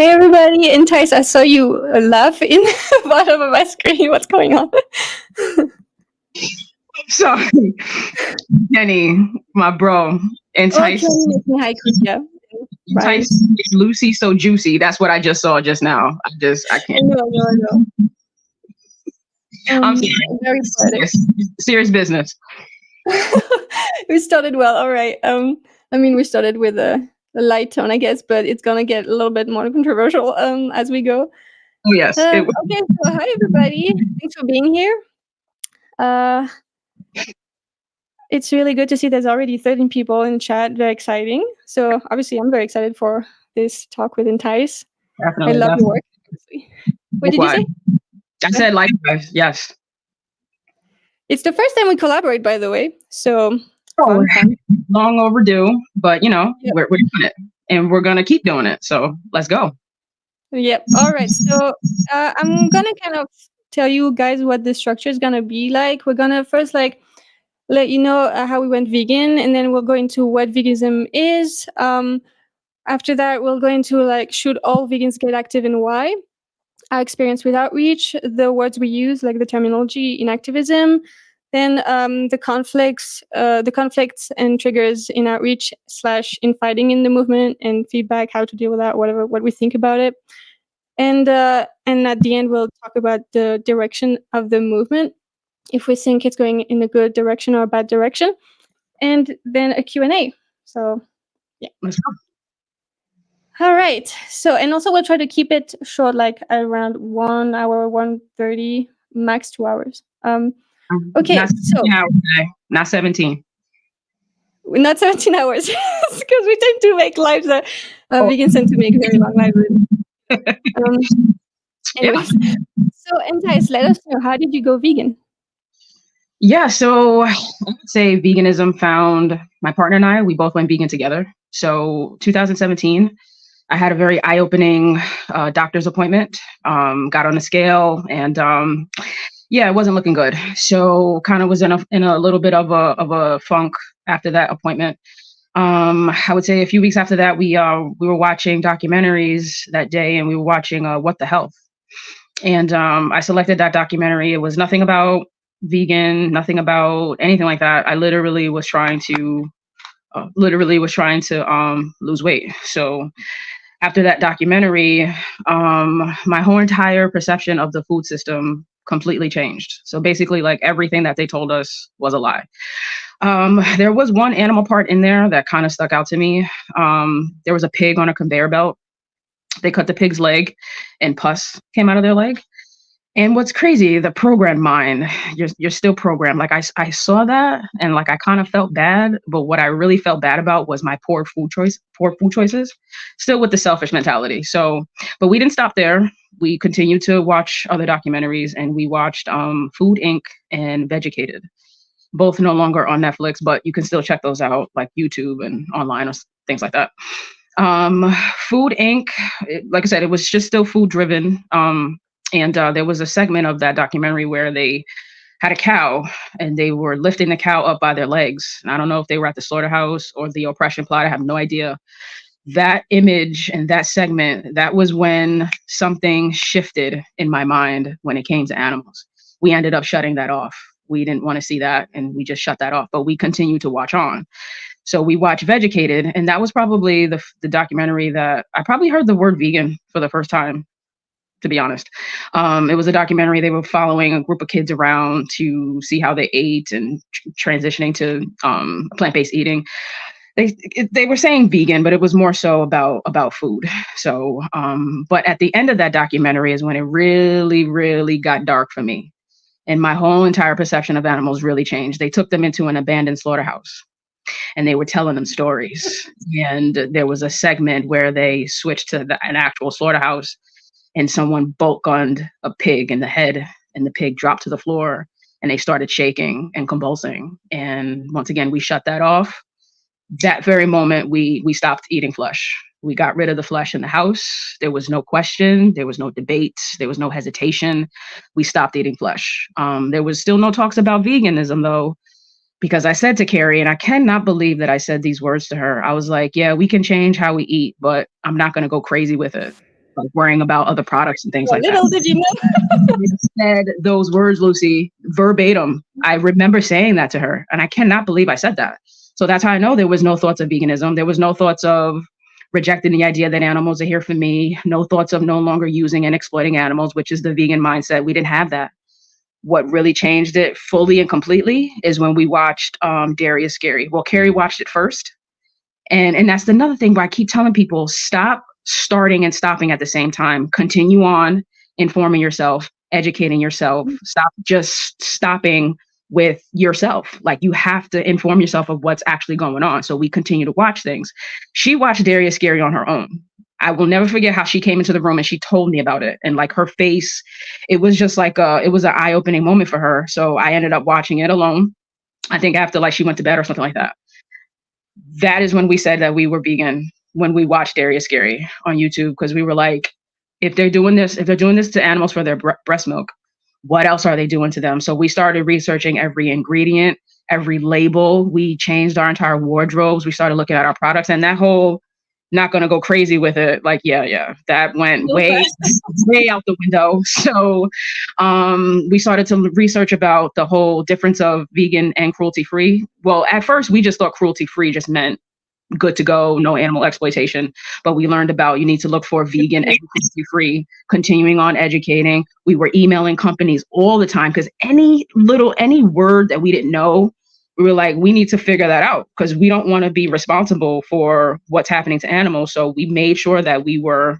Hey everybody, Entyce, I saw you laugh in the bottom of my screen. What's going on? Sorry, Jenny, my bro. Entyce. Yeah. Entyce is Lucy so juicy. That's what I just saw just now. I can't. No. I'm sorry. Very serious business. We started well. All right. We started with a light tone, I guess, but it's gonna get a little bit more controversial as we go. Oh yes. Okay. So hi everybody. Thanks for being here. It's really good to see there's already 13 people in chat. Very exciting. So obviously, I'm very excited for this talk with Entyce. Definitely. I love your work. What did you say? I said likewise. Yes. It's the first time we collaborate, by the way. So fun. Long overdue, but we're doing it, and we're gonna keep doing it. So let's go. Yep. All right. So I'm gonna kind of tell you guys what the structure is gonna be like. We're gonna first let you know how we went vegan, and then we'll go into what veganism is. After that, we'll go into should all vegans get active and why? Our experience with outreach, the words we use, like the terminology in activism, then the conflicts and triggers in outreach / infighting in the movement, and feedback, how to deal with that, what we think about it. And at the end, we'll talk about the direction of the movement, if we think it's going in a good direction or a bad direction, and then a Q&A. So, yeah. Let's go. All right. So, and also we'll try to keep it short, like around 1 hour, 1:30, max 2 hours. Okay. Not 17 hours today. Not 17. Not 17 hours, because we tend to make lives. Vegans tend to make very long lives. Anyways, so Entyce, let us know, how did you go vegan? Yeah, so I would say veganism found my partner and I. We both went vegan together. So 2017, I had a very eye-opening doctor's appointment. Got on the scale, and it wasn't looking good. So kind of was in a little bit of a funk after that appointment. I would say a few weeks after that, we were watching documentaries that day, and we were watching What the Health. And I selected that documentary. It was nothing about vegan, nothing about anything like that. I literally was trying to lose weight. So after that documentary, my whole entire perception of the food system completely changed. So basically, everything that they told us was a lie. There was one animal part in there that kind of stuck out to me. There was a pig on a conveyor belt. They cut the pig's leg, and pus came out of their leg. And what's crazy, the programmed mind, you're still programmed. I saw that, and I kind of felt bad, but what I really felt bad about was my poor food choices, still with the selfish mentality. So, but we didn't stop there. We continued to watch other documentaries, and we watched Food Inc. and Vegucated, both no longer on Netflix, but you can still check those out, like YouTube and online or things like that. Food Inc., like I said, it was just still food driven. And there was a segment of that documentary where they had a cow, and they were lifting the cow up by their legs. And I don't know if they were at the slaughterhouse or the oppression plot. I have no idea. That image and that segment, that was when something shifted in my mind when it came to animals. We ended up shutting that off. We didn't want to see that, and we just shut that off, but we continued to watch on. So we watched Vegucated, and that was probably the documentary that I probably heard the word vegan for the first time, to be honest. It was a documentary. They were following a group of kids around to see how they ate and transitioning to plant-based eating. They were saying vegan, but it was more so about food. So, but at the end of that documentary is when it really, really got dark for me. And my whole entire perception of animals really changed. They took them into an abandoned slaughterhouse, and they were telling them stories. And there was a segment where they switched to an actual slaughterhouse, and someone bolt gunned a pig in the head, and the pig dropped to the floor, and they started shaking and convulsing. And once again, we shut that off. That very moment, we stopped eating flesh. We got rid of the flesh in the house. There was no question. There was no debate. There was no hesitation. We stopped eating flesh. There was still no talks about veganism, though, because I said to Carrie, and I cannot believe that I said these words to her. I was like, yeah, we can change how we eat, but I'm not going to go crazy with it. like worrying about other products and things Well, like that. little did you know. I said those words, Lucy, verbatim. I remember saying that to her, and I cannot believe I said that. So that's how I know there was no thoughts of veganism. There was no thoughts of rejecting the idea that animals are here for me. No thoughts of no longer using and exploiting animals, which is the vegan mindset. We didn't have that. What really changed it fully and completely is when we watched Dairy is Scary. Well, Carrie watched it first. And that's another thing where I keep telling people, stop starting and stopping at the same time. Continue on informing yourself, educating yourself. Stop just stopping with yourself. Like, you have to inform yourself of what's actually going on. So we continue to watch things. She watched Dairy is Scary on her own. I will never forget how she came into the room and she told me about it. And like her face, it was just like it was an eye-opening moment for her. So I ended up watching it alone. I think after like she went to bed or something like that. That is when we said that we were vegan, when we watched Dairy is Scary on YouTube, because we were like, if they're doing this to animals for their breast milk, what else are they doing to them? So we started researching every ingredient, every label. We changed our entire wardrobes. We started looking at our products, and that whole not going to go crazy with it. Like, yeah, that went way out the window. So we started to research about the whole difference of vegan and cruelty-free. Well, at first, we just thought cruelty-free just meant good to go, no animal exploitation. But we learned about you need to look for vegan and cruelty-free, continuing on educating. We were emailing companies all the time because any word that we didn't know, we were like, we need to figure that out because we don't want to be responsible for what's happening to animals. So we made sure that we were,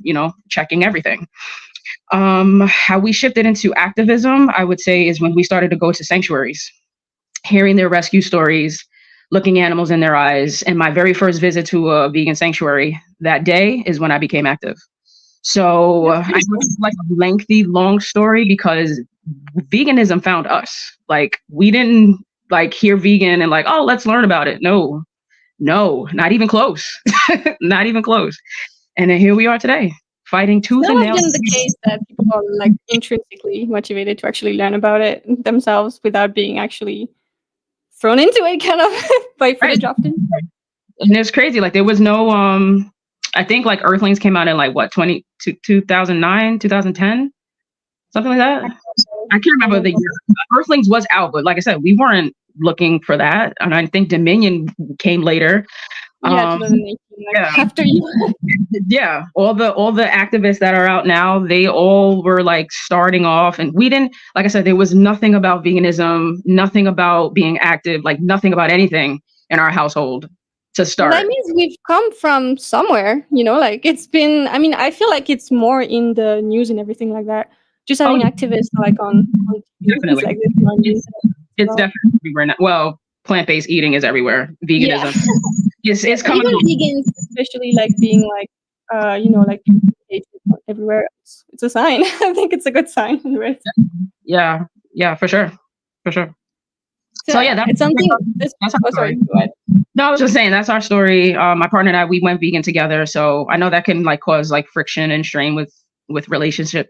checking everything. How we shifted into activism, I would say, is when we started to go to sanctuaries, hearing their rescue stories, looking animals in their eyes. And my very first visit to a vegan sanctuary that day is when I became active. So I know it's like a lengthy, long story because veganism found us. Like, we didn't like hear vegan and like, oh, let's learn about it. No, not even close. Not even close. And then here we are today, fighting tooth and nail. It's not the case that people are like intrinsically motivated to actually learn about it themselves without being actually thrown into it kind of by footage often. And it's crazy. Like, there was no, I think like Earthlings came out in like what, 2009, 2010, something like that. I can't remember the year. Earthlings was out, but like I said, we weren't looking for that. And I think Dominion came later. After you. Yeah, all the activists that are out now, they all were like starting off, and we didn't, like I said, there was nothing about veganism, nothing about being active, like nothing about anything in our household to start. Well, that means we've come from somewhere, like it's been, I feel like it's more in the news and everything like that. Just having activists like on definitely like this. It's definitely everywhere now. Well, plant-based eating is everywhere. Veganism. Yeah. It's coming. Even vegans, especially like being like, like everywhere. It's a sign. I think it's a good sign. Yeah, for sure. So yeah, that's something. That's our story. Go ahead. No, I was just saying that's our story. My partner and I, we went vegan together. So I know that can like cause like friction and strain with relationships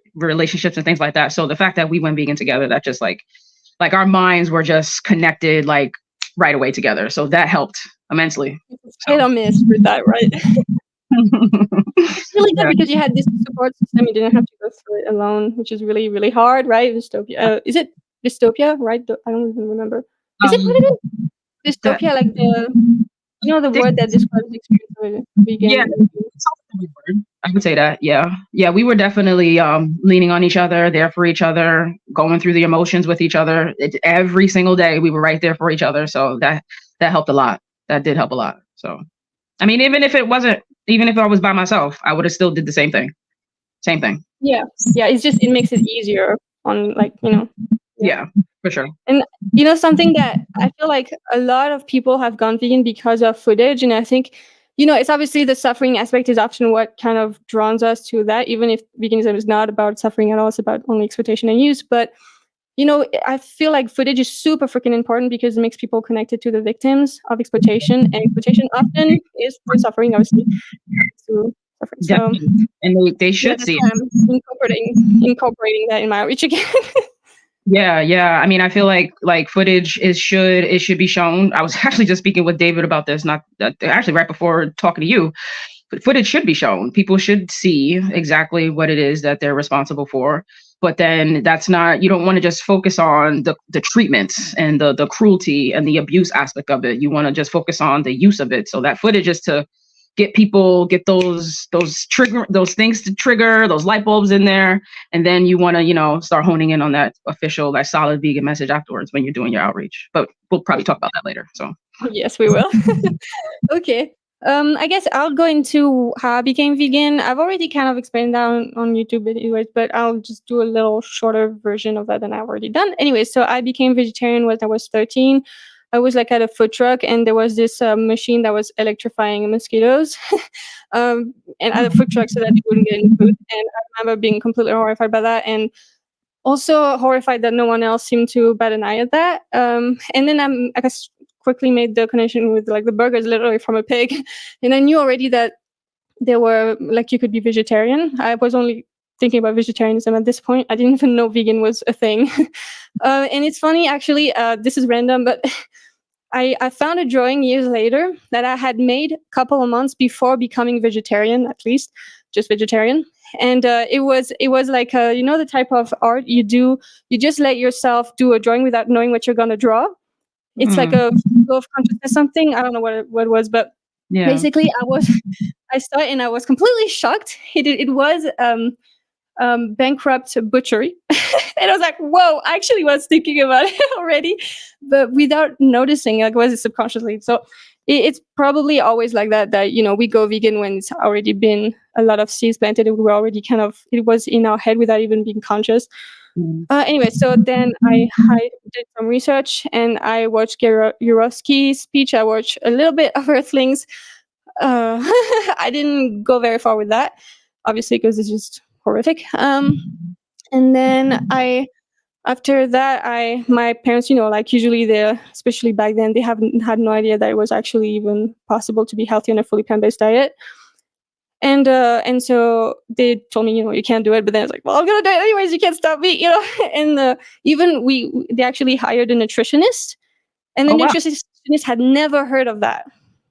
and things like that. So the fact that we went vegan together, that just like our minds were just connected like right away together. So that helped immensely. Hit or miss with that, right? It's really good because you had this support system. You didn't have to go through it alone, which is really, really hard, right? Dystopia. Is it dystopia, right? I don't even remember. Is it what it is? Dystopia, like the word that describes the experience of a vegan. Yeah, I would say that. Yeah. We were definitely leaning on each other, there for each other, going through the emotions with each other. Every single day, we were right there for each other. So that helped a lot. That did help a lot. So, I mean, even if I was by myself, I would have still did the same thing. Yeah. It makes it easier on like, Yeah, for sure. And something that I feel like a lot of people have gone vegan because of footage. And I think, it's obviously the suffering aspect is often what kind of draws us to that, even if veganism is not about suffering at all, it's about only exploitation and use. But, I feel like footage is super freaking important because it makes people connected to the victims of exploitation. And exploitation often is for suffering, obviously. So, and they should see it. Incorporating that in my outreach again. Yeah. I mean, I feel like footage should be shown. I was actually just speaking with David about this, not actually right before talking to you, footage should be shown. People should see exactly what it is that they're responsible for. But then that's not, you don't want to just focus on the treatments and the cruelty and the abuse aspect of it. You want to just focus on the use of it. So that footage is to get those things to trigger those light bulbs in there. And then you want to, start honing in on that official, like solid vegan message afterwards when you're doing your outreach. But we'll probably talk about that later. So Yes, we will. Okay. I guess I'll go into how I became vegan. I've already kind of explained that on YouTube anyways, but I'll just do a little shorter version of that than I've already done. Anyway, so I became vegetarian when I was 13. I was like at a food truck and there was this machine that was electrifying mosquitoes and at a food truck so that they wouldn't get any food. And I remember being completely horrified by that and also horrified that no one else seemed to bat an eye at that. And then I guess quickly made the connection with like the burgers literally from a pig. And I knew already that there were like you could be vegetarian. I was only thinking about vegetarianism at this point. I didn't even know vegan was a thing. And it's funny actually, this is random, but I found a drawing years later that I had made a couple of months before becoming vegetarian, at least just vegetarian. And it was like the type of art you do. You just let yourself do a drawing without knowing what you're gonna draw. It's like a flow of consciousness something. I don't know what it was, but basically I saw it and I was completely shocked. It was bankrupt butchery. And I was like, whoa, I actually was thinking about it already, but without noticing, like was it subconsciously. So it's probably always like that, we go vegan when it's already been a lot of seeds planted and we were already it was in our head without even being conscious. Anyway, so then I did some research and I watched Yurovsky's speech. I watched a little bit of Earthlings. I didn't go very far with that, obviously, because it's just horrific. And then after that, my parents, like usually especially back then, they haven't had no idea that it was actually even possible to be healthy on a fully plant-based diet. And so they told me, you can't do it. But then I was like, well, I'm gonna do it anyways. You can't stop me, And even they actually hired a nutritionist, and the nutritionist had never heard of that.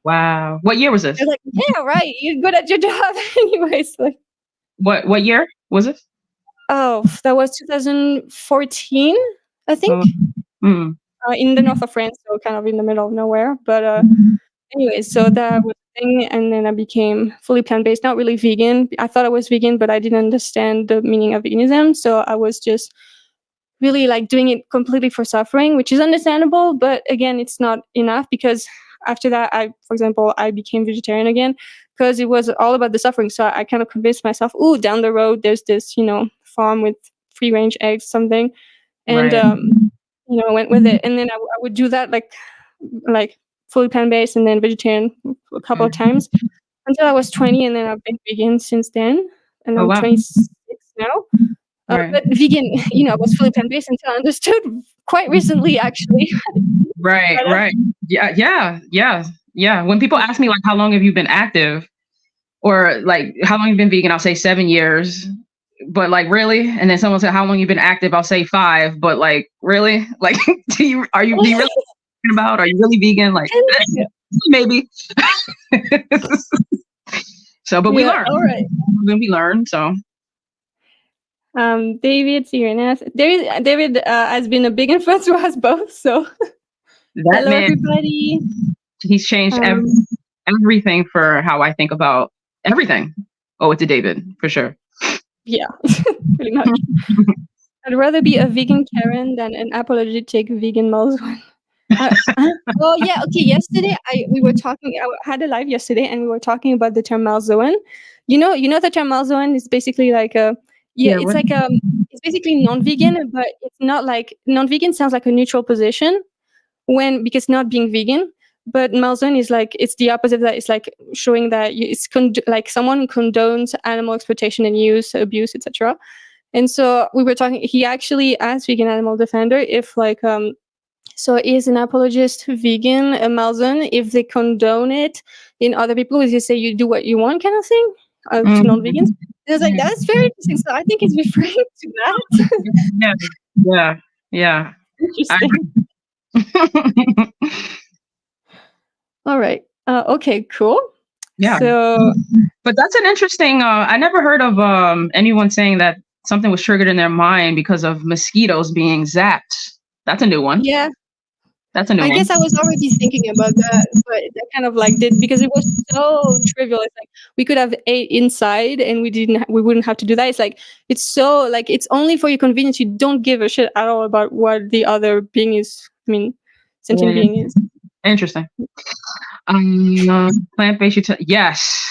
Wow, what year was this? I was like, yeah, right. You're good at your job, anyways. Like, what year was this? Oh, that was 2014, I think, in the north of France, so kind of in the middle of nowhere. But anyway, so that was the thing, and then I became fully plant-based, not really vegan. I thought I was vegan, but I didn't understand the meaning of veganism, so I was just really like doing it completely for suffering, which is understandable, but again, it's not enough because after that, for example, I became vegetarian again because it was all about the suffering. So I kind of convinced myself, down the road, there's this, farm with free-range eggs, something, and I went with it. And then I would do that like fully plant-based and then vegetarian a couple of times until I was 20, and then I've been vegan since then, and I'm 26 now. But vegan, I was fully plant-based until I understood quite recently, actually. Right. Yeah. When people ask me like, how long have you been active, or like, how long have you been vegan? I'll say 7 years. But like, really? And then someone said, how long you been active? I'll say 5. But like, really? Like, do you really thinking about? Are you really vegan? Like, maybe. So, but we learn. All right. When we learn, so. David, David has been a big influence to us both. So, hello everybody. He's changed everything for how I think about everything. Oh, it's a David for sure. Yeah, pretty much. I'd rather be a vegan Karen than an apologetic vegan Malzoan. Well, yeah, okay. Yesterday, we were talking. I had a live yesterday, and we were talking about the term Malzoan. You know the term Malzoan is basically like it's basically non-vegan, but it's not like non-vegan sounds like a neutral position because not being vegan. But Malzoan is like, it's the opposite of that. It's like showing that it's like someone condones animal exploitation and use, abuse, etc. And so we were talking, he actually asked Vegan Animal Defender if like, so is an apologist vegan a Malzoan if they condone it in other people? Is you say you do what you want kind of thing to non-vegans? And I was like, that's very interesting. So I think it's referring to that. Yeah. Interesting. All right. Okay, cool. Yeah. So But that's an interesting, I never heard of anyone saying that something was triggered in their mind because of mosquitoes being zapped. That's a new one. yeah, That's a new I one. guess I was already thinking about that, but that kind of like did, because it was so trivial. It's like we could have ate inside and we wouldn't have to do that. It's like, it's so like, it's only for your convenience. You don't give a shit at all about what the other being is. I mean, sentient Yeah. being is. Interesting. Plant-based yes.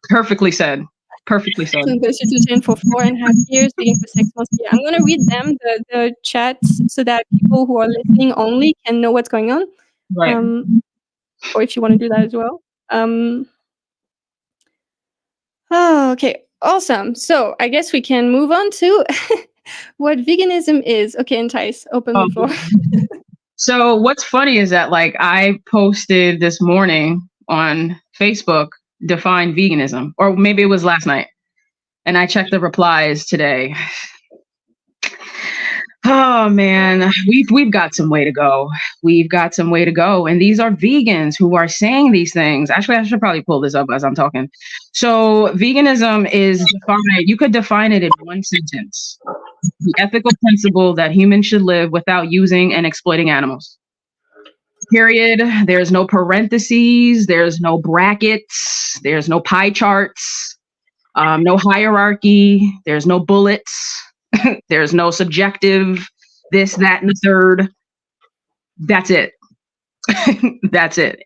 Perfectly said. Perfectly said. Plant-based nutrition for 4.5 years, vegan for 6 months. Yeah, I'm gonna read them, the chats, so that people who are listening only can know what's going on. Right. Or if you want to do that as well. Oh, okay, awesome. So I guess we can move on to what veganism is. Okay, Entyce, open the floor. So what's funny is that like I posted this morning on Facebook, define veganism, or maybe it was last night, and I checked the replies today. Oh man, we've got some way to go. We've got some way to go. And these are vegans who are saying these things. Actually, I should probably pull this up as I'm talking. So veganism is defined, you could define it in one sentence. The ethical principle that humans should live without using and exploiting animals. Period. There's no parentheses, there's no brackets, there's no pie charts, no hierarchy, there's no bullets. There's no subjective, this, that, and the third. That's it. That's it.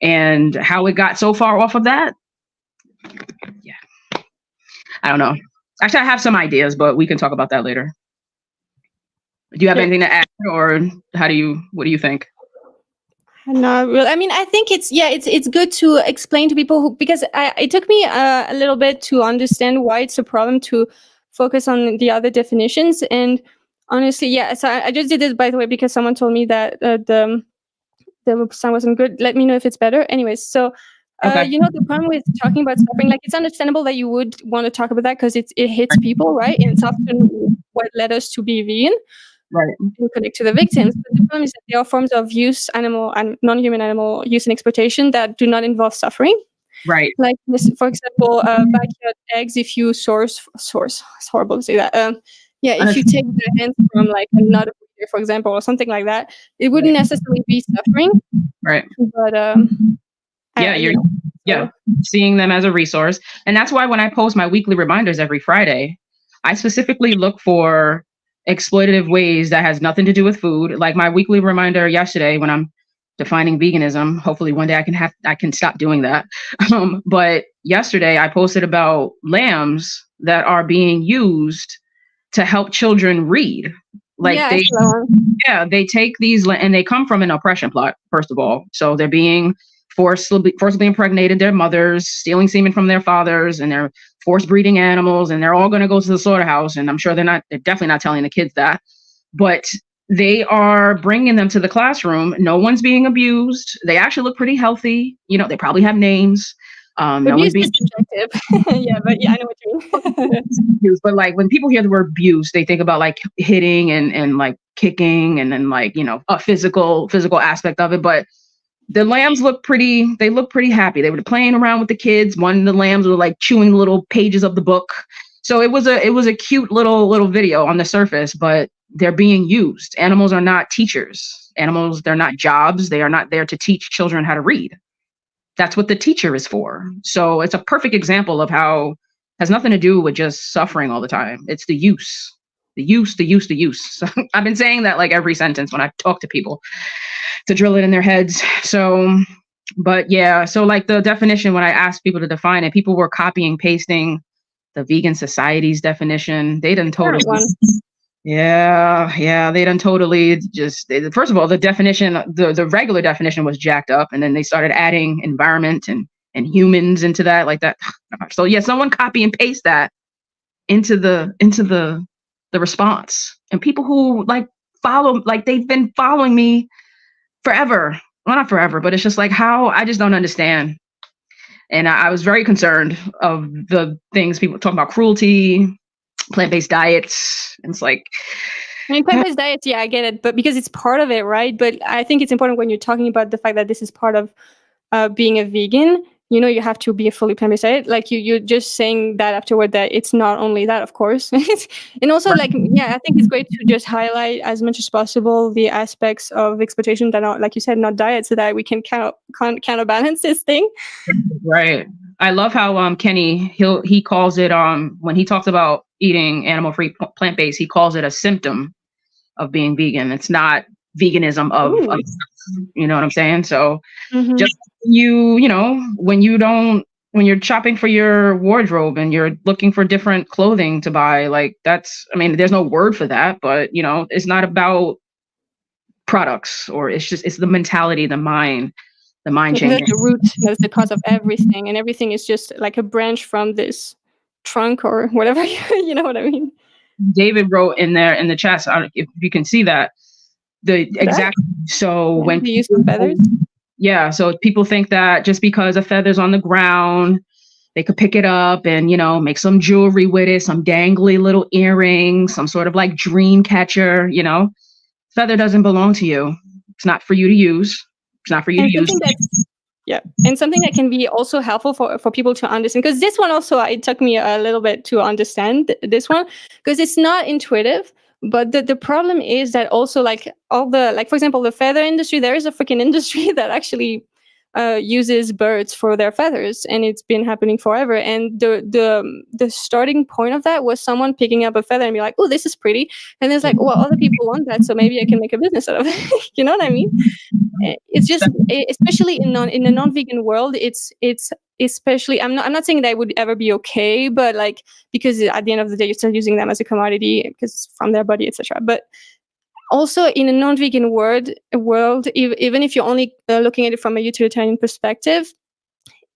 And how it got so far off of that, yeah, I don't know. Actually, I have some ideas, but we can talk about that later. Do you have anything to add, or what do you think? No, really. I mean, I think it's good to explain to people because it took me a little bit to understand why it's a problem to focus on the other definitions. And honestly, yeah. So I just did this, by the way, because someone told me that the sound wasn't good. Let me know if it's better. Anyways, so Okay. the problem with talking about suffering, like, it's understandable that you would want to talk about that because it hits people, right? And it's often what led us to be vegan. Right. And connect to the victims. But the problem is that there are forms of use, animal and non-human animal use and exploitation that do not involve suffering. Right. Like this, for example, backyard eggs. If you source, it's horrible to say that. If you take the hands from like another breeder, for example, or something like that, it wouldn't necessarily be suffering. Right. But seeing them as a resource, and that's why when I post my weekly reminders every Friday, I specifically look for exploitative ways that has nothing to do with food. Like my weekly reminder yesterday when I'm defining veganism, hopefully one day I can stop doing that. But yesterday I posted about lambs that are being used to help children read. Like they take these and they come from an oppression plot, first of all. So they're being forcibly impregnated their mothers, stealing semen from their fathers, and they're forced breeding animals, and they're all going to go to the slaughterhouse. And I'm sure they're definitely not telling the kids that, but they are bringing them to the classroom. No one's being abused. They actually look pretty healthy. They probably have names. No one's being subjective. Yeah, but yeah, I know what you mean. But like when people hear the word abuse, they think about like hitting and like kicking and then like, a physical aspect of it. But the lambs look pretty happy. They were playing around with the kids. One of the lambs were like chewing little pages of the book. So it was a cute little video on the surface, but they're being used. Animals are not teachers. Animals, they're not jobs. They are not there to teach children how to read. That's what the teacher is for. So it's a perfect example of how it has nothing to do with just suffering all the time. It's the use. The use. So I've been saying that like every sentence when I talk to people to drill it in their heads. So, but yeah, so like the definition, when I asked people to define it, people were copying, pasting the Vegan Society's definition. They done totally, they done totally first of all, the definition, the regular definition was jacked up, and then they started adding environment and humans into that, like that. So yeah, someone copy and paste that into the response, and people who like follow, like they've been following me forever. Well, not forever, but it's just like how I just don't understand. And I was very concerned of the things people talk about, cruelty, plant-based diets. And it's like, I mean, plant-based diets, yeah, I get it, but because it's part of it, right? But I think it's important when you're talking about the fact that this is part of being a vegan, you know, you have to be a fully plant-based diet. Like you're just saying that afterward that it's not only that, of course. And also, like, yeah, I think it's great to just highlight as much as possible the aspects of exploitation that are, like you said, not diet, so that we can counterbalance this thing. Right. I love how Kenny he calls it when he talks about eating animal free plant-based, he calls it a symptom of being vegan. It's not veganism of you know what I'm saying? So just you know, when you're shopping for your wardrobe and you're looking for different clothing to buy, like that's, I mean, there's no word for that, but you know, it's not about products, or it's the mentality, the mind changing. That's the root, that's the cause of everything, and everything is just like a branch from this trunk or whatever. You know what I mean? David wrote in there in the chat, if you can see that, the exact, so when they use feathers. Yeah, so people think that just because a feather's on the ground, they could pick it up and, you know, make some jewelry with it, some dangly little earrings, some sort of like dream catcher, you know. Feather doesn't belong to you. It's not for you to use. It's not for you to use. Yeah, and something that can be also helpful for people to understand, because this one also, it took me a little bit to understand this one, because it's not intuitive. But the problem is that also, like, all the, like, for example, the feather industry, there is a freaking industry that actually uses birds for their feathers, and it's been happening forever. And the starting point of that was someone picking up a feather and be like, oh, this is pretty, and it's like, well, other people want that, so maybe I can make a business out of it. You know what I mean? It's just, especially in a non-vegan world, it's especially, I'm not saying that it would ever be okay, but like, because at the end of the day you're still using them as a commodity because it's from their body, etc. But also in a non-vegan world, even if you're only looking at it from a utilitarian perspective,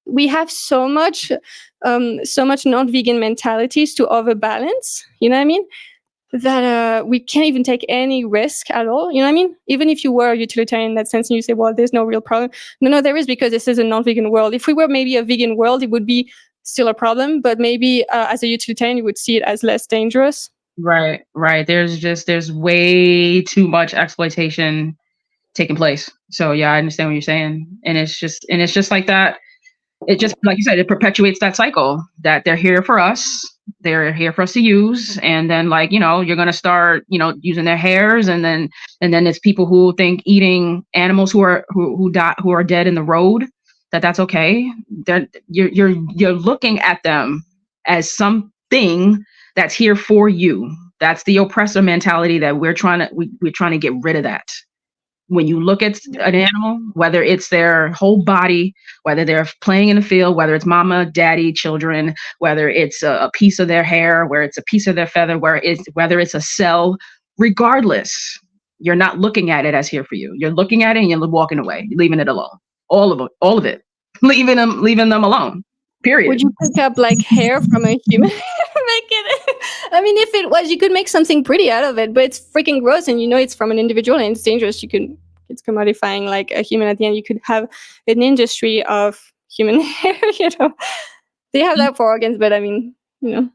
we have so much non-vegan mentalities to overbalance, you know what I mean, that we can't even take any risk at all. You know what I mean? Even if you were a utilitarian in that sense and you say, well, there's no real problem. No, there is, because this is a non-vegan world. If we were maybe a vegan world, it would be still a problem, but maybe as a utilitarian, you would see it as less dangerous. Right. There's way too much exploitation taking place. So yeah, I understand what you're saying. And it's just like that. It just, like you said, it perpetuates that cycle that they're here for us. They're here for us to use. And then, like, you know, you're going to start, you know, using their hairs. And then it's people who think eating animals who are dead in the road, that's okay. You're looking at them as something that's here for you. That's the oppressor mentality that we're trying to get rid of that. When you look at an animal, whether it's their whole body, whether they're playing in the field, whether it's mama, daddy, children, whether it's a piece of their hair, where it's a piece of their feather, whether it's a cell, regardless, you're not looking at it as here for you. You're looking at it and you're walking away, leaving it alone. All of it, leaving them alone. Period. Would you pick up like hair from a human? I mean, if it was, you could make something pretty out of it, but it's freaking gross, and you know it's from an individual and it's dangerous. It's commodifying like a human. At the end, you could have an industry of human hair. You know, they have that for organs, but I mean, you know,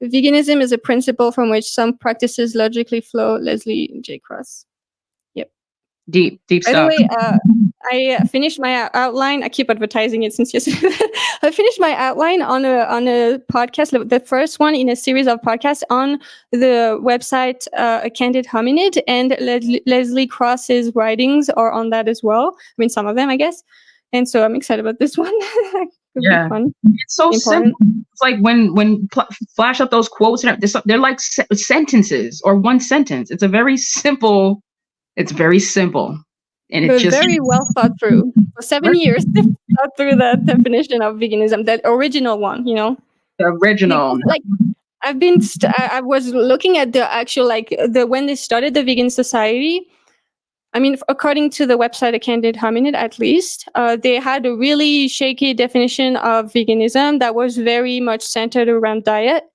veganism is a principle from which some practices logically flow. Leslie J. Cross. Yep. Deep stuff. By the way, I finished my outline. I keep advertising it since yesterday. I finished my outline on a podcast, the first one in a series of podcasts on the website A Candid Hominid, and Leslie Cross's writings are on that as well. I mean, some of them, I guess. And so I'm excited about this one. Yeah, fun. It's so important. Simple. It's like when flash up those quotes, they're like sentences or one sentence. It's very simple. And it's just very well thought through. For 7 years, they thought through the definition of veganism, that original one, you know? The original. Like, I've been, I was looking at the actual, like, when they started the Vegan Society. I mean, according to the website A Candid Hominid, at least, they had a really shaky definition of veganism that was very much centered around diet.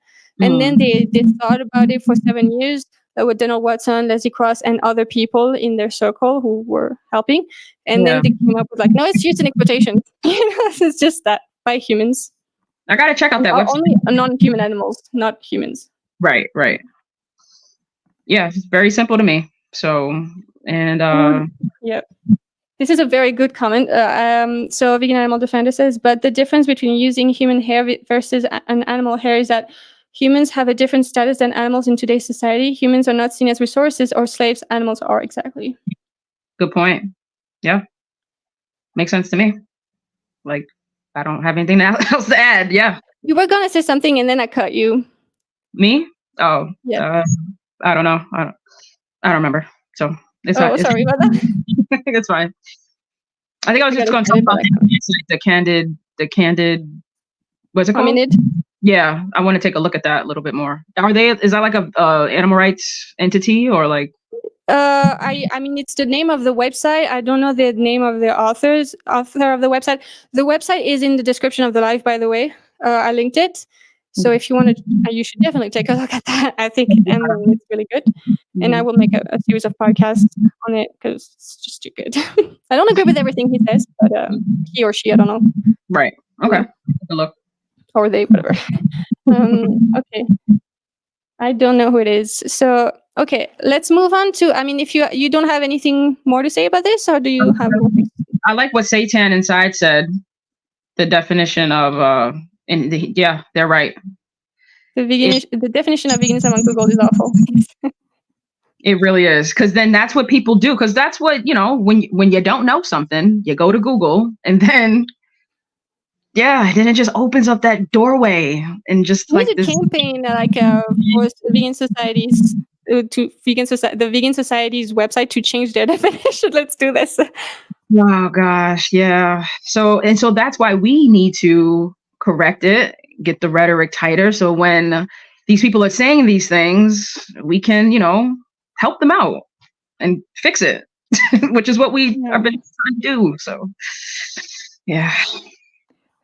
And then they thought about it for 7 years with Donald Watson, Leslie Cross, and other people in their circle who were helping. And then they came up with like, no, it's used in exploitation. It's just that by humans. I got to check out that website. Only non-human animals, not humans. Right. Yeah, it's very simple to me. So, and yeah. This is a very good comment. So Vegan Animal Defender says, but the difference between using human hair versus an animal hair is that humans have a different status than animals in today's society. Humans are not seen as resources or slaves. Animals are. Exactly. Good point. Yeah. Makes sense to me. Like, I don't have anything else to add. Yeah. You were going to say something and then I cut you. Me? Oh, yeah. I don't know. I don't remember. So it's not. Sorry about that. It's fine. I think I was just going to talk about the candid, what's it called? Hominid. Yeah, I want to take a look at that a little bit more. Is that like a animal rights entity or like? I mean, it's the name of the website. I don't know the name of the author of the website. The website is in the description of the live, by the way. I linked it. So if you want to, you should definitely take a look at that. I think it's really good. And I will make a series of podcasts on it because it's just too good. I don't agree with everything he says, but he or she, I don't know. Right. Okay. Take a look. Or they, whatever. Okay. I don't know who it is. So, okay, let's move on to, I mean, if you don't have anything more to say about this, or do you have more things? I like what Satan Inside said. The definition of, yeah, they're right. The definition of veganism on Google is awful. It really is, because then that's what people do. Because that's what, when you don't know something, you go to Google, and then then it just opens up that doorway and just like this campaign, for vegan societies the Vegan Society's website to change their definition. Let's do this. Oh gosh, yeah. So that's why we need to correct it, get the rhetoric tighter. So when these people are saying these things, we can, help them out and fix it, which is what we have been trying to do. So, yeah.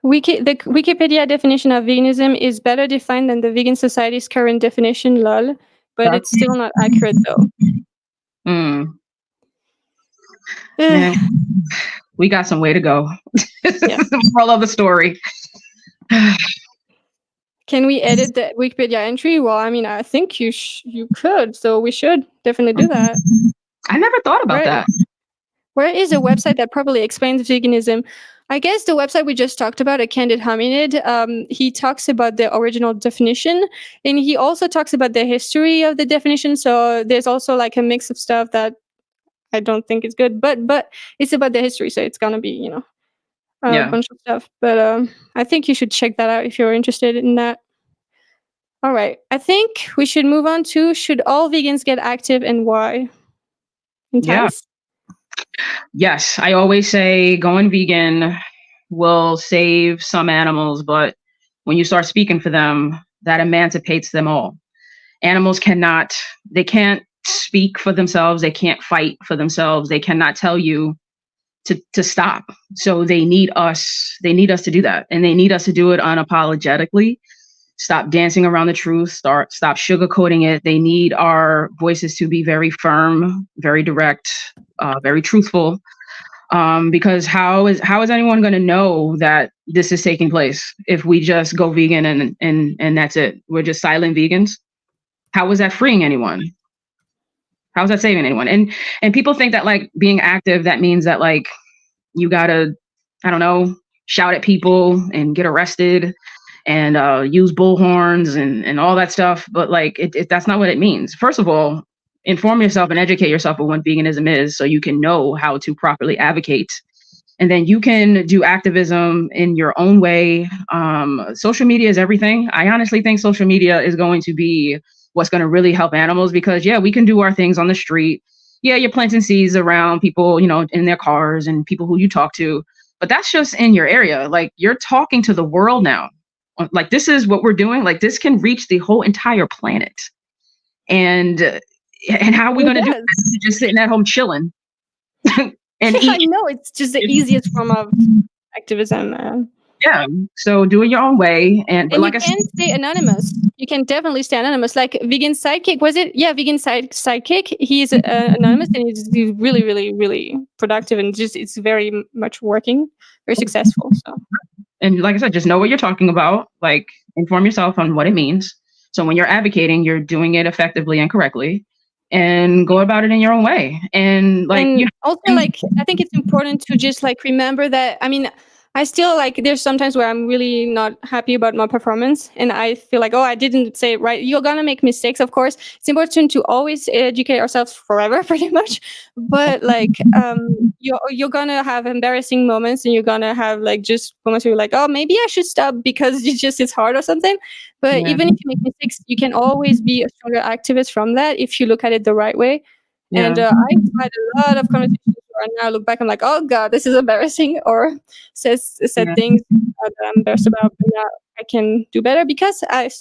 The Wikipedia definition of veganism is better defined than the Vegan Society's current definition, lol, but it's still not accurate, though. Yeah. We got some way to go. The moral of the story. Can we edit the Wikipedia entry? Well, I mean, I think you could, so we should definitely do that. I never thought about that. Where is a website that properly explains veganism? I guess the website we just talked about, A Candid Hominid, he talks about the original definition, and he also talks about the history of the definition. So there's also like a mix of stuff that I don't think is good, but it's about the history, so it's gonna be, a bunch of stuff. But I think you should check that out if you're interested in that. All right, I think we should move on to, should all vegans get active and why? Entyce? Yes, I always say going vegan will save some animals, but when you start speaking for them, that emancipates them all. Animals can't speak for themselves. They can't fight for themselves. They cannot tell you to stop. So they need us. They need us to do that. And they need us to do it unapologetically. Stop dancing around the truth. Stop sugarcoating it. They need our voices to be very firm, very direct, very truthful. Because how is anyone going to know that this is taking place if we just go vegan and that's it? We're just silent vegans. How is that freeing anyone? How is that saving anyone? And people think that like being active, that means that like you gotta, I don't know, shout at people and get arrested and use bullhorns and all that stuff. But like that's not what it means. First of all, inform yourself and educate yourself on what veganism is so you can know how to properly advocate. And then you can do activism in your own way. Social media is everything. I honestly think social media is going to be what's going to really help animals because, we can do our things on the street. Yeah, you're planting seeds around people, in their cars and people who you talk to. But that's just in your area. Like you're talking to the world now. Like this is what we're doing. Like this can reach the whole entire planet. And how are we going to do it? Just sitting at home chilling. And I know it's just the easiest form of activism, man. Yeah, so do it your own way, and like you can stay anonymous. You can definitely stay anonymous. Like Vegan Sidekick, was it? Yeah, Vegan Sidekick. He's anonymous, and he's really, really, really productive, and it's very much working, very successful. So, and like I said, just know what you're talking about. Like, inform yourself on what it means. So when you're advocating, you're doing it effectively and correctly. and go about it in your own way. And like, And also, like, I think it's important to just like remember that, I mean, I still like, there's sometimes where I'm really not happy about my performance and I feel like, oh, I didn't say it right. You're gonna make mistakes, of course. It's important to always educate ourselves forever, pretty much. But like, you're gonna have embarrassing moments and you're gonna have like just moments where you're like, oh, maybe I should stop because it's hard or something. But yeah, even if you make mistakes, you can always be a stronger activist from that if you look at it the right way. yeah, And I've had a lot of conversations where I now look back, I'm like, oh God, this is embarrassing, or said yeah, things that I'm embarrassed about, but now I can do better because I've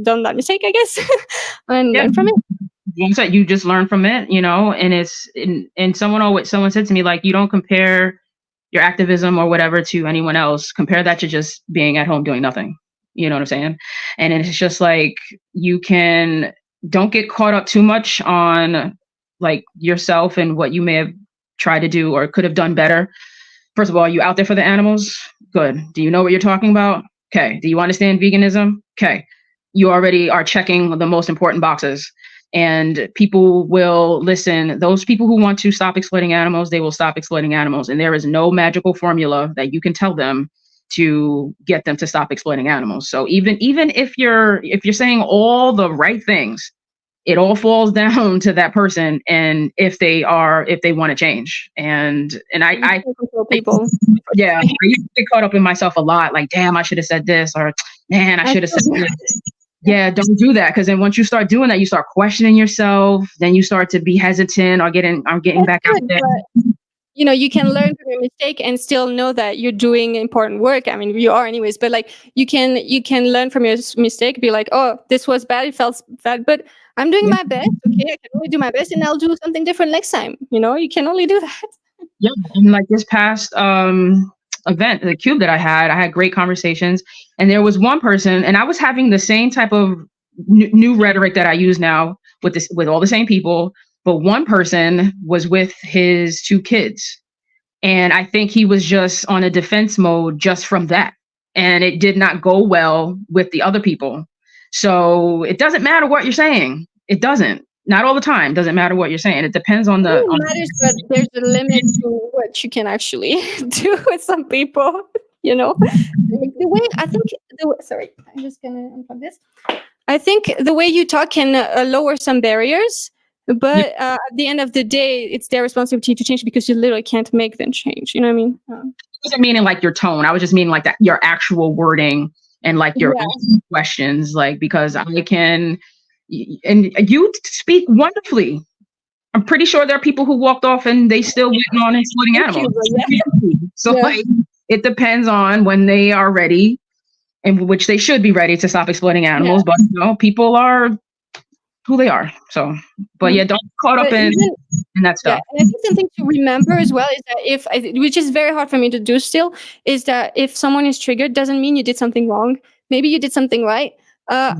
done that mistake, I guess, and yeah. learn from it. You said you just learn from it, and and someone said to me, like, you don't compare your activism or whatever to anyone else. Compare that to just being at home doing nothing. You know what I'm saying? And it's just like, don't get caught up too much on like yourself and what you may have tried to do or could have done better. First of all, are you out there for the animals? Good. Do you know what you're talking about? Okay. Do you understand veganism? Okay. You already are checking the most important boxes. And people will listen. Those people who want to stop exploiting animals, they will stop exploiting animals. And there is no magical formula that you can tell them to get them to stop exploiting animals. So even if you're saying all the right things, it all falls down to that person and if they want to change. And You I can't control people. yeah, I used to get caught up in myself a lot, like, damn, I should have said this, or man, I I should have said feel this. Yeah, don't do that, because then once you start doing that, you start questioning yourself, then you start to be hesitant or getting that's back out good, there. but you can learn from your mistake and still know that you're doing important work. I mean, you are anyways, but like you can learn from your mistake, be like, oh, this was bad, it felt bad, but I'm doing Yeah, my best. Okay, I can only do my best and I'll do something different next time. You can only do that. yeah. And like this past event, the cube that I had great conversations, and there was one person, and I was having the same type of new rhetoric that I use now with all the same people, but one person was with his two kids, and I think he was just on a defense mode just from that, and it did not go well with the other people. So it doesn't matter what you're saying. It doesn't. Not all the time. Doesn't matter what you're saying. It depends on It on matters, but there's a limit to what you can actually do with some people. Like the way I think. Sorry, I'm just gonna unplug this. I think the way you talk can lower some barriers, Yeah, but at the end of the day, it's their responsibility to change because you literally can't make them change. You know what I mean? wasn't meaning like your tone. I was just meaning like that your actual wording and like your Yeah. questions, like because I can, and you speak wonderfully. I'm pretty sure there are people who walked off and they still went on exploiting Thank animals. you. But yeah. So Yeah. like it depends on when they are ready, and which they should be ready to stop exploiting Yeah. animals. But people are who they are. So, but Mhm. yeah, don't get caught up But even in that Yeah, stuff. and I think something to remember as well is that which is very hard for me to do still, is that if someone is triggered, doesn't mean you did something wrong. Maybe you did something right. The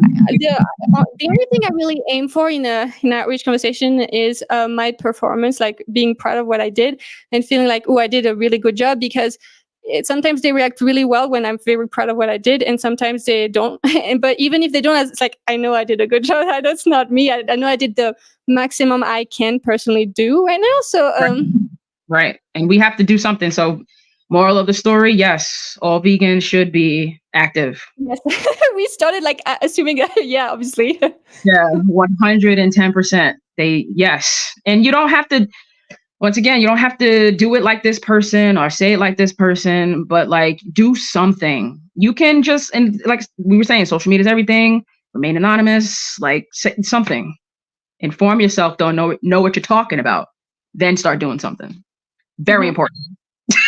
only thing I really aim for in a outreach conversation is my performance, like being proud of what I did and feeling like, oh, I did a really good job, because sometimes they react really well when I'm very proud of what I did, and sometimes they don't. But even if they don't, it's like, I know I did a good job. That's not me. I know I did the maximum I can personally do right now. So Right. And we have to do something. So, moral of the story, yes, all vegans should be active. yes. We started like assuming that, yeah, obviously. Yeah, 110%. Yes. And you don't have to, once again, you don't have to do it like this person or say it like this person, but like do something. You can just, and like we were saying, social media is everything. Remain anonymous, like say something. Inform yourself, though, know what you're talking about. Then start doing something. Very Mhm. important.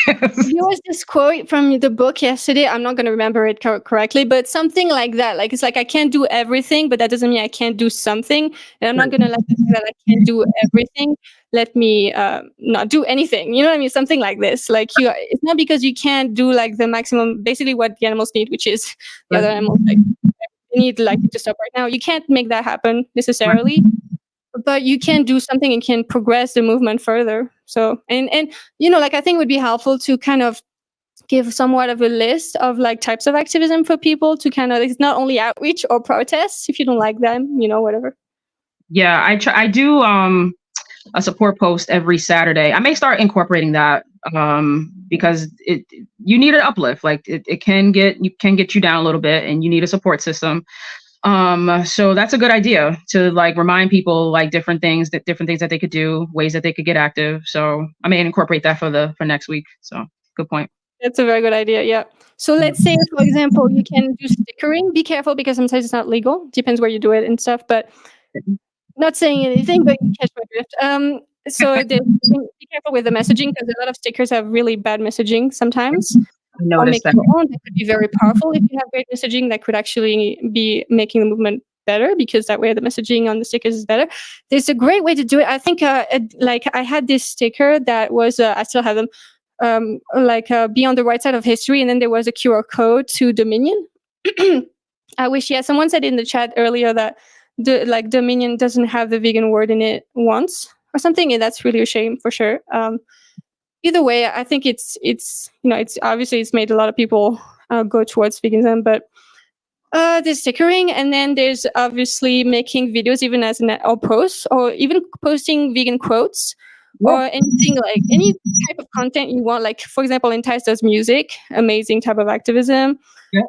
There was this quote from the book yesterday. I'm not going to remember it correctly, but something like that. Like, it's like, I can't do everything, but that doesn't mean I can't do something. And I'm not going to let the fact that I can't do everything let me not do anything. You know what I mean? Something like this. Like, it's not because you can't do like the maximum, basically what the animals need, which is the other animals. Like, they need like to stop right now. You can't make that happen necessarily, but you can do something and can progress the movement further. So, and like, I think it would be helpful to kind of give somewhat of a list of like types of activism for people to kind of, it's not only outreach or protests if you don't like them, whatever. Yeah, I do a support post every Saturday. I may start incorporating that because you need an uplift. Like it can get you down a little bit, and you need a support system. So that's a good idea to like remind people like different things that they could do, ways that they could get active. So I may incorporate that for next week. So good point. That's a very good idea. Yeah. So let's say, for example, you can do stickering. Be careful because sometimes it's not legal. Depends where you do it and stuff. But not saying anything, but you catch my drift. So be careful with the messaging because a lot of stickers have really bad messaging sometimes. I Or noticed make that. your own. That could be very powerful if you have great messaging. That could actually be making the movement better because that way the messaging on the stickers is better. There's a great way to do it. I think like I had this sticker that was I still have them. Be on the right side of history, and then there was a QR code to Dominion. I wish, yeah, someone said in the chat earlier that Dominion doesn't have the vegan word in it once or something, and that's really a shame for sure. Either way, I think it's it's obviously it's made a lot of people go towards veganism, but there's stickering, and then there's obviously making videos even as or posts, or even posting vegan quotes. Yeah. Or anything like any type of content you want. Like, for example, Entyce does music, amazing type of activism. Yeah.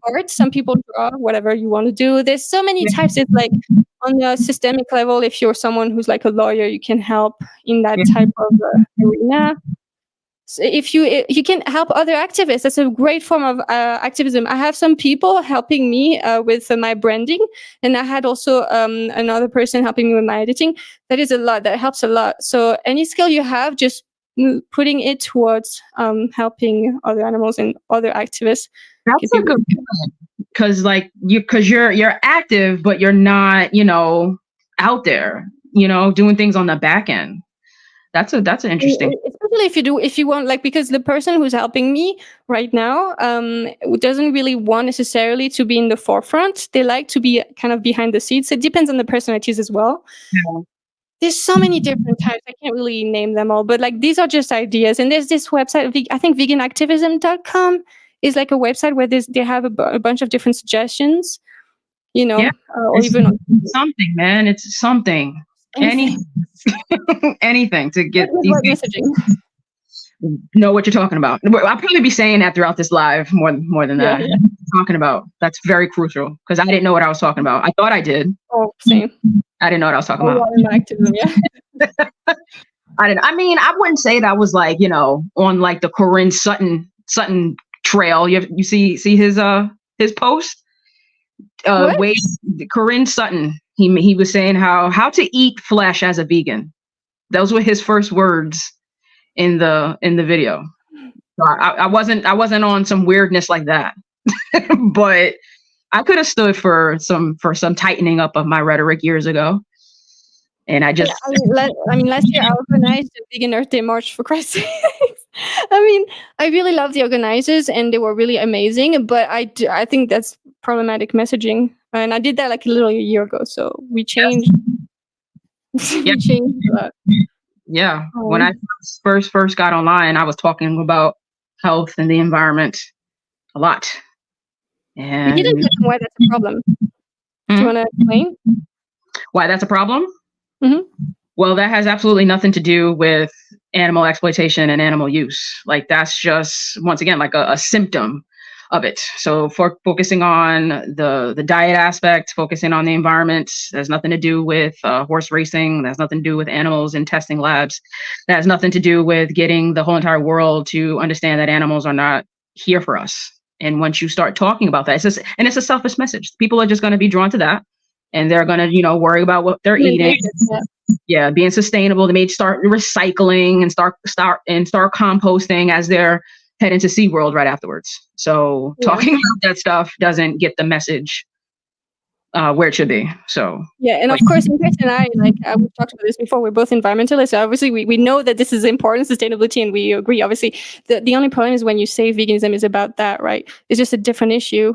Art, some people draw, whatever you want to do. There's so many types. It's like on a systemic level, if you're someone who's like a lawyer, you can help in that type of arena. So if you can help other activists, that's a great form of activism. I have some people helping me with my branding, and I had also another person helping me with my editing. That is a lot. That helps a lot. So any skill you have, just putting it towards helping other animals and other activists. That's a good point. Because like you're active, but you're not, out there, doing things on the back end. That's an interesting. Especially if you want, like, because the person who's helping me right now doesn't really want necessarily to be in the forefront. They like to be kind of behind the scenes. It depends on the personalities as well. Yeah. There's so many different types. I can't really name them all, but like these are just ideas. And there's this website, I think veganactivism.com is like a website where they have a bunch of different suggestions, Yeah, or even something, man. It's something. Anything to get these messaging. Know what you're talking about. I'll probably be saying that throughout this live more than that. Yeah. Talking about that's very crucial because I didn't know what I was talking about. I thought I did. Oh, same. I didn't know what I was talking about. Activism, yeah. I didn't. I mean, I wouldn't say that was like on like the Corinne Sutton trail. You see his post. Corinne Sutton. He was saying how to eat flesh as a vegan. Those were his first words in the video. So I wasn't on some weirdness like that, but I could have stood for some tightening up of my rhetoric years ago. And I just, last year I organized a Vegan Earth Day March, for Christ's sake. I really love the organizers and they were really amazing, but I think that's problematic messaging. And I did that like a year ago. So we changed. We changed that. Yeah. When I first got online, I was talking about health and the environment a lot. And we didn't mention why that's a problem. Do you want to explain? Why that's a problem? Mm-hmm. Well, that has absolutely nothing to do with animal exploitation and animal use. Like that's just, once again, like a symptom of it. So for focusing on the diet aspect, focusing on the environment, there's nothing to do with horse racing. There's nothing to do with animals in testing labs. That has nothing to do with getting the whole entire world to understand that animals are not here for us. And once you start talking about that, it's a selfish message. People are just going to be drawn to that. And they're going to, worry about what they're eating. Yeah, being sustainable. They may start recycling and start composting as they're heading to SeaWorld right afterwards. So talking about that stuff doesn't get the message where it should be. So yeah, and of course, Infighting and I, we've talked about this before. We're both environmentalists. So obviously, we know that this is important, sustainability, and we agree. Obviously, the only problem is when you say veganism is about that, right? It's just a different issue.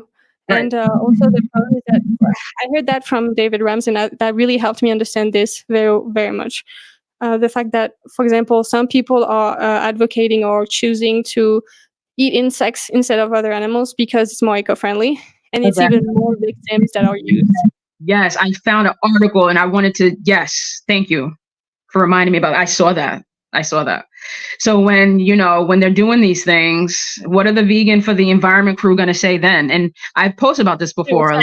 Right. And also the problem is that I heard that from David Ramsey, and that really helped me understand this very, very much. The fact that, for example, some people are advocating or choosing to eat insects instead of other animals because it's more eco-friendly, and it's even more victims that are used. Yes, I found an article and I wanted to, yes, thank you for reminding me about it. I saw that. I saw that. So when, when they're doing these things, what are the vegan for the environment crew going to say then? And I've posted about this before.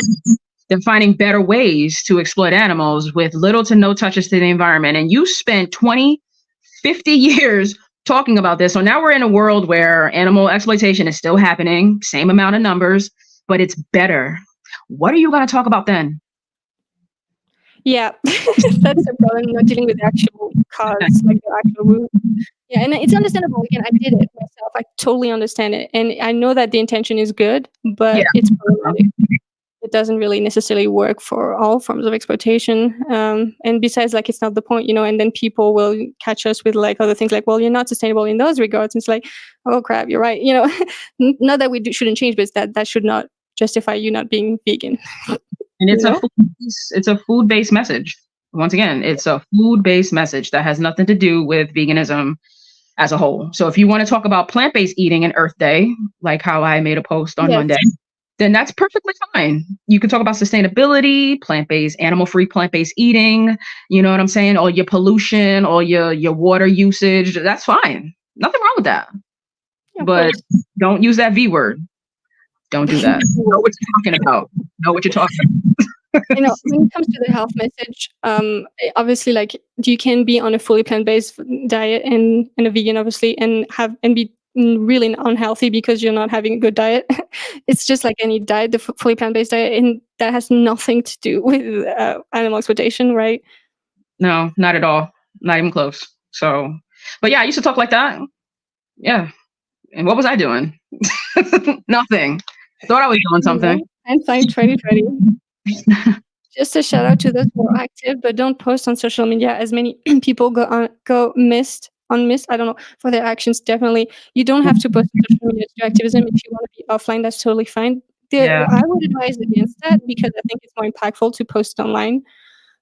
They're finding better ways to exploit animals with little to no touches to the environment. And you spent 20, 50 years talking about this. So now we're in a world where animal exploitation is still happening, same amount of numbers, but it's better. What are you going to talk about then? Yeah, that's the problem, not dealing with the actual cause, like the actual root. Yeah, and it's understandable. Again, I did it myself. I totally understand it. And I know that the intention is good, but it's problematic. It doesn't really necessarily work for all forms of exploitation. And besides, like, it's not the point, and then people will catch us with like other things like, well, you're not sustainable in those regards. And it's like, oh crap, you're right. Not that we shouldn't change, but that should not justify you not being vegan. And it's a food-based message. Once again, it's a food-based message that has nothing to do with veganism as a whole. So if you want to talk about plant-based eating and Earth Day, like how I made a post on Monday, then that's perfectly fine. You can talk about sustainability, plant-based, animal-free plant-based eating, you know what I'm saying? All your pollution, all your water usage, that's fine. Nothing wrong with that. Yeah, but don't use that V word. Don't do that. Know what you're talking about. Know what you're talking about. When it comes to the health message, obviously, like, you can be on a fully plant-based diet and a vegan, obviously, and be really unhealthy because you're not having a good diet. It's just like any diet, the fully plant-based diet, and that has nothing to do with animal exploitation, right? No, not at all. Not even close. So, but yeah, I used to talk like that. Yeah. And what was I doing? Nothing. Thought I was doing something. Hindsight 2020. Just a shout out to those who are active, but don't post on social media. As many people go missed, I don't know, for their actions. Definitely, you don't have to post on social media to do activism. If you want to be offline, that's totally fine. I would advise against that because I think it's more impactful to post online.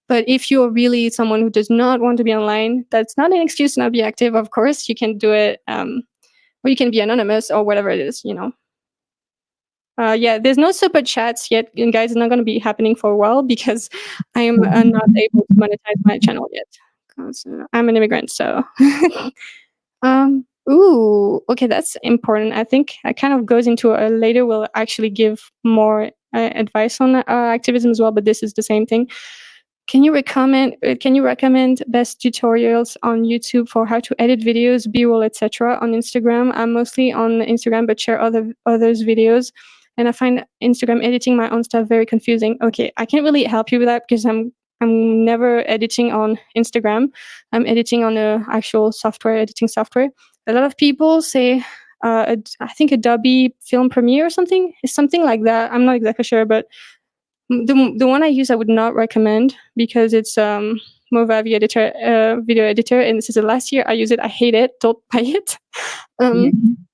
But if you're really someone who does not want to be online, that's not an excuse to not be active. Of course, you can do it, or you can be anonymous or whatever it is. There's no super chats yet, and guys, it's not going to be happening for a while because I am not able to monetize my channel yet because I'm an immigrant. So, okay, that's important. I think it kind of goes into later. We'll actually give more advice on activism as well, but this is the same thing. Can you recommend best tutorials on YouTube for how to edit videos, B-roll, etc. on Instagram? I'm mostly on Instagram, but share others' videos. And I find Instagram editing my own stuff very confusing. Okay, I can't really help you with that because I'm never editing on Instagram. I'm editing on a actual editing software. A lot of people say, I think Adobe Film Premiere or something. It's something like that. I'm not exactly sure, but the one I use I would not recommend because it's Movavi editor, video editor, and this is the last year I use it. I hate it. Don't buy it.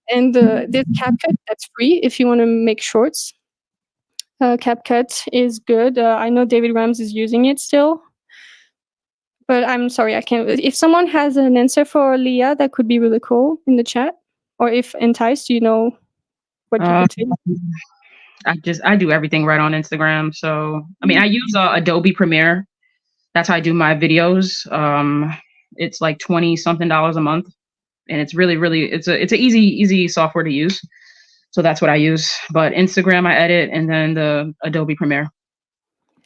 And there's CapCut that's free if you want to make shorts. CapCut is good. I know David Rams is using it still. But I'm sorry, I can't. If someone has an answer for Leah, that could be really cool in the chat. Or if Entyce, do you know what you could say? I do everything right on Instagram. So, I mean, I use Adobe Premiere. That's how I do my videos. It's like $20 something a month. And it's really, really, it's an easy software to use. So that's what I use. But Instagram, I edit, and then the Adobe Premiere.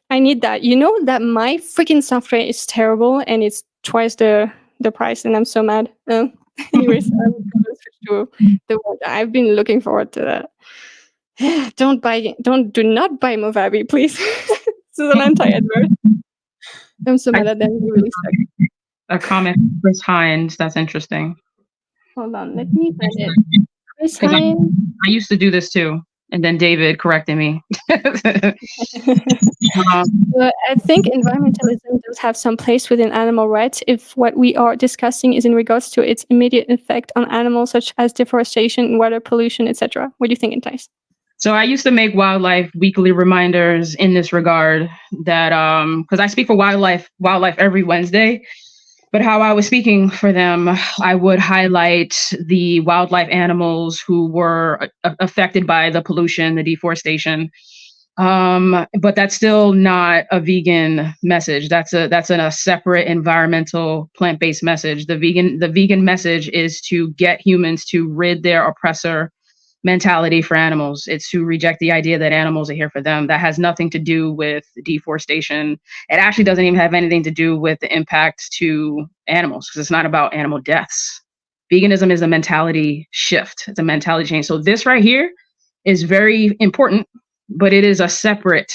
I need that. You know that my freaking software is terrible and it's twice the price, and I'm so mad. Anyways, I'm going to switch to the one. I've been looking forward to that. Do not buy Movavi, please. This is an anti-advert. I'm so mad at them. They really suck. A comment, Chris Hines. That's interesting. Hold on, let me find it. Chris Hines. I used to do this too, and then David corrected me. I think environmentalism does have some place within animal rights if what we are discussing is in regards to its immediate effect on animals, such as deforestation, water pollution, etc. What do you think, Entyce? So I used to make wildlife weekly reminders in this regard that, because I speak for wildlife every Wednesday, but how I was speaking for them, I would highlight the wildlife animals who were affected by the pollution, the deforestation, But that's still not a vegan message. That's a separate environmental plant-based message. The vegan message is to get humans to rid their oppressor mentality for animals. It's to reject the idea that animals are here for them. That has nothing to do with deforestation. It actually doesn't even have anything to do with the impact to animals, because it's not about animal deaths. Veganism is a mentality shift. It's a mentality change. So this right here is very important, but it is a separate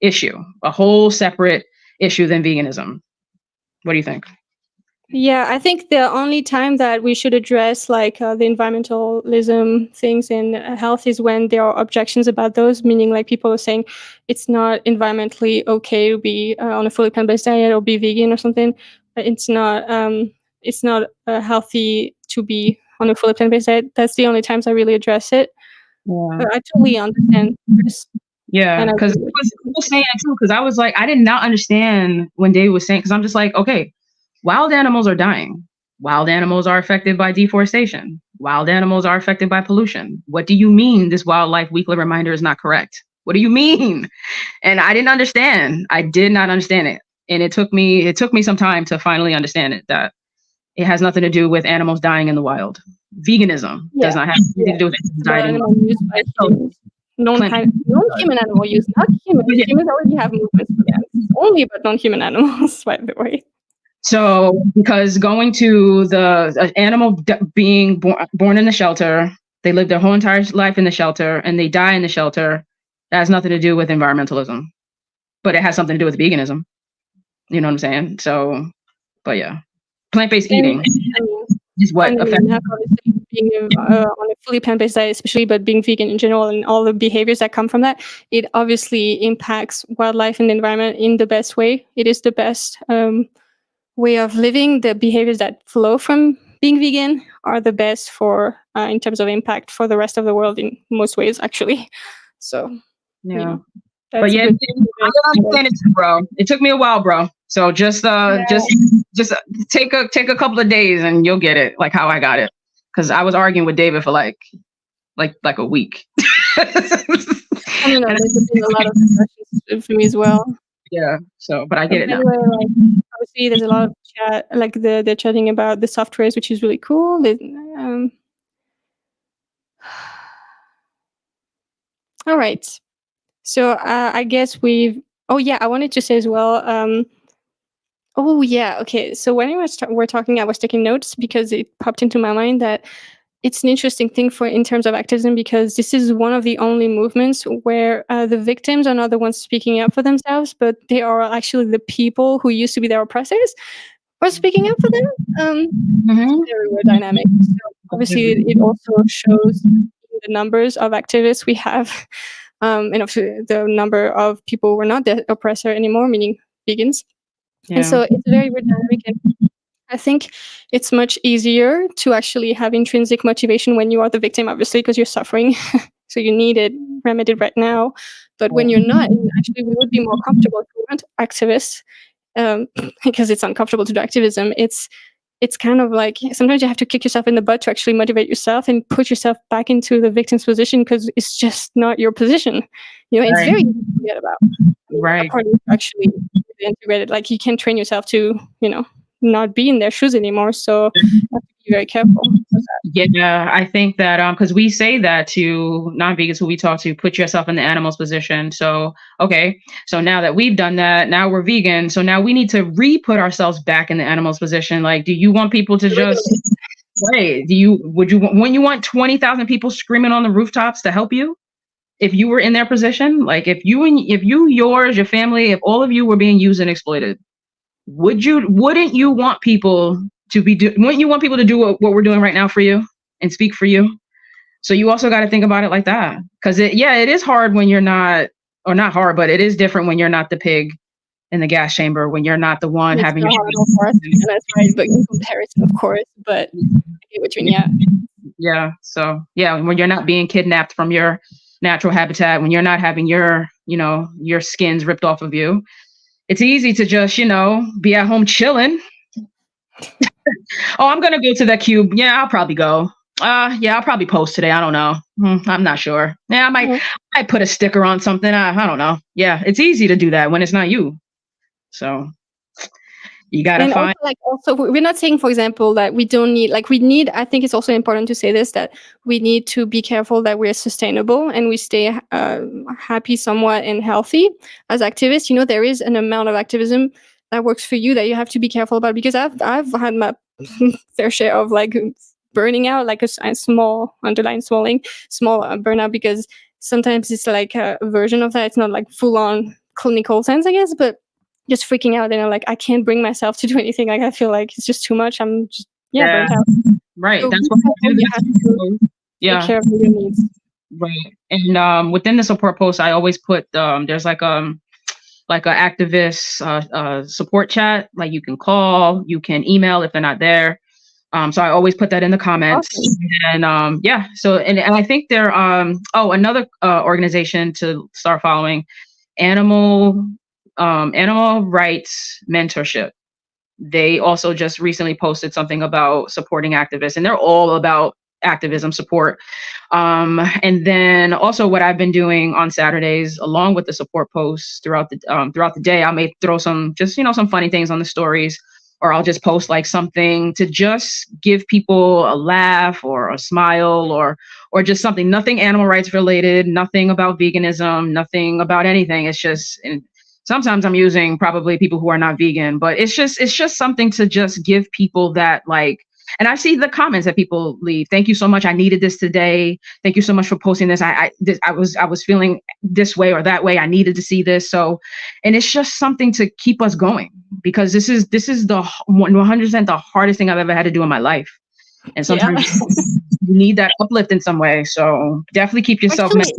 issue, a whole separate issue than veganism. What do you think? Yeah, I think the only time that we should address like the environmentalism things in health is when there are objections about those, meaning like people are saying it's not environmentally okay to be on a fully plant-based diet or be vegan or something. It's not healthy to be on a fully plant-based diet. That's the only times I really address it. Yeah. I totally understand. Yeah, because I was saying it too, because I was like, I did not understand when Dave was saying, because I'm just like, okay, wild animals are dying. Wild animals are affected by deforestation. Wild animals are affected by pollution. What do you mean this wildlife weekly reminder is not correct? What do you mean? And I didn't understand. I did not understand it. And it took me some time to finally understand it, that it has nothing to do with animals dying in the wild. Veganism does not have anything to do with animals dying in the wild. Non-human animal use, not humans. Humans already have movements for them. Only but non-human animals, by the way. So, because going to the animal being born in the shelter, they live their whole entire life in the shelter, and they die in the shelter, that has nothing to do with environmentalism, but it has something to do with veganism. You know what I'm saying? So, but yeah, plant-based eating is what affects. Being on a fully plant-based diet, especially, but being vegan in general and all the behaviors that come from that, it obviously impacts wildlife and the environment in the best way. It is the best way of living. The behaviors that flow from being vegan are the best for in terms of impact for the rest of the world in most ways, actually. So yeah, you know, but yeah, I understand it, bro. It took me a while, bro. So just take a couple of days and you'll get it, like how I got it. Because I was arguing with David for like a week. I mean, there's been a lot of discussions for me as well. Yeah. So, but I get it now. Anyway, like, obviously, there's a lot of chat. Like they're chatting about the softwares, which is really cool. All right. So I guess we've. Oh yeah, I wanted to say as well. Oh yeah. Okay. So when we're talking, I was taking notes because it popped into my mind that it's an interesting thing in terms of activism, because this is one of the only movements where the victims are not the ones speaking up for themselves, but they are actually the people who used to be their oppressors are speaking up for them. Very well dynamic. So obviously, it also shows the numbers of activists we have, and obviously the number of people who are not the oppressor anymore, meaning vegans. Yeah. And so it's very dynamic, and I think it's much easier to actually have intrinsic motivation when you are the victim, obviously, because you're suffering. So you need it remedied right now. But when you're not, actually, we would be more comfortable if we weren't activists, because it's uncomfortable to do activism. It's kind of like sometimes you have to kick yourself in the butt to actually motivate yourself and put yourself back into the victim's position, because it's just not your position. You know, it's very easy to forget about. Right. Actually integrated. Like you can train yourself to, not be in their shoes anymore. So you have to be very careful. Yeah, I think that because we say that to non-vegans who we talk to, put yourself in the animal's position. So, okay, so now that we've done that, now we're vegan. So now we need to re-put ourselves back in the animal's position. Like, do you want people to just wait? When you want 20,000 people screaming on the rooftops to help you? If you were in their position, like if your family, if all of you were being used and exploited, wouldn't you want people to do what we're doing right now for you and speak for you? So you also got to think about it like that, because it is hard when you're not, or not hard, but it is different when you're not the pig in the gas chamber, when you're not the one having your that's right, but in comparison, of course, but I get what you mean. Yeah. So yeah, when you're not being kidnapped from your natural habitat, when you're not having your skins ripped off of you, it's easy to just, be at home chilling. Oh, I'm going to go to that cube. Yeah, I'll probably go. Yeah, I'll probably post today. I don't know. I'm not sure. Yeah, I might put a sticker on something. I don't know. Yeah, it's easy to do that when it's not you. So you gotta And also, find. we're not saying, for example, that we don't need, like, we need, I think it's also important to say this, that we need to be careful that we're sustainable and we stay happy somewhat and healthy as activists. You know, there is an amount of activism that works for you that you have to be careful about, because I've had my fair share of like burning out, like a small underline swelling, small burnout, because sometimes it's like a version of that. It's not like full on clinical sense, I guess, but just freaking out and I'm like, I can't bring myself to do anything. Like I feel like it's just too much. I'm just Yeah, burnt out. right. So That's be what I careful. do. You have to take Yeah, care of your needs. right. And within the support post, I always put there's like a activist support chat. Like you can call, you can email if they're not there. So I always put that in the comments. Awesome. And yeah. So and I think they're another organization to start following, animal animal rights mentorship. They also just recently posted something about supporting activists, and they're all about activism support. And then also what I've been doing on Saturdays, along with the support posts throughout the day, I may throw some just some funny things on the stories, or I'll just post like something to just give people a laugh or a smile, or just something, nothing animal rights related, nothing about veganism, nothing about anything. It's just, and sometimes I'm using probably people who are not vegan, but it's just something to just give people that, like, and I see the comments that people leave. Thank you so much. I needed this today. Thank you so much for posting this. I was feeling this way or that way. I needed to see this. So, and it's just something to keep us going, because this is the 100% the hardest thing I've ever had to do in my life. And Yeah. sometimes you need that uplift in some way. So definitely keep yourself Actually,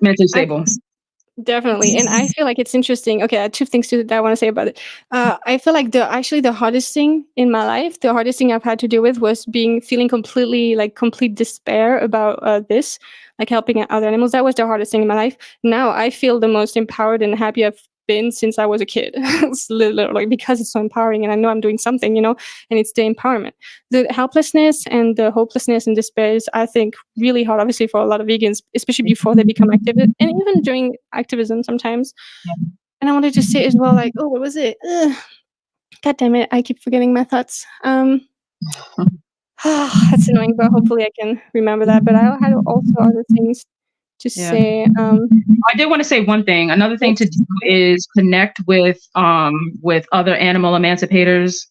mentally I stable. definitely. And I feel like it's interesting. Okay, I have two things that I want to say about it. I feel like the hardest thing in my life, the hardest thing I've had to deal with was feeling completely like complete despair about this, like helping other animals. That was the hardest thing in my life. Now I feel the most empowered and happy I've been since I was a kid. It's literally because it's so empowering and I know I'm doing something, and it's the empowerment. The helplessness and the hopelessness and despair is, I think, really hard, obviously, for a lot of vegans, especially before they become active and even during activism sometimes. And I wanted to say as well, like, oh, what was it? God damn it, I keep forgetting my thoughts. That's annoying, but hopefully I can remember that. But I had also other things to Yeah. say. I did want to say one thing. Another thing to Yes. do is connect with other animal emancipators.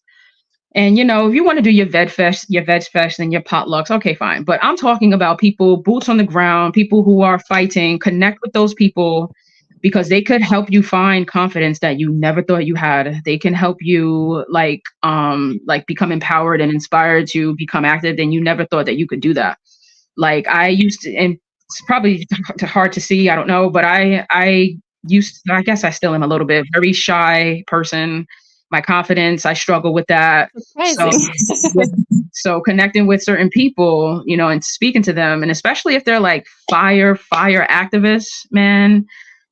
And if you want to do your veg fest and your potlucks, okay, fine. But I'm talking about people, boots on the ground, people who are fighting. Connect with those people, because they could help you find confidence that you never thought you had. They can help you like become empowered and inspired to become active, and you never thought that you could do that. Like I used to, and it's probably hard to see, I don't know, but I used to, I guess I still am a little bit very shy person. My confidence, I struggle with that. So Surprising. with, so connecting with certain people, and speaking to them, and especially if they're like fire activists, man,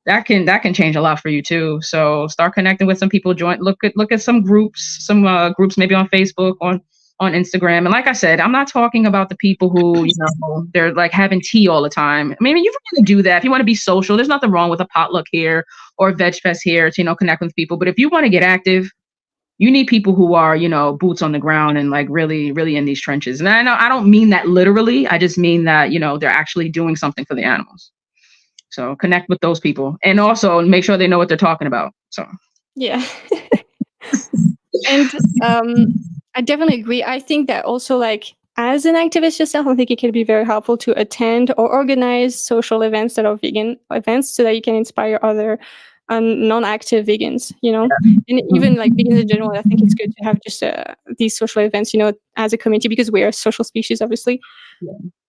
that can change a lot for you too. So start connecting with some people, look at some groups maybe on Facebook, on Instagram. And like I said, I'm not talking about the people who, they're like having tea all the time. I mean, you can do that if you want to be social. There's nothing wrong with a potluck here or a veg fest here to, connect with people. But if you want to get active, you need people who are, boots on the ground and like really, really in these trenches. And I know I don't mean that literally. I just mean that, they're actually doing something for the animals. So connect with those people, and also make sure they know what they're talking about. So Yeah. And I definitely agree. I think that also, like, as an activist yourself, I think it can be very helpful to attend or organize social events that are vegan events, so that you can inspire other non-active vegans, and even like vegans in general. I think it's good to have just these social events, as a community, because we are a social species, obviously.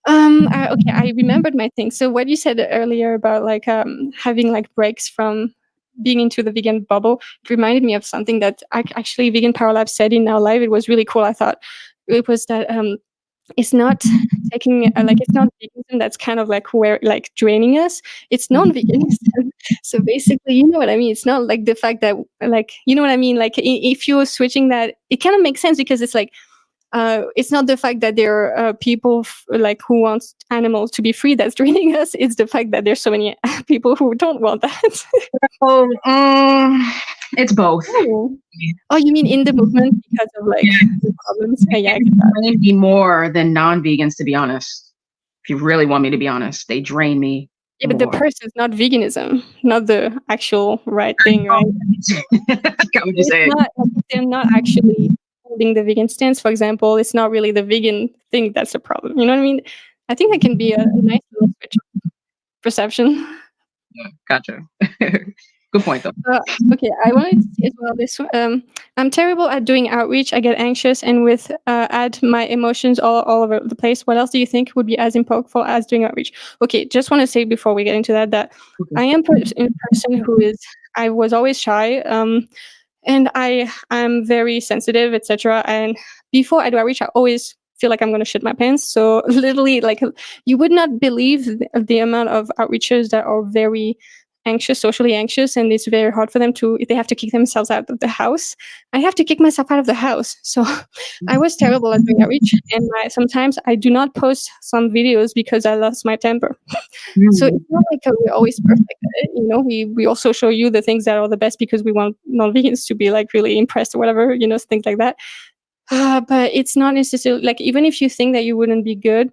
Okay, I remembered my thing. So what you said earlier about like having like breaks from being into the vegan bubble, it reminded me of something that actually Vegan Power Lab said in our live. It was really cool. I thought it was that it's not taking like, it's not veganism that's kind of like where like draining us. It's non-veganism. So basically, you know what I mean. It's not like the fact that, like, you know what I mean. Like if you're switching that, it kind of makes sense, because it's like, it's not the fact that there are people like who want animals to be free that's draining us. It's the fact that there's so many people who don't want that. Oh, it's both. Oh. Oh, you mean in the movement because of like the problems? Yeah, I get that. Drain me more than non-vegans, to be honest. If you really want me to be honest, they drain me. Yeah, but the person is not veganism, not the actual right thing, right? I got what you're It's saying. not, like, they're not actually holding the vegan stance, for example. It's not really the vegan thing that's the problem. You know what I mean? I think that can be a nice little switch of perception. Yeah, gotcha. Good point, though. Okay, I wanted to say as well this. I'm terrible at doing outreach. I get anxious and with add my emotions all over the place. What else do you think would be as impactful as doing outreach? Okay, just want to say before we get into that I am a person who is. I was always shy. And I'm very sensitive, etc. And before I do outreach, I always feel like I'm going to shit my pants. So literally, like, you would not believe the amount of outreachers that are very anxious, socially anxious, and it's very hard for them to, if they have to kick themselves out of the house. I have to kick myself out of the house. So I was terrible at doing outreach, and sometimes I do not post some videos because I lost my temper. So it's not like we're always perfect at it. You know, we also show you the things that are the best because we want non-vegans to be like really impressed or whatever, you know, things like that. But it's not necessarily like, even if you think that you wouldn't be good,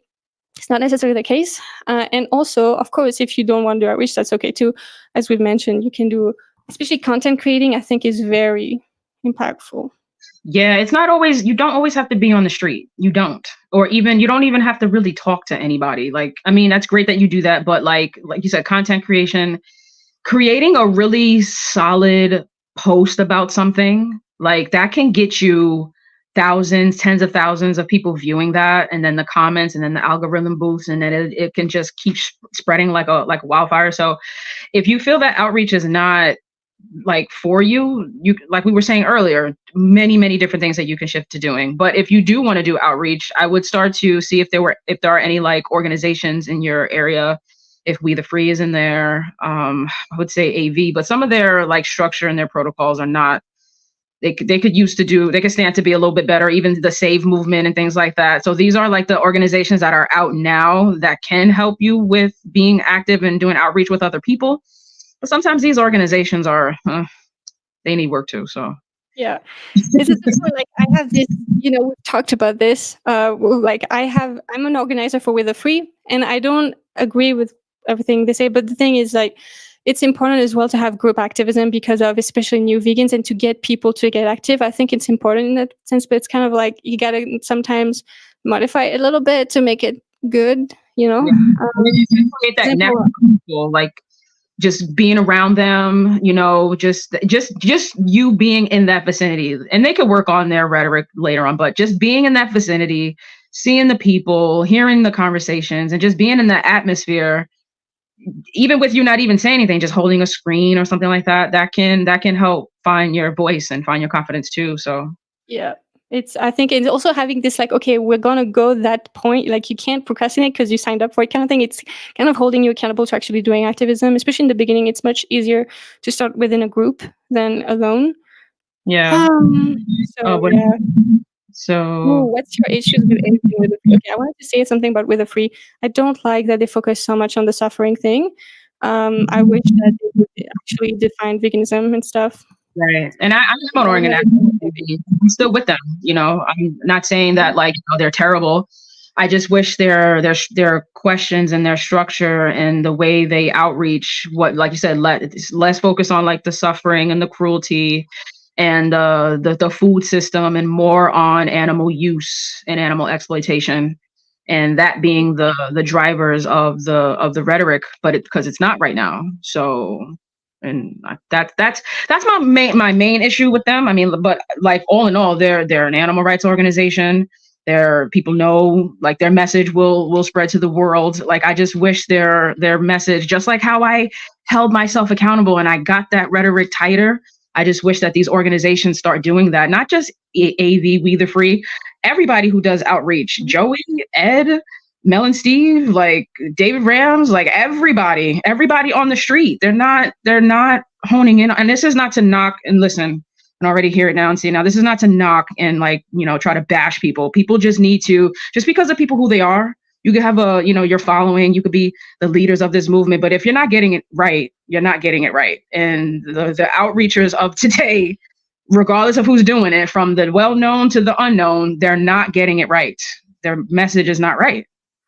it's not necessarily the case. And also, of course, if you don't want to do outreach, that's okay too. As we've mentioned, you can do, especially content creating, I think is very impactful. Yeah, it's not always, you don't always have to be on the street. You don't. Or even, you don't even have to really talk to anybody. Like, I mean, that's great that you do that, but like you said, content creation, creating a really solid post about something, like that can get you thousands, tens of thousands of people viewing that, and then the comments, and then the algorithm boosts, and then it can just keep spreading like wildfire. So if you feel that outreach is not like for you, like we were saying earlier, many different things that you can shift to doing. But if you do want to do outreach, I would start to see if there are any like organizations in your area. If We the Free is in there, I would say AV, but some of their like structure and their protocols are not, they could stand to be a little bit better, even the Save movement and things like that. So these are like the organizations that are out now that can help you with being active and doing outreach with other people. But sometimes these organizations are, they need work too. So yeah, this is like, I have this, you know, we've talked about this. Like I'm an organizer for We the Free, and I don't agree with everything they say. But the thing is, like, it's important as well to have group activism because of especially new vegans and to get people to get active. I think it's important in that sense, but it's kind of like you got to sometimes modify it a little bit to make it good, you know? Create that natural people, like just being around them, you know, just you being in that vicinity, and they could work on their rhetoric later on, but just being in that vicinity, seeing the people, hearing the conversations, and just being in that atmosphere, even with you not even saying anything, just holding a screen or something like that, that can help find your voice and find your confidence too. So yeah. I think it's also having this like, okay, we're gonna go that point. Like, you can't procrastinate because you signed up for it kind of thing. It's kind of holding you accountable to actually doing activism, especially in the beginning. It's much easier to start within a group than alone. yeah. Yeah. So Ooh, what's your issues with anything with the free? Okay, I wanted to say something about with the free. I don't like that they focus so much on the suffering thing. I wish that they would actually define veganism and stuff. Right. And I'm an organizer. I'm still with them. You know, I'm not saying that like, you know, they're terrible. I just wish their questions and their structure and the way they outreach, what, like you said, less focus on like the suffering and the cruelty and the food system, and more on animal use and animal exploitation, and that being the drivers of the rhetoric, but because it's not right now. So. And that's my main issue with them. I mean, but like all in all, they're an animal rights organization. People know, like, their message will spread to the world. Like, I just wish their message, just like how I held myself accountable and I got that rhetoric tighter, I just wish that these organizations start doing that. Not just AV, We the Free, everybody who does outreach, Joey, Ed, Mel and Steve, like David Rams, like everybody on the street, they're not honing in. And this is not to knock, and listen, can already hear it now and see. Now, this is not to knock and like, try to bash people. People just need to, just because of people who they are, you could have your following, you could be the leaders of this movement, but if you're not getting it right, you're not getting it right. And the outreachers of today, regardless of who's doing it, from the well-known to the unknown, they're not getting it right. Their message is not right.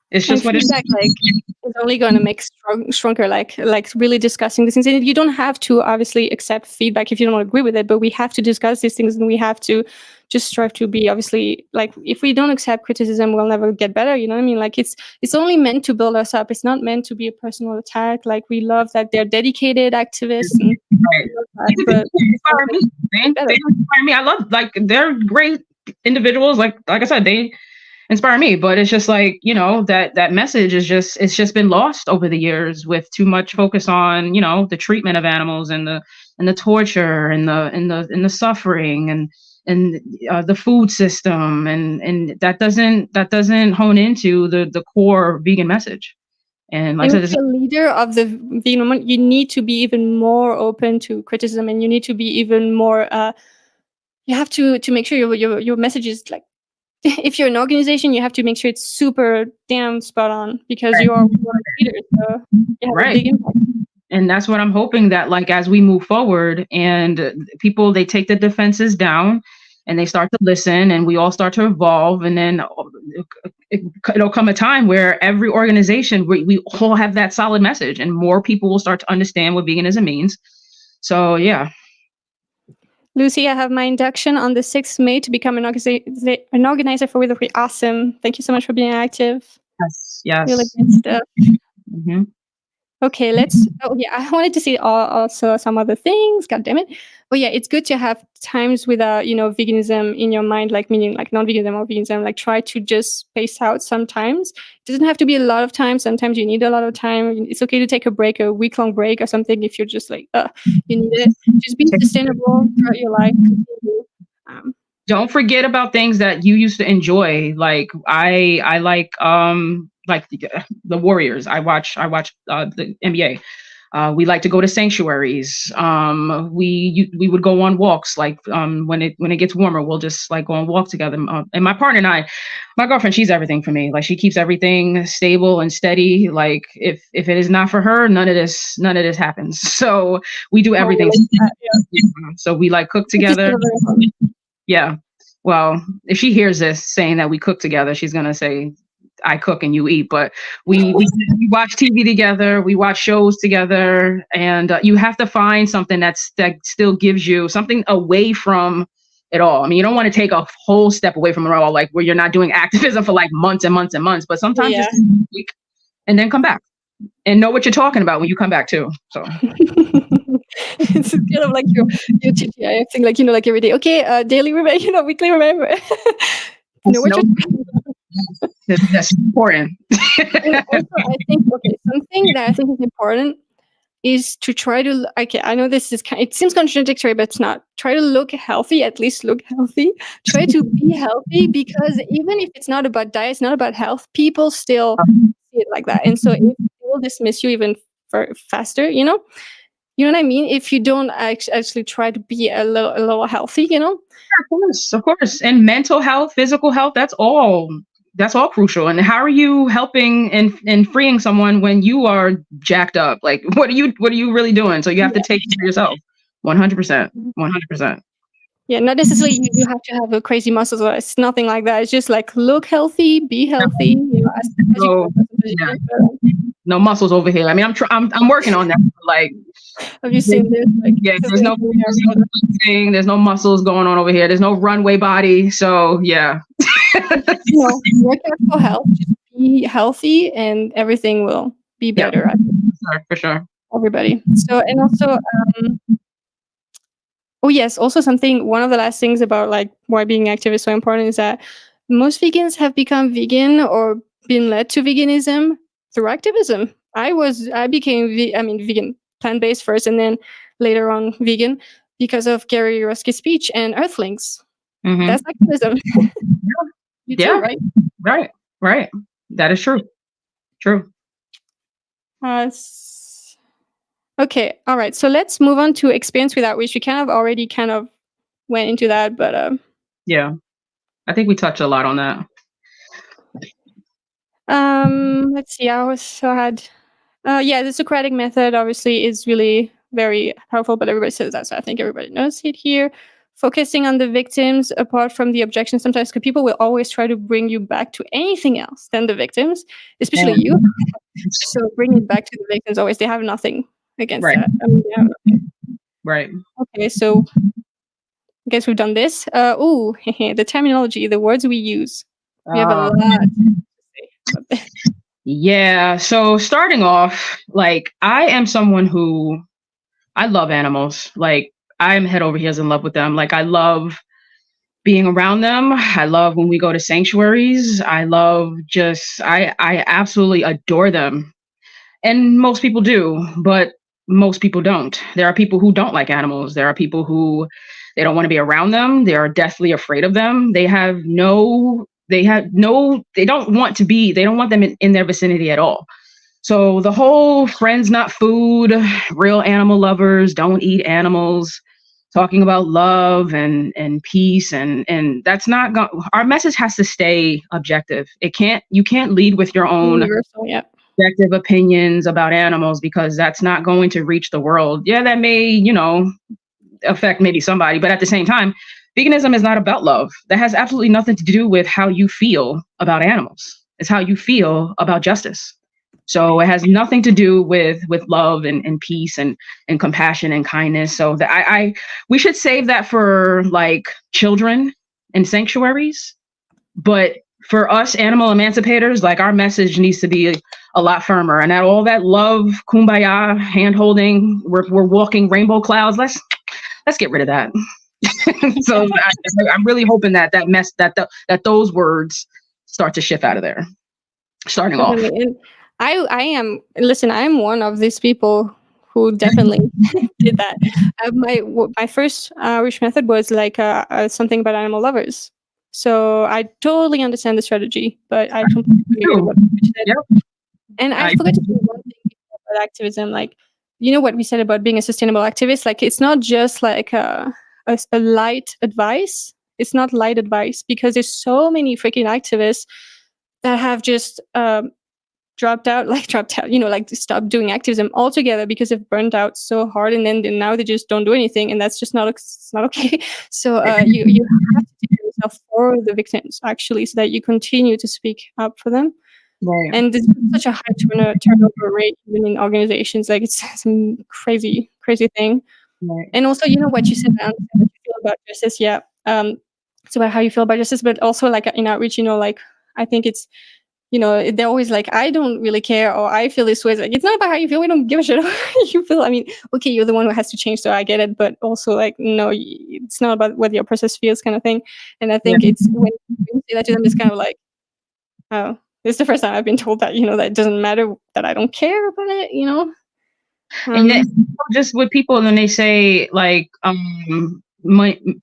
It's just what feedback, it's only going to make stronger, like really discussing these things. And you don't have to obviously accept feedback if you don't agree with it, but we have to discuss these things, and we have to just strive to be, obviously, like, if we don't accept criticism, we'll never get better. You know what I mean? Like, it's only meant to build us up. It's not meant to be a personal attack. Like, we love that they're dedicated activists. And they inspire me. They inspire me. I love, like, they're great individuals. Like I said, they inspire me, but it's just like, that message is it's just been lost over the years with too much focus on, the treatment of animals and the torture and the suffering and the food system, and that doesn't hone into the core vegan message. And like I said, as a leader of the vegan movement, you need to be even more open to criticism, and you need to be even more. You have to make sure your message is like, if you're an organization, you have to make sure it's super damn spot on, because you are leaders. So you have a big impact. And that's what I'm hoping, that like as we move forward and people, they take the defenses down and they start to listen, and we all start to evolve, and then it'll come a time where every organization, we all have that solid message, and more people will start to understand what veganism means. So yeah. Lucy, I have my induction on the 6th May to become an organizer for Wither Free. Awesome. Thank you so much for being active. Yes. Really good stuff. Mm-hmm. Okay, I wanted to see also some other things. God damn it. But yeah, it's good to have times with, veganism in your mind, like meaning like non-veganism or veganism, like try to just space out sometimes. It doesn't have to be a lot of time. Sometimes you need a lot of time. It's okay to take a break, a week-long break or something if you're just like, you need it. Just be sustainable throughout your life. Don't forget about things that you used to enjoy. Like I like the Warriors. I watch the NBA. We like to go to sanctuaries. We would go on walks. Like when it gets warmer, we'll just like go on walk together. And my partner and I, my girlfriend, she's everything for me. Like she keeps everything stable and steady. Like if it is not for her, none of this happens. So we do everything. So we like cook together. Yeah. Well, if she hears this saying that we cook together, she's gonna say, I cook and you eat. But we watch TV together, we watch shows together, and you have to find something that still gives you something away from it all. I mean, you don't want to take a whole step away from it all, like where you're not doing activism for like months and months and months, but sometimes just a week and then come back and know what you're talking about when you come back too. So it's kind of like your TGI thing, like, like every day. Okay, daily remember, weekly remember. That's important. And also, I think something that I think is important is to try to, I know this is it seems contradictory, but it's not. Try to look healthy, at least look healthy. Try to be healthy, because even if it's not about diet, it's not about health, people still see it like that. And so if they will dismiss you even faster, you know what I mean? If you don't actually try to be a little healthy, Yeah, of course. And mental health, physical health, that's all crucial. And how are you helping and freeing someone when you are jacked up? Like, what are you really doing? So you have to take care of yourself. 100%. 100%. Yeah, not necessarily you have to have a crazy muscles. It's nothing like that. It's just like, look healthy, be healthy. No muscles over here. I mean, I'm working on that. Like, have you seen this? Like, yeah, there's no muscles going on over here. There's no runway body. So yeah. Work out for health. Just be healthy, and everything will be better. Yeah, for sure. Everybody. So, and also, also one of the last things about like why being active is so important is that most vegans have become vegan or been led to veganism through activism. I became vegan, plant-based first, and then later on vegan because of Gary Rusky's speech and Earthlings. Mm-hmm. That's activism. You too, right? Right. That is true. True. Okay. All right. So let's move on to experience with outreach. We already went into that, but Yeah, I think we touched a lot on that. let's see. I also had, yeah, the Socratic method obviously is really very powerful, but everybody says that, so I think everybody knows it here. Focusing on the victims apart from the objection sometimes, because people will always try to bring you back to anything else than the victims, especially you. And, So bring it back to the victims always. They have nothing against right, that. I mean, they have nothing. right. Okay, so I guess we've done this. Ooh, the terminology, the words we use. We have a lot to say about this. Yeah. So starting off, like I am someone who I love animals. Like I'm head over heels in love with them. Like I love being around them. I love when we go to sanctuaries. I love just I absolutely adore them. And most people do, but most people don't. There are people who don't like animals. There are people who they don't want to be around them. They are deathly afraid of them. They don't want to be, they don't want them in their vicinity at all. So the whole friends not food, real animal lovers, don't eat animals, talking about love and peace and that's not our message has to stay objective. You can't lead with your own Universal, yeah. subjective opinions about animals because that's not going to reach the world. Yeah, that may, affect maybe somebody, but at the same time, veganism is not about love. That has absolutely nothing to do with how you feel about animals. It's how you feel about justice. So it has nothing to do with love and peace and compassion and kindness. So that we should save that for like children in sanctuaries. But for us animal emancipators, like our message needs to be a lot firmer. And that all that love, kumbaya, hand holding, we're walking rainbow clouds. Let's get rid of that. So I'm really hoping that those words start to shift out of there. Starting off. Definitely. And I am, listen, I am one of these people who definitely did that. My first wish method was like something about animal lovers. So I totally understand the strategy, but I completely agree with what you said. Yep. And I forgot to say one thing about activism. Like, you know what we said about being a sustainable activist? Like, it's not just like a light advice. It's not light advice because there's so many freaking activists that have just dropped out, like stopped doing activism altogether because they've burned out so hard, and then now they just don't do anything, and that's just it's not okay. So you have to take yourself for the victims actually, so that you continue to speak up for them. Right. And there's such a high turnover rate even in organizations. Like it's some crazy thing. Right. And also, you know what you said, I understand what you feel about justice. Yeah, it's about how you feel about justice, but also like in outreach, like I think it's, they're always like, I don't really care, or I feel this way. It's like, it's not about how you feel. We don't give a shit how you feel. I mean, okay, you're the one who has to change, so I get it. But also, like, no, it's not about what your process feels, kind of thing. And I think it's when you say that to them, it's kind of like, oh, this is the first time I've been told that, that it doesn't matter, that I don't care about it, And then just with people, and then they say like,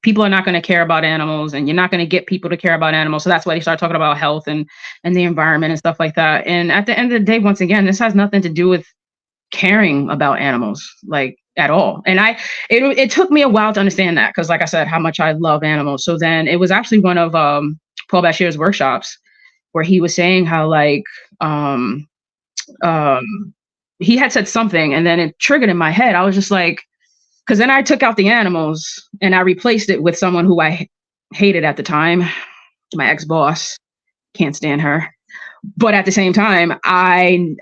people are not going to care about animals, and you're not going to get people to care about animals. So that's why they start talking about health and the environment and stuff like that. And at the end of the day, once again, this has nothing to do with caring about animals, like at all. And it took me a while to understand that, because like I said, how much I love animals. So then it was actually one of Paul Bashir's workshops where he was saying how like he had said something, and then it triggered in my head. I was just like, because then I took out the animals and I replaced it with someone who I hated at the time, my ex-boss. Can't stand her. But at the same time, I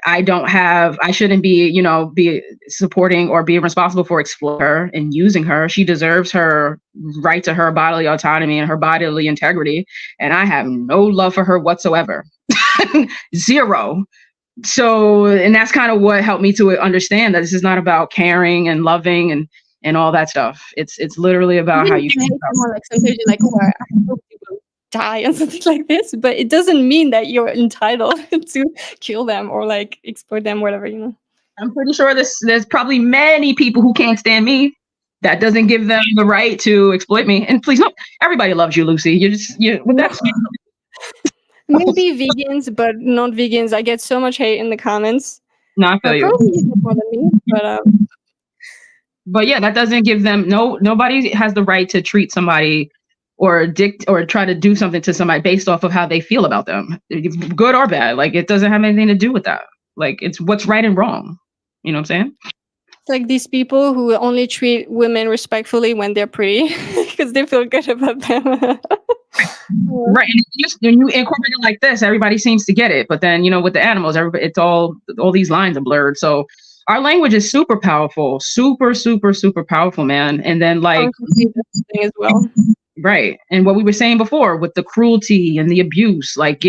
shouldn't be, be supporting or being responsible for exploiting her and using her. She deserves her right to her bodily autonomy and her bodily integrity. And I have no love for her whatsoever. Zero. So, and that's kind of what helped me to understand that this is not about caring and loving and all that stuff. It's literally about how you feel. Like sometimes you're like, oh, I hope you will die and something like this, but it doesn't mean that you're entitled to kill them or like exploit them, whatever, I'm pretty sure there's probably many people who can't stand me. That doesn't give them the right to exploit me. And please, no, everybody loves you, Lucy. With that. Maybe vegans, but not vegans. I get so much hate in the comments. No, I feel you. Probably more than me, but But yeah, that doesn't give them nobody has the right to treat somebody or try to do something to somebody based off of how they feel about them, good or bad. Like it doesn't have anything to do with that. Like it's what's right and wrong. You know what I'm saying? It's like these people who only treat women respectfully when they're pretty because they feel good about them. Right. And when you incorporate it like this, everybody seems to get it. But then, with the animals, everybody, it's all these lines are blurred. So our language is super powerful, super, super, super powerful, man. And then like thing as well. Right. And what we were saying before with the cruelty and the abuse, like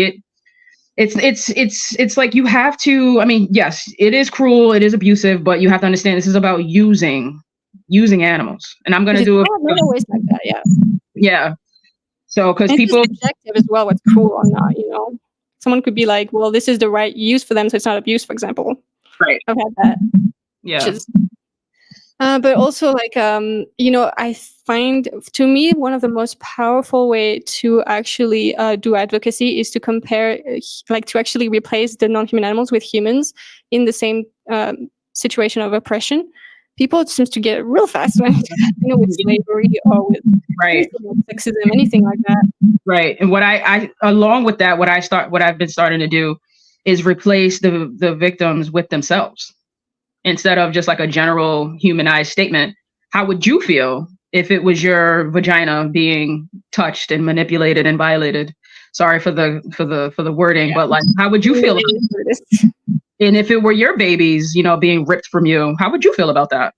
it's like you have to, I mean, yes, it is cruel, it is abusive, but you have to understand this is about using animals. And I'm gonna do not always like that, yeah. Yeah. So because people it's subjective as well, what's cruel or not, Someone could be like, well, this is the right use for them, so it's not abuse, for example. Right. I've had that. Yeah. But also, like, I find, to me, one of the most powerful way to actually do advocacy is to compare, like, to actually replace the non-human animals with humans in the same situation of oppression. People seems to get real fast when, with slavery or with sexism, anything like that. Right. And what I along with that, what I've been starting to do is replace the victims with themselves. Instead of just like a general humanized statement, how would you feel if it was your vagina being touched and manipulated and violated? Sorry for the wording, but like, how would you feel? And if it were your babies, being ripped from you, how would you feel about that?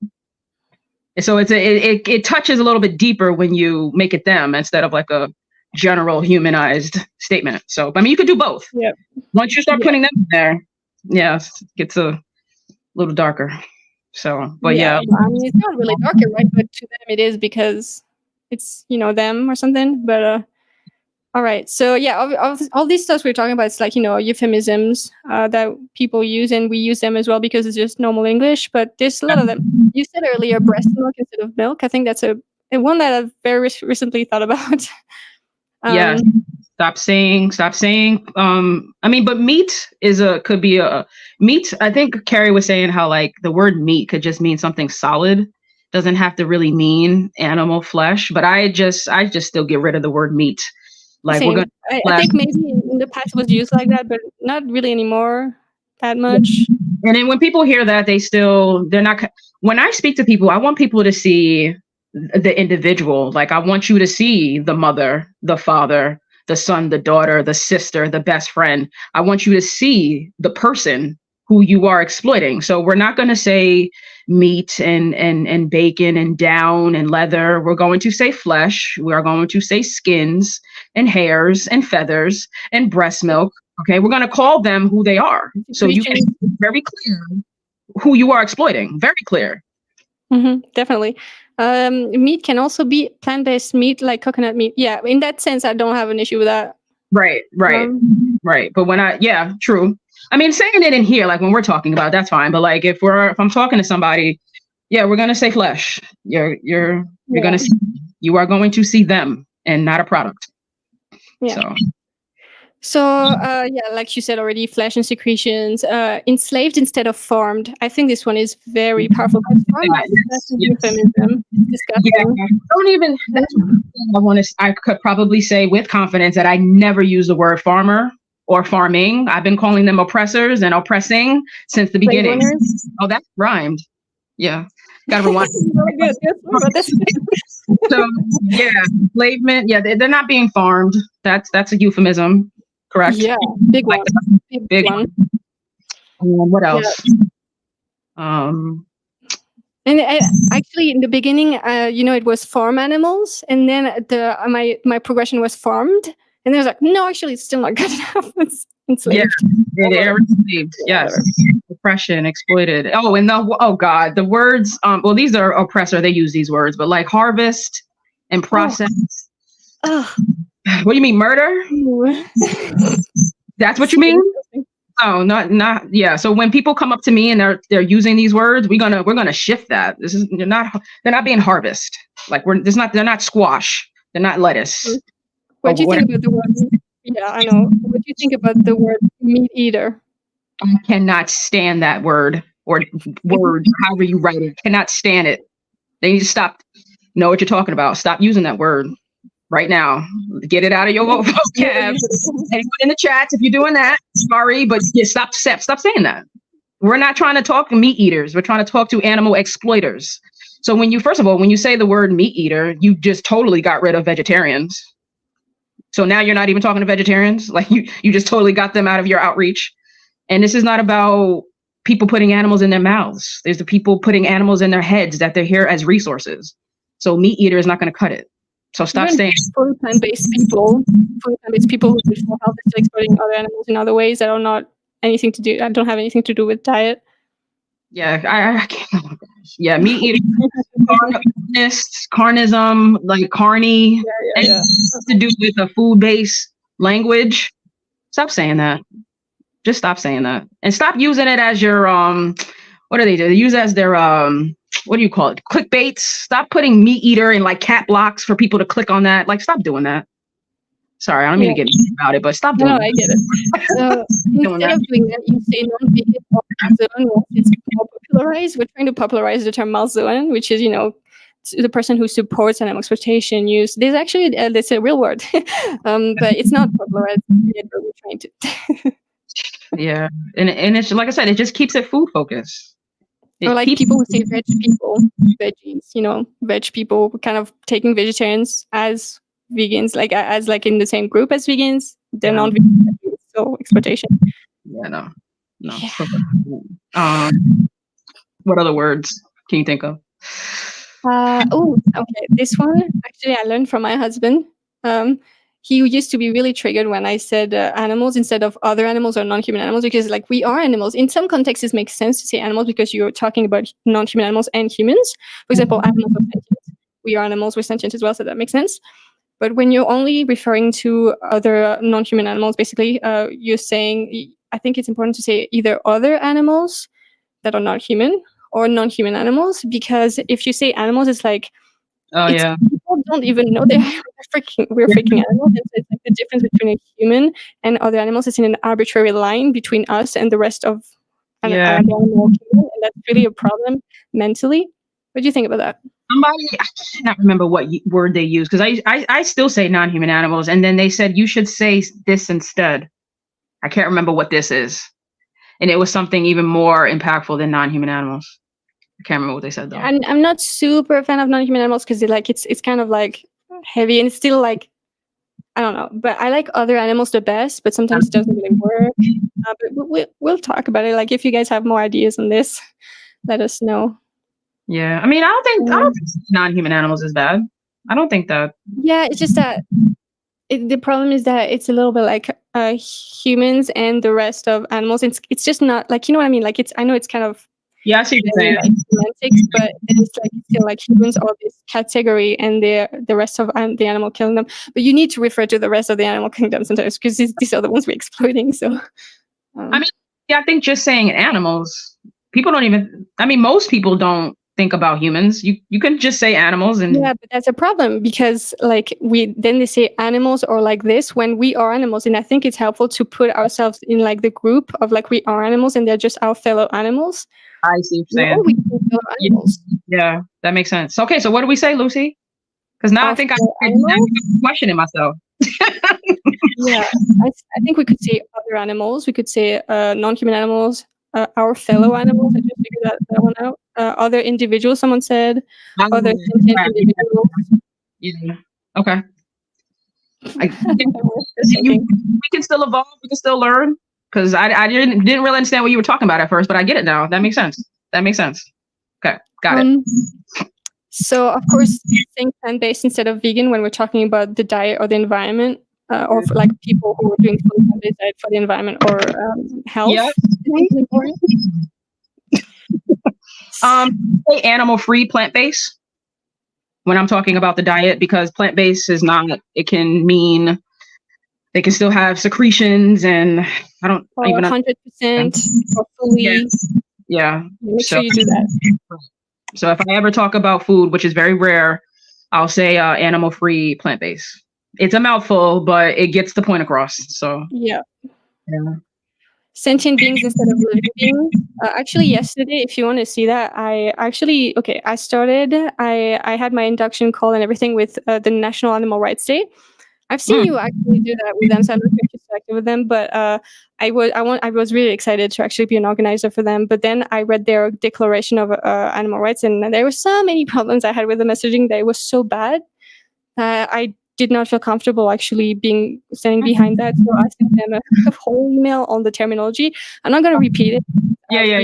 And so it touches a little bit deeper when you make it them instead of like a general humanized statement. So, I mean, you could do both. Yeah. Once you start putting them in there, it gets a little darker. So, but yeah. I mean, it's not really darker, right? But to them it is because it's, them or something. But all right. So yeah, all these stuff we're talking about, it's like, euphemisms that people use, and we use them as well because it's just normal English. But there's a lot of them. You said earlier breast milk instead of milk. I think that's a one that I've very recently thought about. Yeah. Stop saying, I mean, but meat could be a meat. I think Carrie was saying how like the word meat could just mean something solid. Doesn't have to really mean animal flesh, but I just still get rid of the word meat. Like I think maybe in the past it was used like that, but not really anymore that much. And then when people hear that, they're not, when I speak to people, I want people to see the individual. Like I want you to see the mother, the father, the son, the daughter, the sister, the best friend. I want you to see the person who you are exploiting. So we're not going to say meat and bacon and down and leather. We're going to say flesh. We are going to say skins and hairs and feathers and breast milk. Okay, we're going to call them who they are. So you can be very clear who you are exploiting. Very clear. Mm-hmm, definitely. Meat can also be plant-based meat, like coconut meat. Yeah, in that sense, I don't have an issue with that. Right. But when true. I mean, saying it in here, like when we're talking about, that's fine. But like if I'm talking to somebody, we're gonna say flesh. You are going to see them and not a product. Yeah. So like you said already, flesh and secretions, enslaved instead of farmed. I think this one is very powerful. Euphemism. Don't even. I could probably say with confidence that I never use the word farmer or farming. I've been calling them oppressors and oppressing since the beginning. Oh, that rhymed. Yeah, gotta rewind. So enslavement. Yeah, they're not being farmed. That's a euphemism. Correct. Yeah, big one. Big one. What else? Yeah. And actually, in the beginning, it was farm animals, and then my progression was farmed, and I was like, no, actually, it's still not good enough. It's enslaved. Yeah, they're enslaved. Yes, oppression, exploited. Oh, and the words. Well, these are oppressor. They use these words, but like harvest and process. Oh. What do you mean, murder? That's what you mean? Oh, not yeah. So when people come up to me and they're using these words, we're gonna shift that. They're not being harvest. Like they're not squash. They're not lettuce. What do you think about the word? Yeah, I know. What do you think about the word meat eater? I cannot stand that word or however you write it. Cannot stand it. They need to stop. Know what you're talking about. Stop using that word right now. Get it out of your vocab. Anyone in the chats, if you're doing that, sorry, but stop saying that. We're not trying to talk to meat eaters. We're trying to talk to animal exploiters. So when you say the word meat eater, you just totally got rid of vegetarians. So now you're not even talking to vegetarians. Like you just totally got them out of your outreach. And this is not about people putting animals in their mouths. There's the people putting animals in their heads that they're here as resources. So meat eater is not going to cut it. So stop saying fully plant-based people who do for health is exploiting other animals in other ways that are not anything to do. I don't have anything to do with diet. Yeah, I can't. Oh my gosh. Yeah, meat eater, carnism, like carny, to do with a food-based language. Stop saying that. Just stop saying that, and stop using it as your what do? They use it as their what do you call it? Clickbaits. Stop putting meat eater in like cat blocks for people to click on that. Like, stop doing that. Sorry, I don't mean to get about it, but stop doing that. I get it. So instead of doing that, you say non-vegan or Malzoan. It's more popularized. We're trying to popularize the term Malzoan, which is, the person who supports animal exploitation use. There's actually that's a real word, but it's not popularized yet, but we're trying to. Yeah, and it's like I said, it just keeps it food focused. Or like people who say veggies, veg people kind of taking vegetarians as vegans, like in the same group as vegans. They're non-vegan, so exploitation. Yeah, no. Yeah. What other words can you think of? Okay. This one actually I learned from my husband. He used to be really triggered when I said animals instead of other animals or non-human animals, because like we are animals. In some contexts, it makes sense to say animals because you're talking about non-human animals and humans. For example, animals are sentient. We are animals, we're sentient as well, so that makes sense. But when you're only referring to other non-human animals, basically, you're saying, I think it's important to say either other animals that are not human or non-human animals, because if you say animals, it's like, people don't even know we're freaking animals. It's like the difference between a human and other animals is in an arbitrary line between us and the rest of an animal kingdom, and that's really a problem mentally. What do you think about that? Somebody, I cannot remember what word they use, because I still say non-human animals, and then they said you should say this instead. I can't remember what this is, and it was something even more impactful than non-human animals. I can't remember what they said though. I'm not super a fan of non-human animals because it's kind of like heavy, and it's still like, I don't know. But I like other animals the best, but sometimes it doesn't really work. But we'll talk about it. Like if you guys have more ideas on this, let us know. Yeah, I mean, I don't think non-human animals is bad. I don't think that. Yeah, it's just that the problem is that it's a little bit like humans and the rest of animals. It's just not like, you know what I mean? Like I know it's kind of. Yeah, I see what you're saying. Like semantics, but it's like still like humans are this category and the rest of the animal kingdom. But you need to refer to the rest of the animal kingdom sometimes because these are the ones we're exploiting. So, I mean, I think just saying animals, people don't even. I mean, most people don't think about humans. You can just say animals, and but that's a problem because like they say animals are like this when we are animals, and I think it's helpful to put ourselves in like the group of like we are animals and they're just our fellow animals. I see what you're saying. Yeah, that makes sense. Okay, so what do we say, Lucy? Because now I think I'm questioning myself. Yeah, I think we could say other animals. We could say non-human animals, our fellow animals. I just figured that one out. Other individuals, someone said. Other sentient individuals. Yeah. Okay. We can still evolve. We can still learn. Because I didn't really understand what you were talking about at first, but I get it now. That makes sense. Okay, got it. So, of course, saying plant-based instead of vegan when we're talking about the diet or the environment, or for like people who are doing fully plant-based diet for the environment or health. Yeah. Say animal-free, plant-based when I'm talking about the diet, because plant-based is not. It can mean they can still have secretions, and I don't even 100% or fully. Yeah. Make sure you do that. So if I ever talk about food, which is very rare, I'll say animal-free, plant-based. It's a mouthful, but it gets the point across. So yeah. sentient beings instead of living beings. Actually, yesterday, if you want to see that, I had my induction call and everything with the National Animal Rights Day. I've seen you actually do that with them, so I'm not sure if you're active with them, but I was really excited to actually be an organizer for them. But then I read their declaration of animal rights, and there were so many problems I had with the messaging that it was so bad. I did not feel comfortable actually standing behind that, so I sent them a whole email on the terminology. I'm not going to repeat it. Yeah.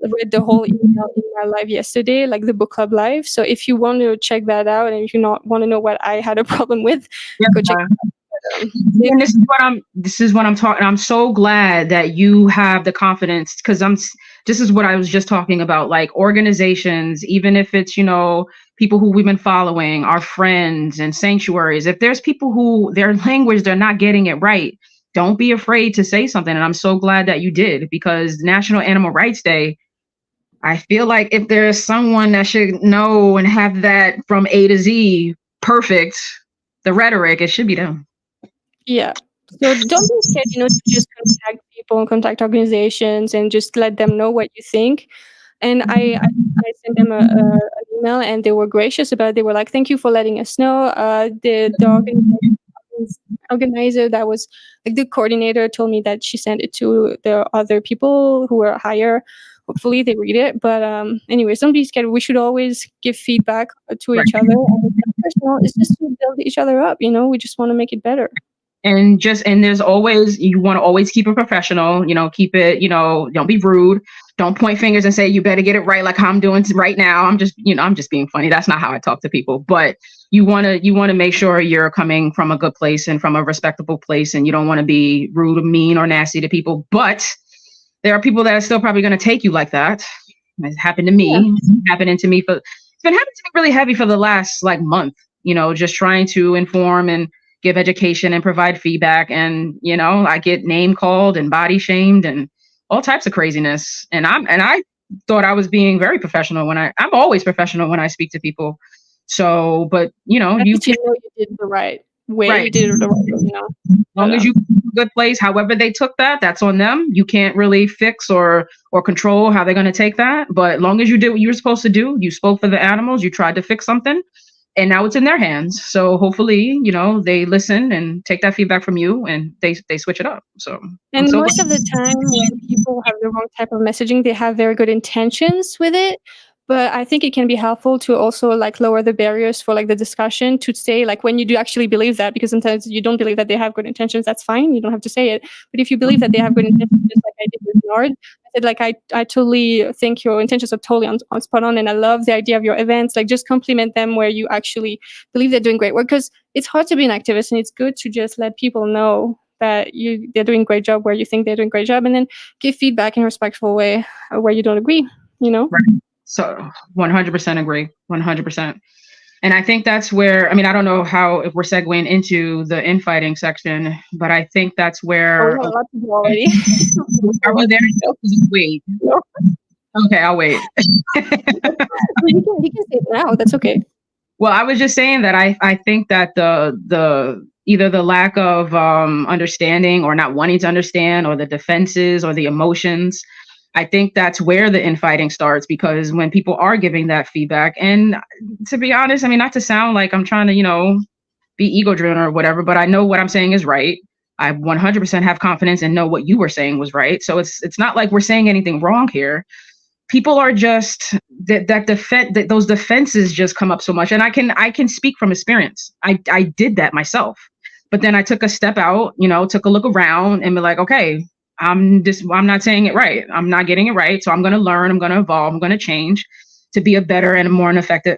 Read the whole email in my live yesterday, like the book club live. So if you want to check that out, and if you not want to know what I had a problem with, go check it out. And this is what I'm talking. I'm so glad that you have the confidence, because this is what I was just talking about. Like organizations, even if it's, people who we've been following, our friends and sanctuaries, if there's people who their language, they're not getting it right, don't be afraid to say something. And I'm so glad that you did, because National Animal Rights Day, I feel like if there's someone that should know and have that from A to Z perfect, the rhetoric, it should be them. Yeah. So don't be scared, to just contact people and contact organizations and just let them know what you think. And I sent them an email, and they were gracious about it. They were like, "Thank you for letting us know." The organizer that was like the coordinator told me that she sent it to the other people who were higher. Hopefully they read it. But anyways, don't be scared. We should always give feedback to each other. And it's just to build each other up. We just want to make it better. And there's always, you want to always keep it professional, keep it, don't be rude. Don't point fingers and say, you better get it right, like how I'm doing right now. I'm just being funny. That's not how I talk to people. But you want to make sure you're coming from a good place and from a respectable place, and you don't want to be rude or mean or nasty to people. But there are people that are still probably going to take you like that. It's happened to me. Yeah. It's been happening to me to me really heavy for the last month, just trying to inform and give education and provide feedback. And, I get name called and body shamed and all types of craziness. And I thought I was being very professional I'm always professional when I speak to people. So, but you did the right way. Right. You did it the right way, As long as you good place, however they took that's on them. You can't really fix or control how they're going to take that. But as long as you did what you were supposed to do, you spoke for the animals, you tried to fix something, and now it's in their hands. So hopefully, they listen and take that feedback from you, and they switch it up. So, and most of the time when people have the wrong type of messaging, they have very good intentions with it. But I think it can be helpful to also lower the barriers for the discussion, to say when you do actually believe that, because sometimes you don't believe that they have good intentions. That's fine. You don't have to say it. But if you believe that they have good intentions, just like I did with Nord, I said I totally think your intentions are totally on spot on, and I love the idea of your events. Just compliment them where you actually believe they're doing great work, because it's hard to be an activist, and it's good to just let people know that they're doing a great job where you think they're doing a great job, and then give feedback in a respectful way where you don't agree. Right. So 100% agree, 100%. And I think that's where, I don't know if we're segueing into the infighting section, but I think that's where. Oh, lots of people already. Are we there? Wait. No. Okay, I'll wait. You can say it now. That's okay. Well, I was just saying that I think that the either the lack of understanding or not wanting to understand, or the defenses or the emotions, I think that's where the infighting starts, because when people are giving that feedback, and to be honest, not to sound like I'm trying to, be ego-driven or whatever, but I know what I'm saying is right. I 100% have confidence and know what you were saying was right. So it's not like we're saying anything wrong here. People are just that those defenses just come up so much. And I can speak from experience. I did that myself, but then I took a step out, took a look around and be like, okay, I'm not saying it right. I'm not getting it right. So I'm going to learn, I'm going to evolve, I'm going to change to be a better and a more effective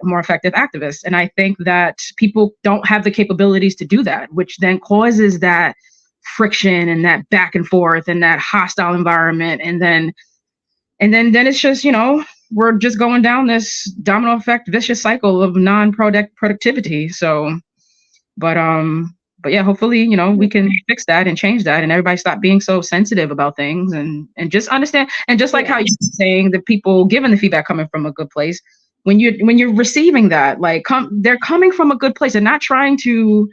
activist. And I think that people don't have the capabilities to do that, which then causes that friction and that back and forth and that hostile environment. And then it's just, we're just going down this domino effect, vicious cycle of non-productivity. So, but yeah, hopefully, we can fix that and change that, and everybody stop being so sensitive about things and just understand. And just like how you're saying, the people giving the feedback coming from a good place, when you're receiving that, they're coming from a good place and not trying to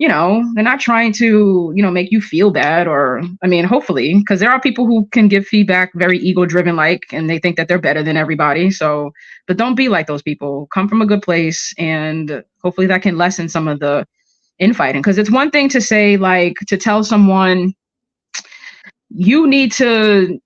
they're not trying to, make you feel bad, or, I mean, hopefully, because there are people who can give feedback very ego driven, and they think that they're better than everybody. So, but don't be like those people. Come from a good place, and hopefully that can lessen some of the infighting. Because it's one thing to say, to tell someone, you need to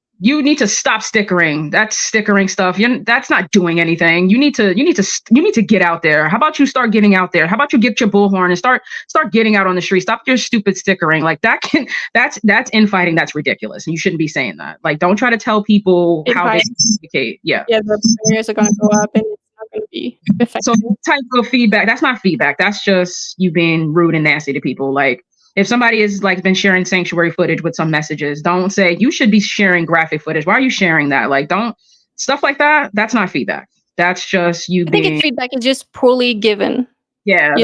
stop stickering. That's stickering stuff. That's not doing anything. You need to get out there. How about you start getting out there? How about you get your bullhorn and start getting out on the street? Stop your stupid stickering. That's infighting. That's ridiculous. And you shouldn't be saying that. Don't try to tell people how they communicate. Yeah. Yeah, the barriers are going to go up, and it's not going to be effective. So type of feedback, that's not feedback. That's just you being rude and nasty to people. If somebody is been sharing sanctuary footage with some messages, don't say you should be sharing graphic footage. Why are you sharing that? Don't stuff like that. That's not feedback. That's just you. I think feedback is just poorly given. Yeah,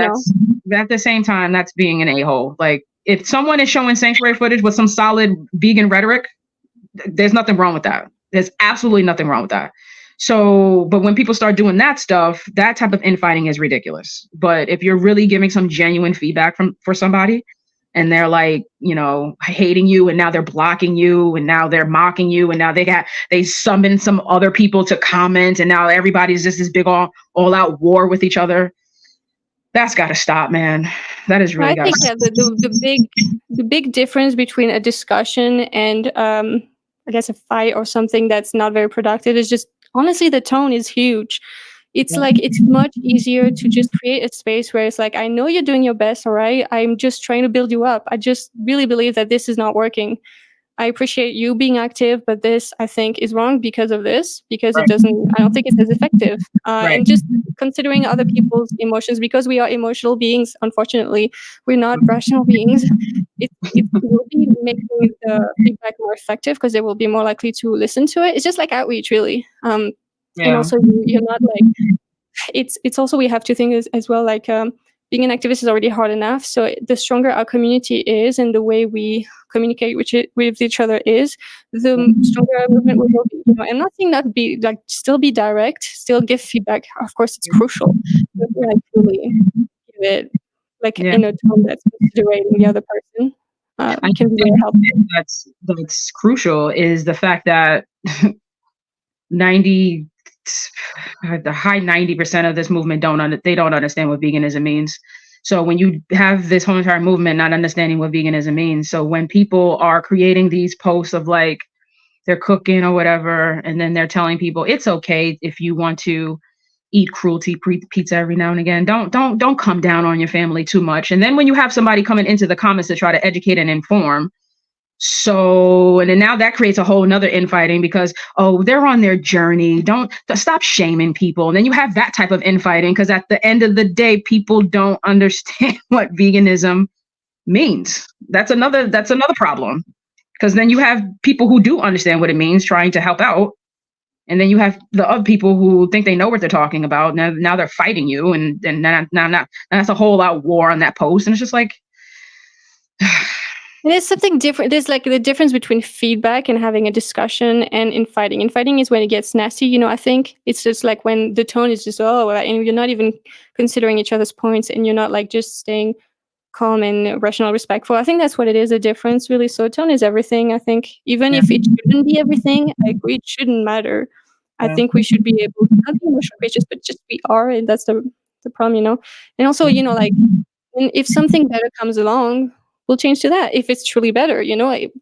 at the same time, that's being an a-hole. If someone is showing sanctuary footage with some solid vegan rhetoric, there's nothing wrong with that. There's absolutely nothing wrong with that. So, but when people start doing that stuff, that type of infighting is ridiculous. But if you're really giving some genuine feedback for somebody, and they're hating you, and now they're blocking you, and now they're mocking you, and now they summon some other people to comment, and now everybody's just this big all out war with each other. That's got to stop, man. That is really got to stop. The big difference between a discussion and I guess a fight or something that's not very productive is just honestly the tone is huge. It's it's much easier to just create a space where it's I know you're doing your best, all right? I'm just trying to build you up. I just really believe that this is not working. I appreciate you being active, but this, I think, is wrong because of this, because I don't think it's as effective. And just considering other people's emotions, because we are emotional beings, unfortunately, we're not rational beings. It will be making the feedback more effective because they will be more likely to listen to it. It's just like outreach, really. And also you're not it's also, we have to think as well, being an activist is already hard enough. So the stronger our community is and the way we communicate with each other is, the stronger our movement will be. I'm not saying that be still be direct, still give feedback. Of course, it's crucial. But really give it in a tone that's considerating the other person. Can be very helpful. That's crucial is the fact that the high 90% of this movement don't understand what veganism means. So when you have this whole entire movement not understanding what veganism means, so when people are creating these posts of they're cooking or whatever, and then they're telling people it's okay if you want to eat cruelty pizza every now and again, don't come down on your family too much. And then when you have somebody coming into the comments to try to educate and inform, and then now that creates a whole nother infighting because, they're on their journey. Don't stop shaming people. And then you have that type of infighting because at the end of the day, people don't understand what veganism means. That's another problem, because then you have people who do understand what it means trying to help out. And then you have the other people who think they know what they're talking about. Now they're fighting you. And then now that's a whole out war on that post. And it's just there's something different. There's the difference between feedback and having a discussion and infighting. Infighting is when it gets nasty. I think it's just when the tone is just, and you're not even considering each other's points, and you're not just staying calm and rational, respectful. I think that's what it is, a difference, really. So tone is everything. I think even if it shouldn't be everything, I agree, it shouldn't matter. I think we should be able to not be emotional creatures, but just we are, and that's the problem, And also, if something better comes along, we'll change to that if it's truly better.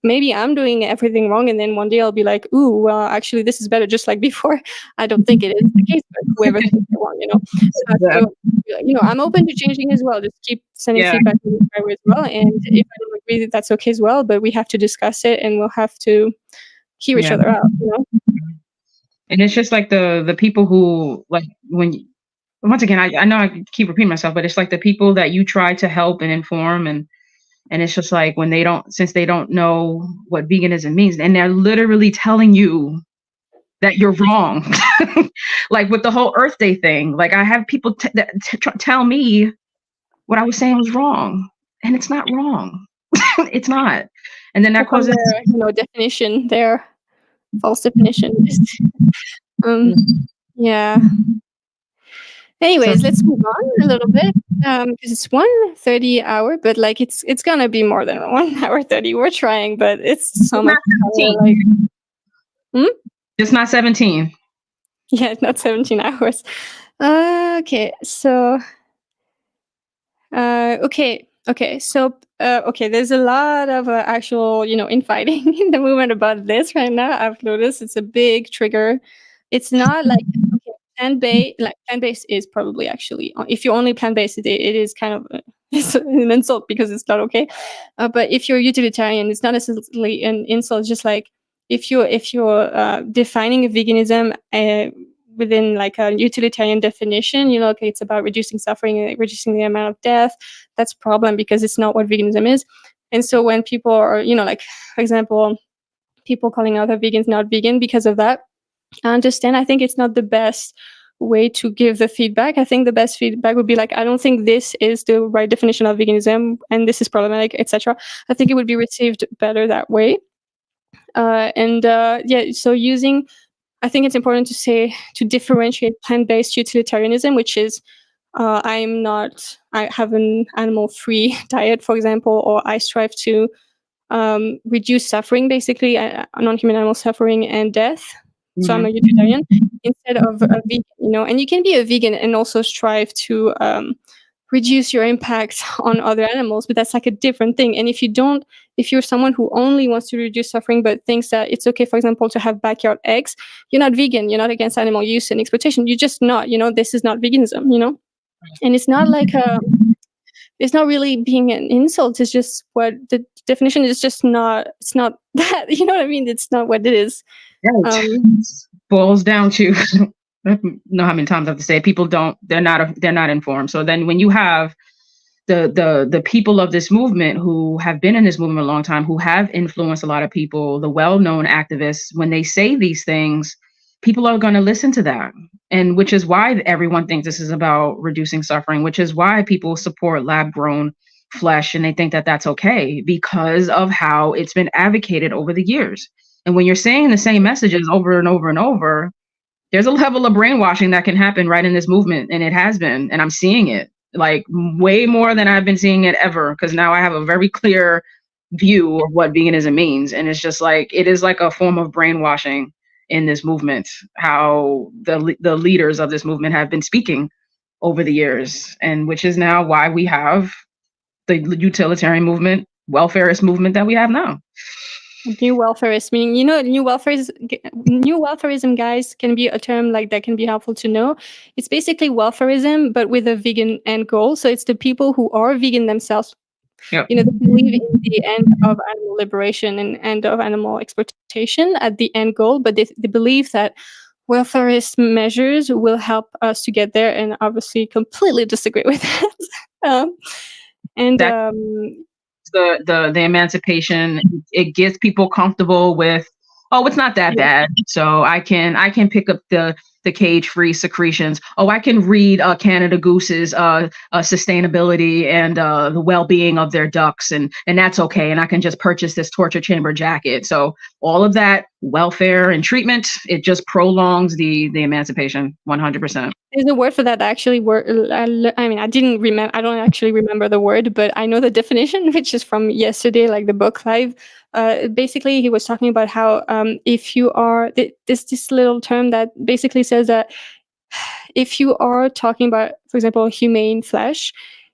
Maybe I'm doing everything wrong, and then one day I'll be like, ooh, well, actually this is better, just like before. I don't think it is the case, but whoever thinks they're wrong, So, I'm open to changing as well. Just keep sending feedback in the right way as well. And if I don't agree, that's okay as well, but we have to discuss it, and we'll have to hear each other out, And it's just the people who once again, I know I keep repeating myself, but it's the people that you try to help and inform, and it's just since they don't know what veganism means, and they're literally telling you that you're wrong. With the whole Earth Day thing, I have people tell me what I was saying was wrong, and it's not wrong. It's not. And then that causes definition there, false definition. Yeah. So Anyways, let's move on a little bit because it's 1:30 hour, but like it's gonna be more than 1 hour 30. We're trying, but it's it's so much not funnier. Like, 17. hmm? It's not 17. Yeah, not 17 hours. Okay, so okay, there's a lot of actual, infighting in the movement about this right now. I've noticed it's a big trigger. It's not like okay, plant-based is probably actually if you're only plant-based, it is kind of it's an insult because it's not okay. But if you're utilitarian, it's not necessarily an insult. It's just like if you're defining veganism within like a utilitarian definition, okay, it's about reducing suffering and reducing the amount of death. That's a problem because it's not what veganism is. And so when people are, like, for example, people calling other vegans not vegan because of that, I understand. I think it's not the best way to give the feedback. I think the best feedback would be like, I don't think this is the right definition of veganism and this is problematic, etc. I think it would be received better that way. Yeah, so using I think it's important to differentiate plant-based utilitarianism, which is I have an animal-free diet, for example, or I strive to reduce suffering, basically, non-human animal suffering and death. So I'm a utilitarian instead of a vegan, and you can be a vegan and also strive to reduce your impact on other animals, but that's like a different thing. And if you're someone who only wants to reduce suffering but thinks that it's okay, for example, to have backyard eggs, you're not vegan, you're not against animal use and exploitation, you're just not, this is not veganism, and it's not like it's not really being an insult. It's just what the definition is, just not, it's not that, you know what I mean? It's not what it is. Right. Boils down to I don't know how many times I have to say it, people they're not informed. So then when you have the people of this movement who have been in this movement a long time, who have influenced a lot of people, the well-known activists, when they say these things, people are going to listen to that. And which is why everyone thinks this is about reducing suffering, which is why people support lab-grown flesh and they think that that's okay because of how it's been advocated over the years. And when you're saying the same messages over and over and over, there's a level of brainwashing that can happen right in this movement. And it has been, and I'm seeing it like way more than I've been seeing it ever. Cause now I have a very clear view of what veganism means. And it's just like, it is like a form of brainwashing in this movement, how the leaders of this movement have been speaking over the years. And which is now why we have the utilitarian movement, welfarist movement that we have now. New welfareism, meaning, new welfareism, guys, can be a term like that can be helpful to know. It's basically welfareism, but with a vegan end goal. So it's the people who are vegan themselves. Yep. They believe in the end of animal liberation and end of animal exploitation at the end goal, but they believe that welfarist measures will help us to get there, and obviously completely disagree with that. The emancipation, it gets people comfortable with, oh, it's not that bad, so I can pick up the cage-free secretions. Oh, I can read Canada Goose's sustainability and the well-being of their ducks, and that's okay. And I can just purchase this torture chamber jacket. So all of that welfare and treatment, it just prolongs the emancipation 100%. There's a word for that actually. I didn't remember. I don't actually remember the word, but I know the definition, which is from yesterday, like the book live. Basically, he was talking about how if you are this little term that basically says that if you are talking about, for example, humane flesh,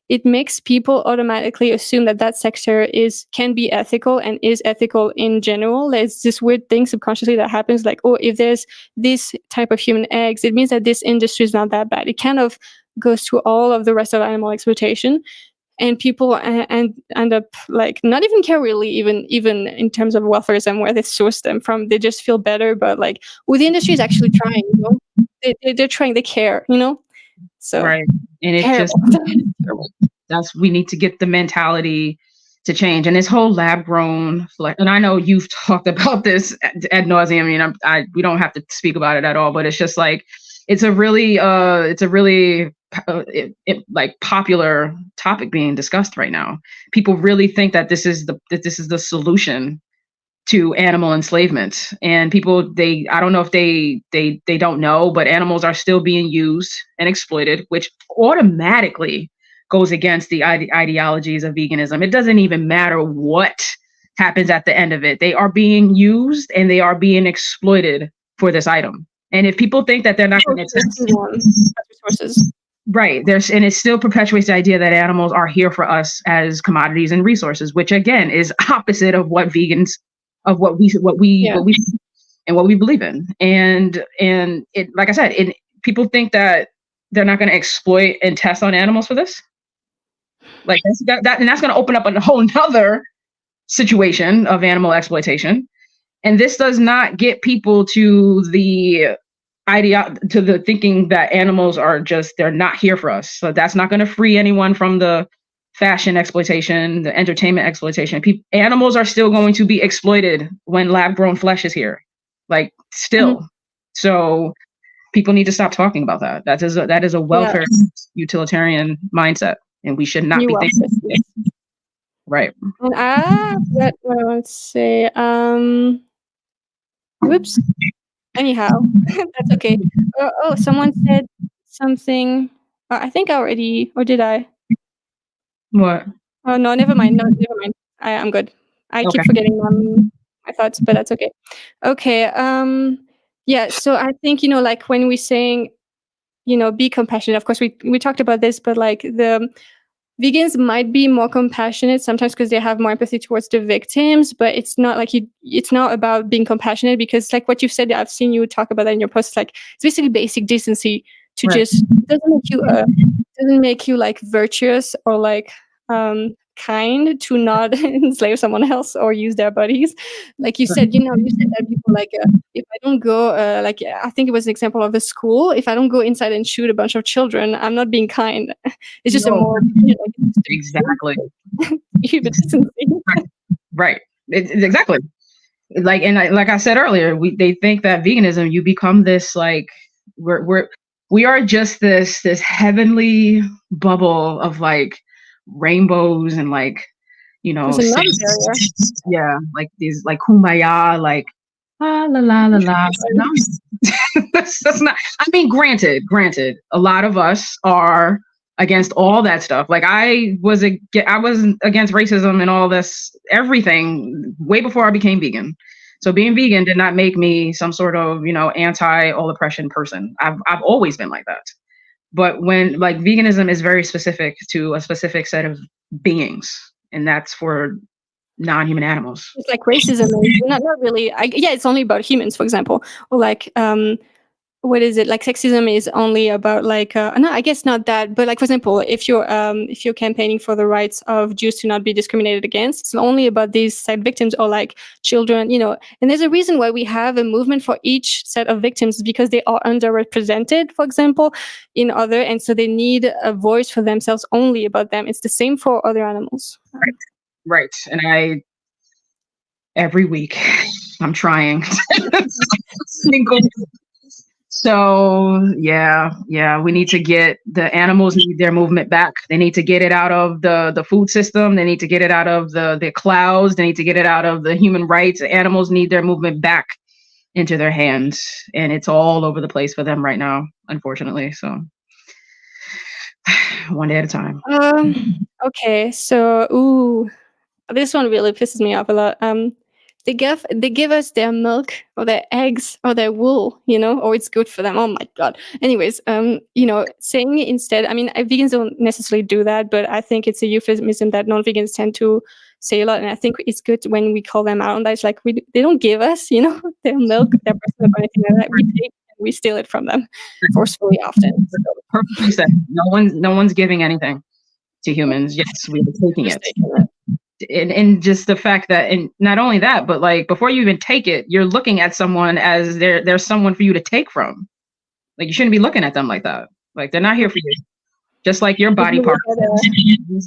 it makes people automatically assume that sector can be ethical and is ethical in general. There's this weird thing subconsciously that happens, like, oh, if there's this type of human eggs, it means that this industry is not that bad. It kind of goes to all of the rest of animal exploitation. And people end up like not even care really, even in terms of welfareism, where they source them from. They just feel better, but like, the industry is actually trying. They're trying. They care. So right, and it just we need to get the mentality to change. And this whole lab-grown flesh, and I know you've talked about this ad nauseum. We don't have to speak about it at all, but it's just like it's a really like popular topic being discussed right now. People really think that this is the solution to animal enslavement. And people, I don't know if they don't know, but animals are still being used and exploited, which automatically goes against the ideologies of veganism. It doesn't even matter what happens at the end of it. They are being used and they are being exploited for this item. And if people think that they're not going to resources, right, and it still perpetuates the idea that animals are here for us as commodities and resources, which again is opposite of what vegans, of what we and what we believe in. And it, like I said, people think that they're not going to exploit and test on animals for this. Like that, and that's going to open up a whole nother situation of animal exploitation. And this does not get people to the thinking that animals are just, they're not here for us. So that's not going to free anyone from the fashion exploitation, the entertainment exploitation. Animals are still going to be exploited when lab-grown flesh is here, like still. Mm-hmm. So people need to stop talking about that. That is a welfare utilitarian mindset, and we should not be thinking. Yes. Right. And what I want to say. Whoops. Anyhow, that's okay. Oh, someone said something. I think I already, or did I? What? Oh no, never mind. No, never mind. I'm good. I keep forgetting my thoughts, but that's okay. Okay. Yeah. So I think, like when we're saying, be compassionate. Of course, we talked about this, but like the vegans might be more compassionate sometimes because they have more empathy towards the victims, but it's not like it's not about being compassionate, because like what you've said, I've seen you talk about that in your posts, like it's basically basic decency to just doesn't make you like virtuous or like kind to not enslave someone else or use their bodies. Like you said, you said that people like if I don't go like I think it was an example of a school, if I don't go inside and shoot a bunch of children, I'm not being kind. It's just a more exactly human decency. Right. Exactly. Like, and like I said earlier, they think that veganism, you become this like we are just this heavenly bubble of like rainbows and like, yeah, like these like kumbaya, like la la la la la. That's not. I mean, granted, a lot of us are against all that stuff. Like I was against racism and all this, everything way before I became vegan. So being vegan did not make me some sort of, anti all oppression person. I've always been like that. But when like veganism is very specific to a specific set of beings, and that's for non-human animals. It's like racism is not really. It's only about humans, for example, or like what is it, like sexism is only about like no, I guess not that, but like for example, if you're campaigning for the rights of Jews to not be discriminated against, it's only about these side victims or like children, and there's a reason why we have a movement for each set of victims, because they are underrepresented, for example, in other, and so they need a voice for themselves, only about them. It's the same for other animals. Right. And every week I'm trying. So yeah, we need to get the animals need their movement back. They need to get it out of the food system. They need to get it out of the clouds. They need to get it out of the human rights. The animals need their movement back into their hands, and it's all over the place for them right now, unfortunately. So one day at a time. Okay, so this one really pisses me off a lot. They give us their milk or their eggs or their wool, or it's good for them. Oh my God. Anyways, saying instead, I mean, vegans don't necessarily do that, but I think it's a euphemism that non-vegans tend to say a lot. And I think it's good when we call them out on that. It's like, they don't give us, their milk, their breast milk or anything like that. We take and we steal it from them forcefully often. So. Perfectly said. No one's giving anything to humans. Yes, we are taking it. And just the fact that, and not only that, but like before you even take it, you're looking at someone as there's someone for you to take from. Like you shouldn't be looking at them like that. Like they're not here for you. Just like your body parts,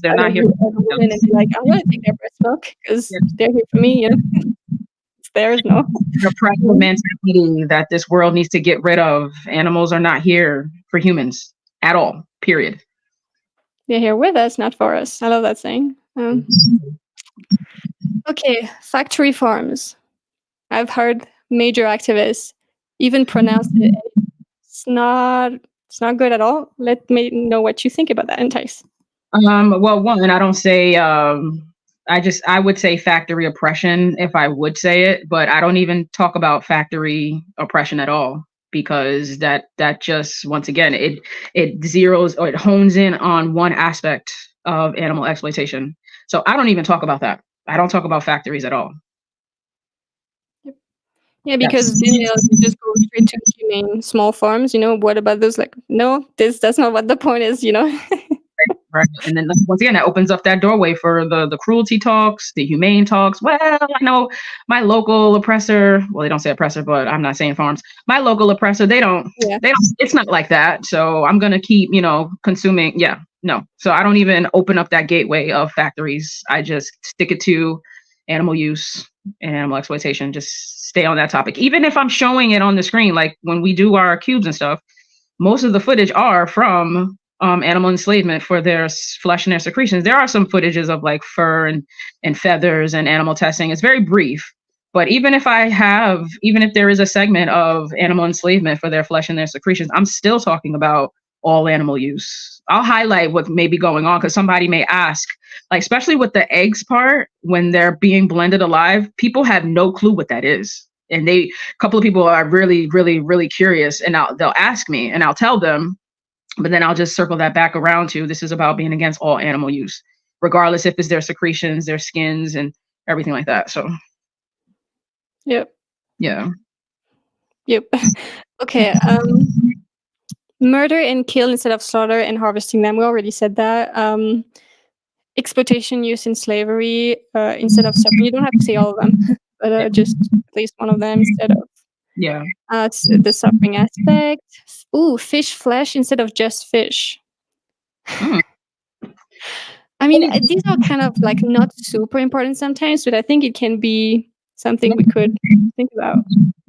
they're not here. And be like, I'm gonna take their breast milk because they're here for me. It's theirs, no. The practical mentality that this world needs to get rid of. Animals are not here for humans at all. Period. They're here with us, not for us. I love that saying. Okay, factory farms. I've heard major activists even pronounce it. It's not good at all. Let me know what you think about that, Entyce. Well, one, I don't say, I would say factory oppression if I would say it, but I don't even talk about factory oppression at all, because that just, once again, it zeroes or it hones in on one aspect of animal exploitation. So I don't even talk about that. I don't talk about factories at all. Yeah, because then they'll just go straight to humane small farms. What about those? Like, no, that's not what the point is. Right. And then once again, that opens up that doorway for the cruelty talks, the humane talks. Well, I know my local oppressor, well, they don't say oppressor, but I'm not saying farms. My local oppressor, they don't, it's not like that. So I'm going to keep, consuming. Yeah, no. So I don't even open up that gateway of factories. I just stick it to animal use and animal exploitation. Just stay on that topic. Even if I'm showing it on the screen, like when we do our cubes and stuff, most of the footage are from animal enslavement for their flesh and their secretions. There are some footages of like fur and feathers and animal testing. It's very brief. But even if there is a segment of animal enslavement for their flesh and their secretions, I'm still talking about all animal use. I'll highlight what may be going on, because somebody may ask, like, especially with the eggs part, when they're being blended alive, people have no clue what that is. And a couple of people are really, really, really curious, and they'll ask me and I'll tell them, but then I'll just circle that back around to, this is about being against all animal use, regardless if it's their secretions, their skins, and everything like that. So. Yep. Yeah. Yep. Okay. Murder and kill instead of slaughter and harvesting them. We already said that. Exploitation, use in slavery instead of suffering. You don't have to say all of them, but just at least one of them instead of the suffering aspect. Ooh, fish flesh instead of just fish. I mean, these are kind of like not super important sometimes, but I think it can be something we could think about.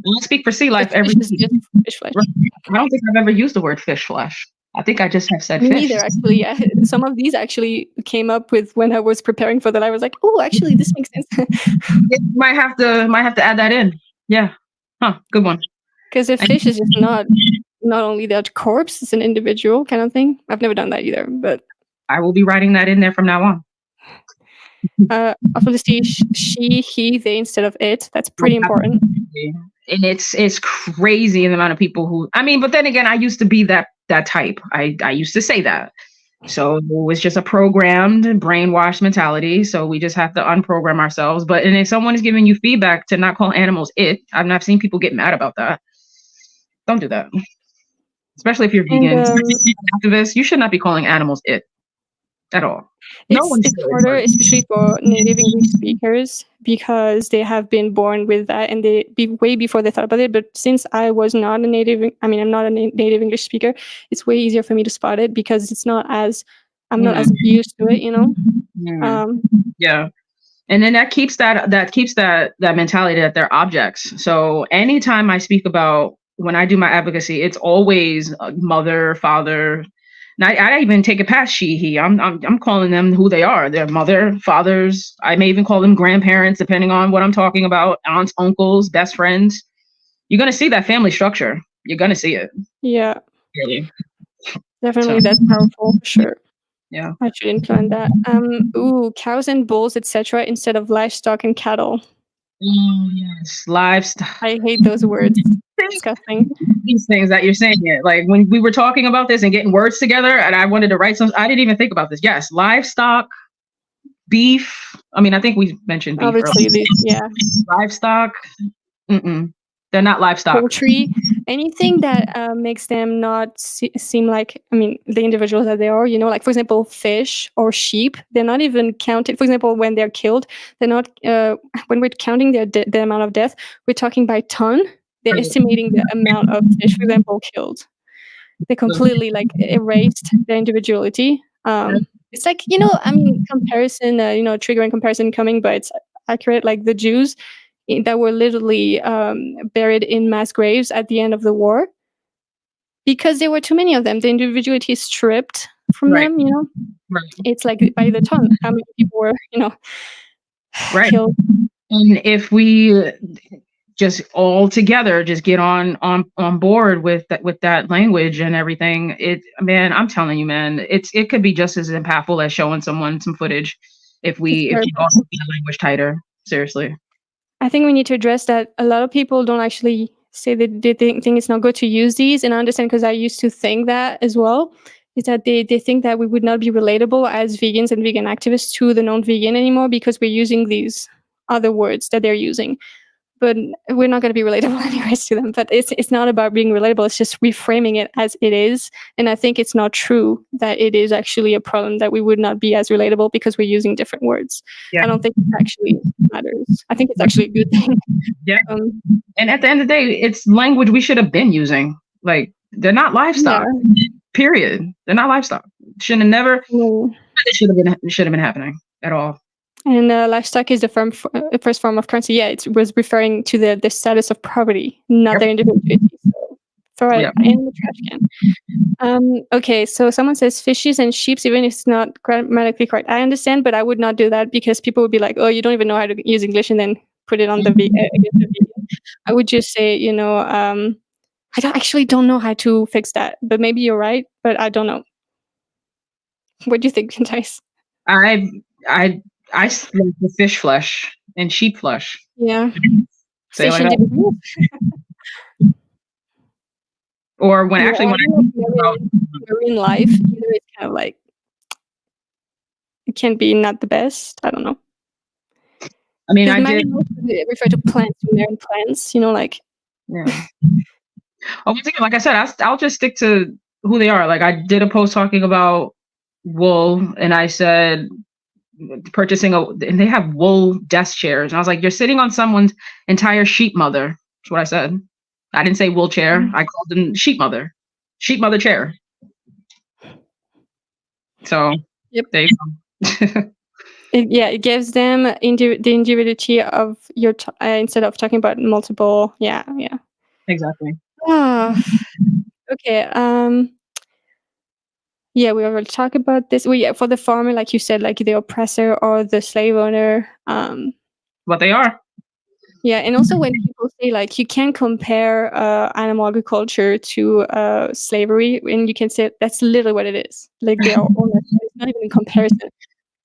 I speak for sea life every day. Fish flesh. I don't think I've ever used the word fish flesh. I think I just have said fish. Me neither, actually. Yeah, some of these actually came up with when I was preparing for that. I was like, oh, actually, this makes sense. might have to add that in. Yeah. Huh. Good one. Because a fish is just not only that corpse, it's an individual kind of thing. I've never done that either, but I will be writing that in there from now on. Obviously, she, he, they instead of it. That's pretty important. And it's crazy the amount of people who, I mean, but then again, I used to be that type. I used to say that. So it was just a programmed, brainwashed mentality. So we just have to unprogram ourselves. But and if someone is giving you feedback to not call animals it, I've seen people get mad about that. Don't do that. Especially if you're vegan, activist, you should not be calling animals it at all. It's harder, especially for native English speakers, because they have been born with that and they way before they thought about it. But since I'm not a native English speaker, it's way easier for me to spot it because I'm not as used to it, Yeah. And then that keeps that mentality that they're objects. So anytime I speak about, when I do my advocacy, it's always mother, father. And I even take it past she, he. I'm calling them who they are. They're mother, fathers. I may even call them grandparents, depending on what I'm talking about. Aunts, uncles, best friends. You're gonna see that family structure. You're gonna see it. Yeah. Really. Definitely, that's powerful for sure. Yeah. I should implement that. Cows and bulls, etc., instead of livestock and cattle. Oh yes, livestock. I hate those words. Disgusting. These things that you're saying here, like when we were talking about this and getting words together, and I wanted to write some. I didn't even think about this. Yes, livestock, beef. I mean, I think we mentioned beef. Obviously, yeah. Livestock. They're not livestock. Poultry, anything that makes them not seem like, the individuals that they are, like for example, fish or sheep, they're not even counted. For example, when they're killed, they're not, when we're counting the amount of death, we're talking by ton. They're estimating the amount of fish, for example, killed. They completely erased their individuality. It's like, comparison, triggering comparison coming, but it's accurate, like the Jews that were literally buried in mass graves at the end of the war because there were too many of them. The individuality is stripped from them, Right. It's like by the ton, how many people were, right. killed. And if we, just all together just get on board with that language and everything. Man, I'm telling you, man, it could be just as impactful as showing someone some footage if you also keep the language tighter. Seriously. I think we need to address that a lot of people don't actually say that they think it's not good to use these. And I understand, because I used to think that as well, is that they think that we would not be relatable as vegans and vegan activists to the non-vegan anymore because we're using these other words that they're using. But we're not going to be relatable anyways to them. But it's not about being relatable. It's just reframing it as it is. And I think it's not true that it is actually a problem that we would not be as relatable because we're using different words. Yeah. I don't think it actually matters. I think it's actually a good thing. Yeah. And at the end of the day, it's language we should have been using. Like, they're not livestock. Yeah. Period. They're not livestock. Shouldn't have never. No. It should have been happening at all. And livestock is the first form of currency. Yeah, it was referring to the status of property, not their individuality. So throw it in the trash can. Okay, so someone says fishes and sheeps, even if it's not grammatically correct. I understand, but I would not do that because people would be like, "Oh, you don't even know how to use English," and then put it on the vegan. I would just say, I don't know how to fix that, but maybe you're right, but I don't know. What do you think, Entyce? I like the fish flesh and sheep flesh. Yeah. Say fish like or when I marine life, it's kind of like it can be not the best. I don't know. I mean, I did refer to plants, marine plants. Like. Yeah. Once again, like I said, I'll just stick to who they are. Like, I did a post talking about wool, and I said purchasing and they have wool desk chairs, and I was like, you're sitting on someone's entire sheep mother. That's what I said. I didn't say wool chair. I called them sheep mother chair. So there you go. It gives them the individuality of your instead of talking about multiple. Yeah. Exactly. Okay. Yeah, we already talked about this. For the farmer, like you said, like the oppressor or the slave owner. What they are. Yeah, and also when people say like you can't compare animal agriculture to slavery, and you can say that's literally what it is. Like they are owners. It's not even in comparison.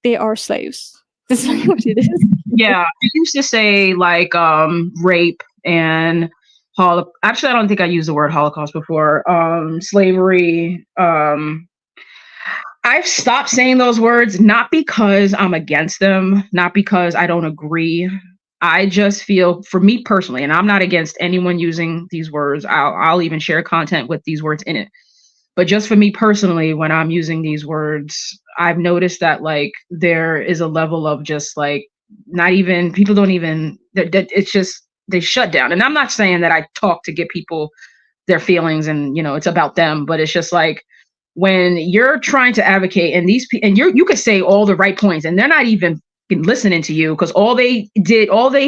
They are slaves. That's really what it is. Yeah, I used to say like rape and actually, I don't think I used the word Holocaust before. Slavery. I've stopped saying those words, not because I'm against them, not because I don't agree. I just feel, for me personally, and I'm not against anyone using these words. I'll even share content with these words in it. But just for me personally, when I'm using these words, I've noticed that like there is a level of just like not even people don't even it's just they shut down. And I'm not saying that I talk to get people their feelings and it's about them, but it's just like when you're trying to advocate and you could say all the right points and they're not even listening to you because all they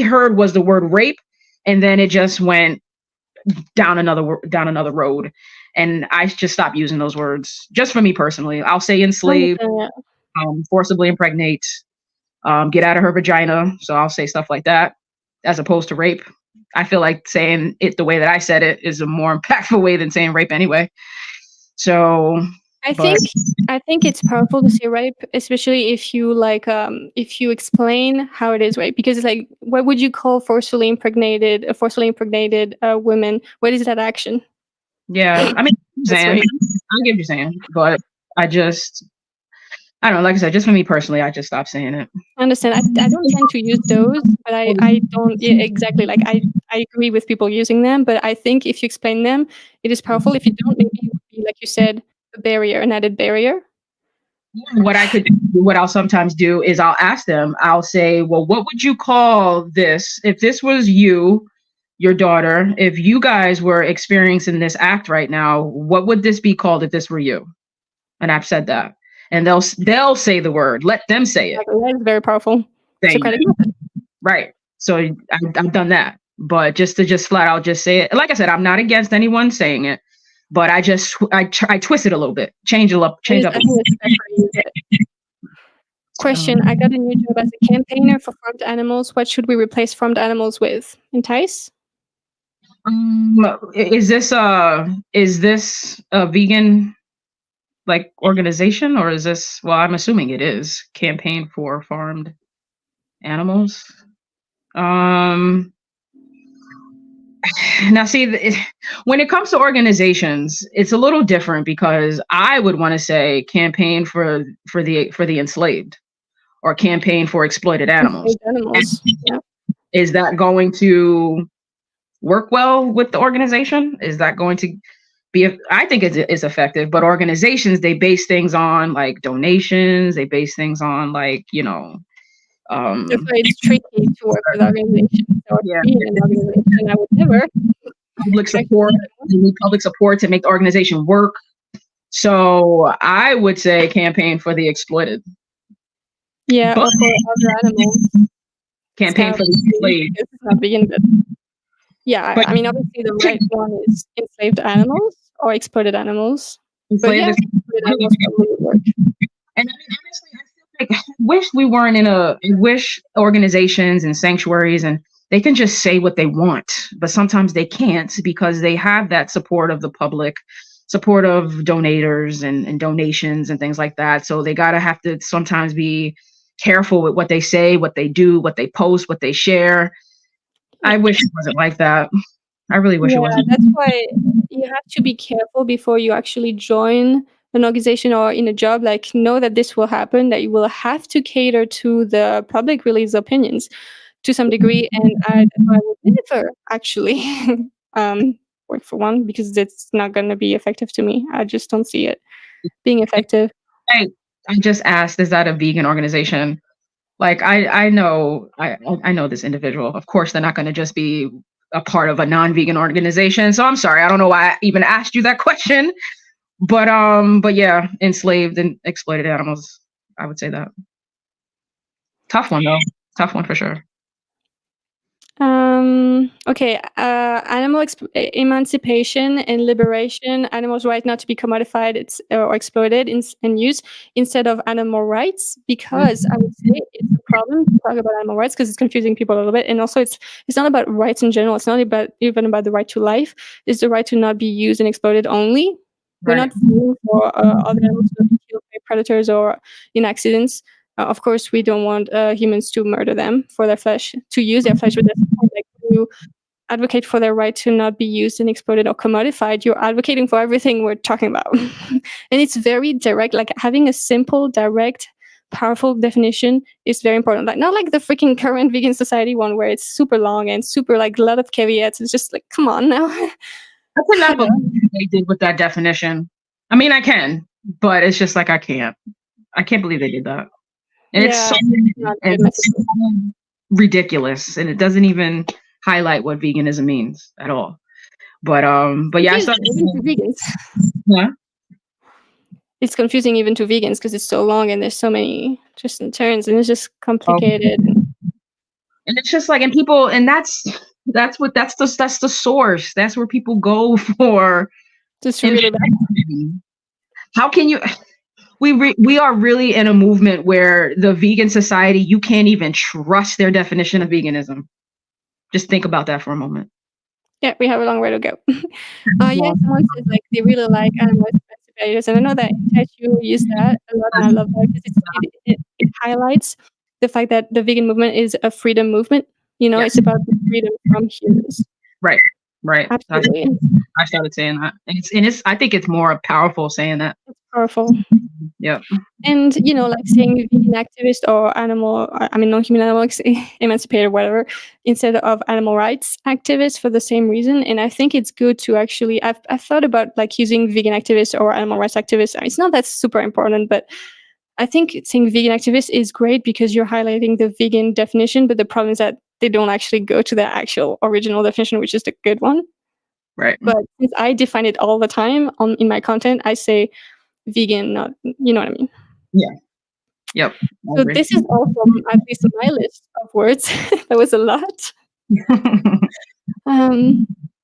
heard was the word rape, and then it just went down another road. And I just stopped using those words. Just for me personally, I'll say enslave, forcibly impregnate, get out of her vagina. So I'll say stuff like that as opposed to rape. I feel like saying it the way that I said it is a more impactful way than saying rape anyway. So I think it's powerful to say rape, especially if you if you explain how it is rape, because it's like, what would you call a forcefully impregnated woman? What is that action? Yeah, I mean, I get what you're saying, but I don't know. Like I said, just for me personally, I just stopped saying it. I understand. I don't tend to use those, but I don't exactly like. I agree with people using them, but I think if you explain them, it is powerful. If you don't, maybe it would be, like you said, an added barrier. What I'll sometimes do is I'll ask them. I'll say, "Well, what would you call this if this was you, your daughter? If you guys were experiencing this act right now, what would this be called if this were you?" And I've said that. And they'll say the word. Let them say it. That is very powerful. Right. So I've done that. But just flat out just say it. Like I said, I'm not against anyone saying it, but I twist it a little bit, change up. Question: I got a new job as a campaigner for farmed animals. What should we replace farmed animals with? Entyce? Is this a vegan like organization, or is this? Well, I'm assuming it is Campaign for Farmed Animals. Um, Now, see, when it comes to organizations, it's a little different because I would want to say campaign for the enslaved or campaign for exploited animals. Enslaved animals. Yeah. Is that going to work well with the organization? Is that going to be? I think it's effective, but organizations, they base things on like donations. They base things on like That's why it's tricky to work with organizations or yeah, be in an organization. I would never. public support. They need public support to make the organization work. So I would say campaign for the exploited. Yeah, But or for other animals. campaign for the enslaved. It's not vegan, but yeah, But I mean, obviously the right one is enslaved animals or exploited animals. But yeah, enslaved is exploited animals probably would work. and I mean, honestly, I feel like wish we weren't wish organizations and sanctuaries and they can just say what they want, but sometimes they can't because they have that support of the public, support of donators and donations and things like that. So they gotta have to sometimes be careful with what they say, what they do, what they post, what they share. I wish it wasn't like that. I really wish it Yeah, wasn't. that's why you have to be careful before you actually join an organization or in a job. Like, know that this will happen, that you will have to cater to the public release opinions to some degree. And that's why I would never actually work for one because it's not going to be effective to me. I just don't see it being effective. I, I just asked, is that a vegan organization? Like I know this individual. Of course, they're not going to just be a part of a non-vegan organization. So I'm sorry, I don't know why I even asked you that question. But yeah, enslaved and exploited animals. I would say that. Tough one though. Tough one for sure. Okay. Animal emancipation and liberation. Animals' right not to be commodified or exploited and used instead of animal rights. Because I would say it's a problem to talk about animal rights because it's confusing people a little bit, and also it's not about rights in general. It's not even about the right to life. It's the right to not be used and exploited only. We're not fighting for other animals to be killed by predators or in accidents. Of course, we don't want humans to murder them for their flesh, to use their flesh. But that's the point. Like, you advocate for their right to not be used and exploited or commodified, you're advocating for everything we're talking about. And it's very direct. Like, having a simple, direct, powerful definition is very important. Like, not like the freaking current vegan society one where it's super long and super like a lot of caveats. It's just like, come on now. I cannot believe what they did with that definition. I mean, I can, but it's just like I can't. I can't believe they did that. And it's so ridiculous, and it doesn't even highlight what veganism means at all. But yeah, I started to vegans. Yeah. It's confusing even to vegans because it's so long and there's so many twists and turns, and it's just complicated. And it's just like, and people, and that's the source. That's where people go for. Just really bad. How can you? We are really in a movement where the vegan society, you can't even trust their definition of veganism. Just think about that for a moment. Yeah, we have a long way to go. Yeah, someone says like they really like animal emancipators, and I know that you use that a lot, and I love that because it highlights the fact that the vegan movement is a freedom movement. You know, it's about the freedom from humans. Right. Absolutely. I started saying that, and it's. I think it's more powerful saying that. It's powerful. Yep. And you know, like saying vegan activist or non-human animal emancipator, whatever, instead of animal rights activist for the same reason. And I think it's good to actually. I've thought about like using vegan activist or animal rights activist. It's not that super important, but I think saying vegan activist is great because you're highlighting the vegan definition. But the problem is that they don't actually go to the actual original definition, which is the good one. Right. But since I define it all the time in my content, I say vegan, not, you know what I mean? Yeah. Yep. So this is all from at least my list of words. That was a lot.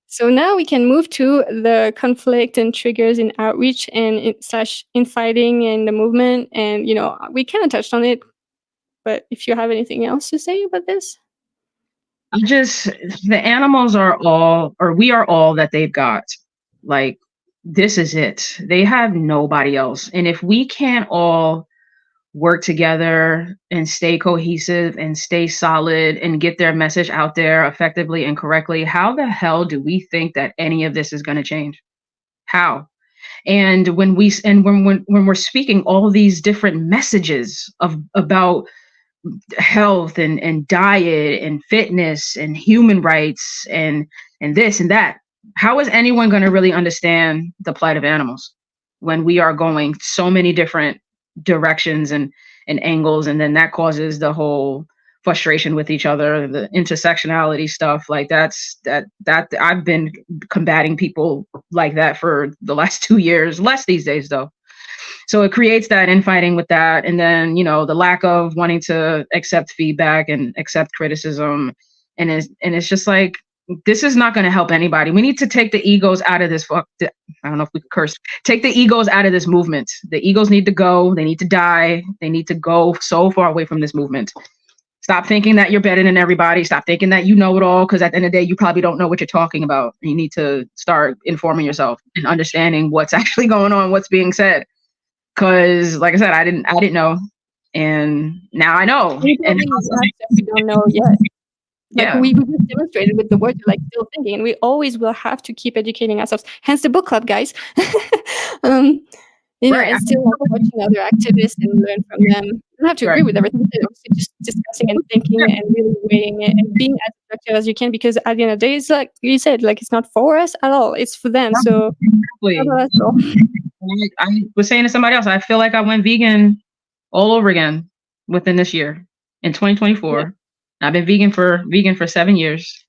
So now we can move to the conflict and triggers in outreach and infighting and the movement. And, you know, we kind of touched on it, but if you have anything else to say about this? The animals are all, or we are all that they've got. Like, this is it. They have nobody else. And if we can't all work together and stay cohesive and stay solid and get their message out there effectively and correctly, how the hell do we think that any of this is going to change? How? And when we're speaking all these different messages about health and diet and fitness and human rights and this and that, how is anyone going to really understand the plight of animals when we are going so many different directions and angles, and then that causes the whole frustration with each other, the intersectionality stuff, like that I've been combating people like that for the last 2 years, less these days though. So it creates that infighting with that. And then, the lack of wanting to accept feedback and accept criticism. And it's just like, this is not going to help anybody. We need to take the egos out of this. I don't know if we could curse. Take the egos out of this movement. The egos need to go. They need to die. They need to go so far away from this movement. Stop thinking that you're better than everybody. Stop thinking that you know it all, because at the end of the day, you probably don't know what you're talking about. You need to start informing yourself and understanding what's actually going on, what's being said. Because, like I said, I didn't know, and now I know. And we don't know yet. We just demonstrated with the words, like, still thinking, and we always will have to keep educating ourselves. Hence the book club, guys. And still watching other activists and learn from them. You don't have to agree with everything, but obviously just discussing and thinking and really weighing it and being as effective as you can, because at the end of the day, it's like you said, like, it's not for us at all. It's for them. So I was saying to somebody else, I feel like I went vegan all over again within this year in 2024. Yeah. I've been vegan for 7 years,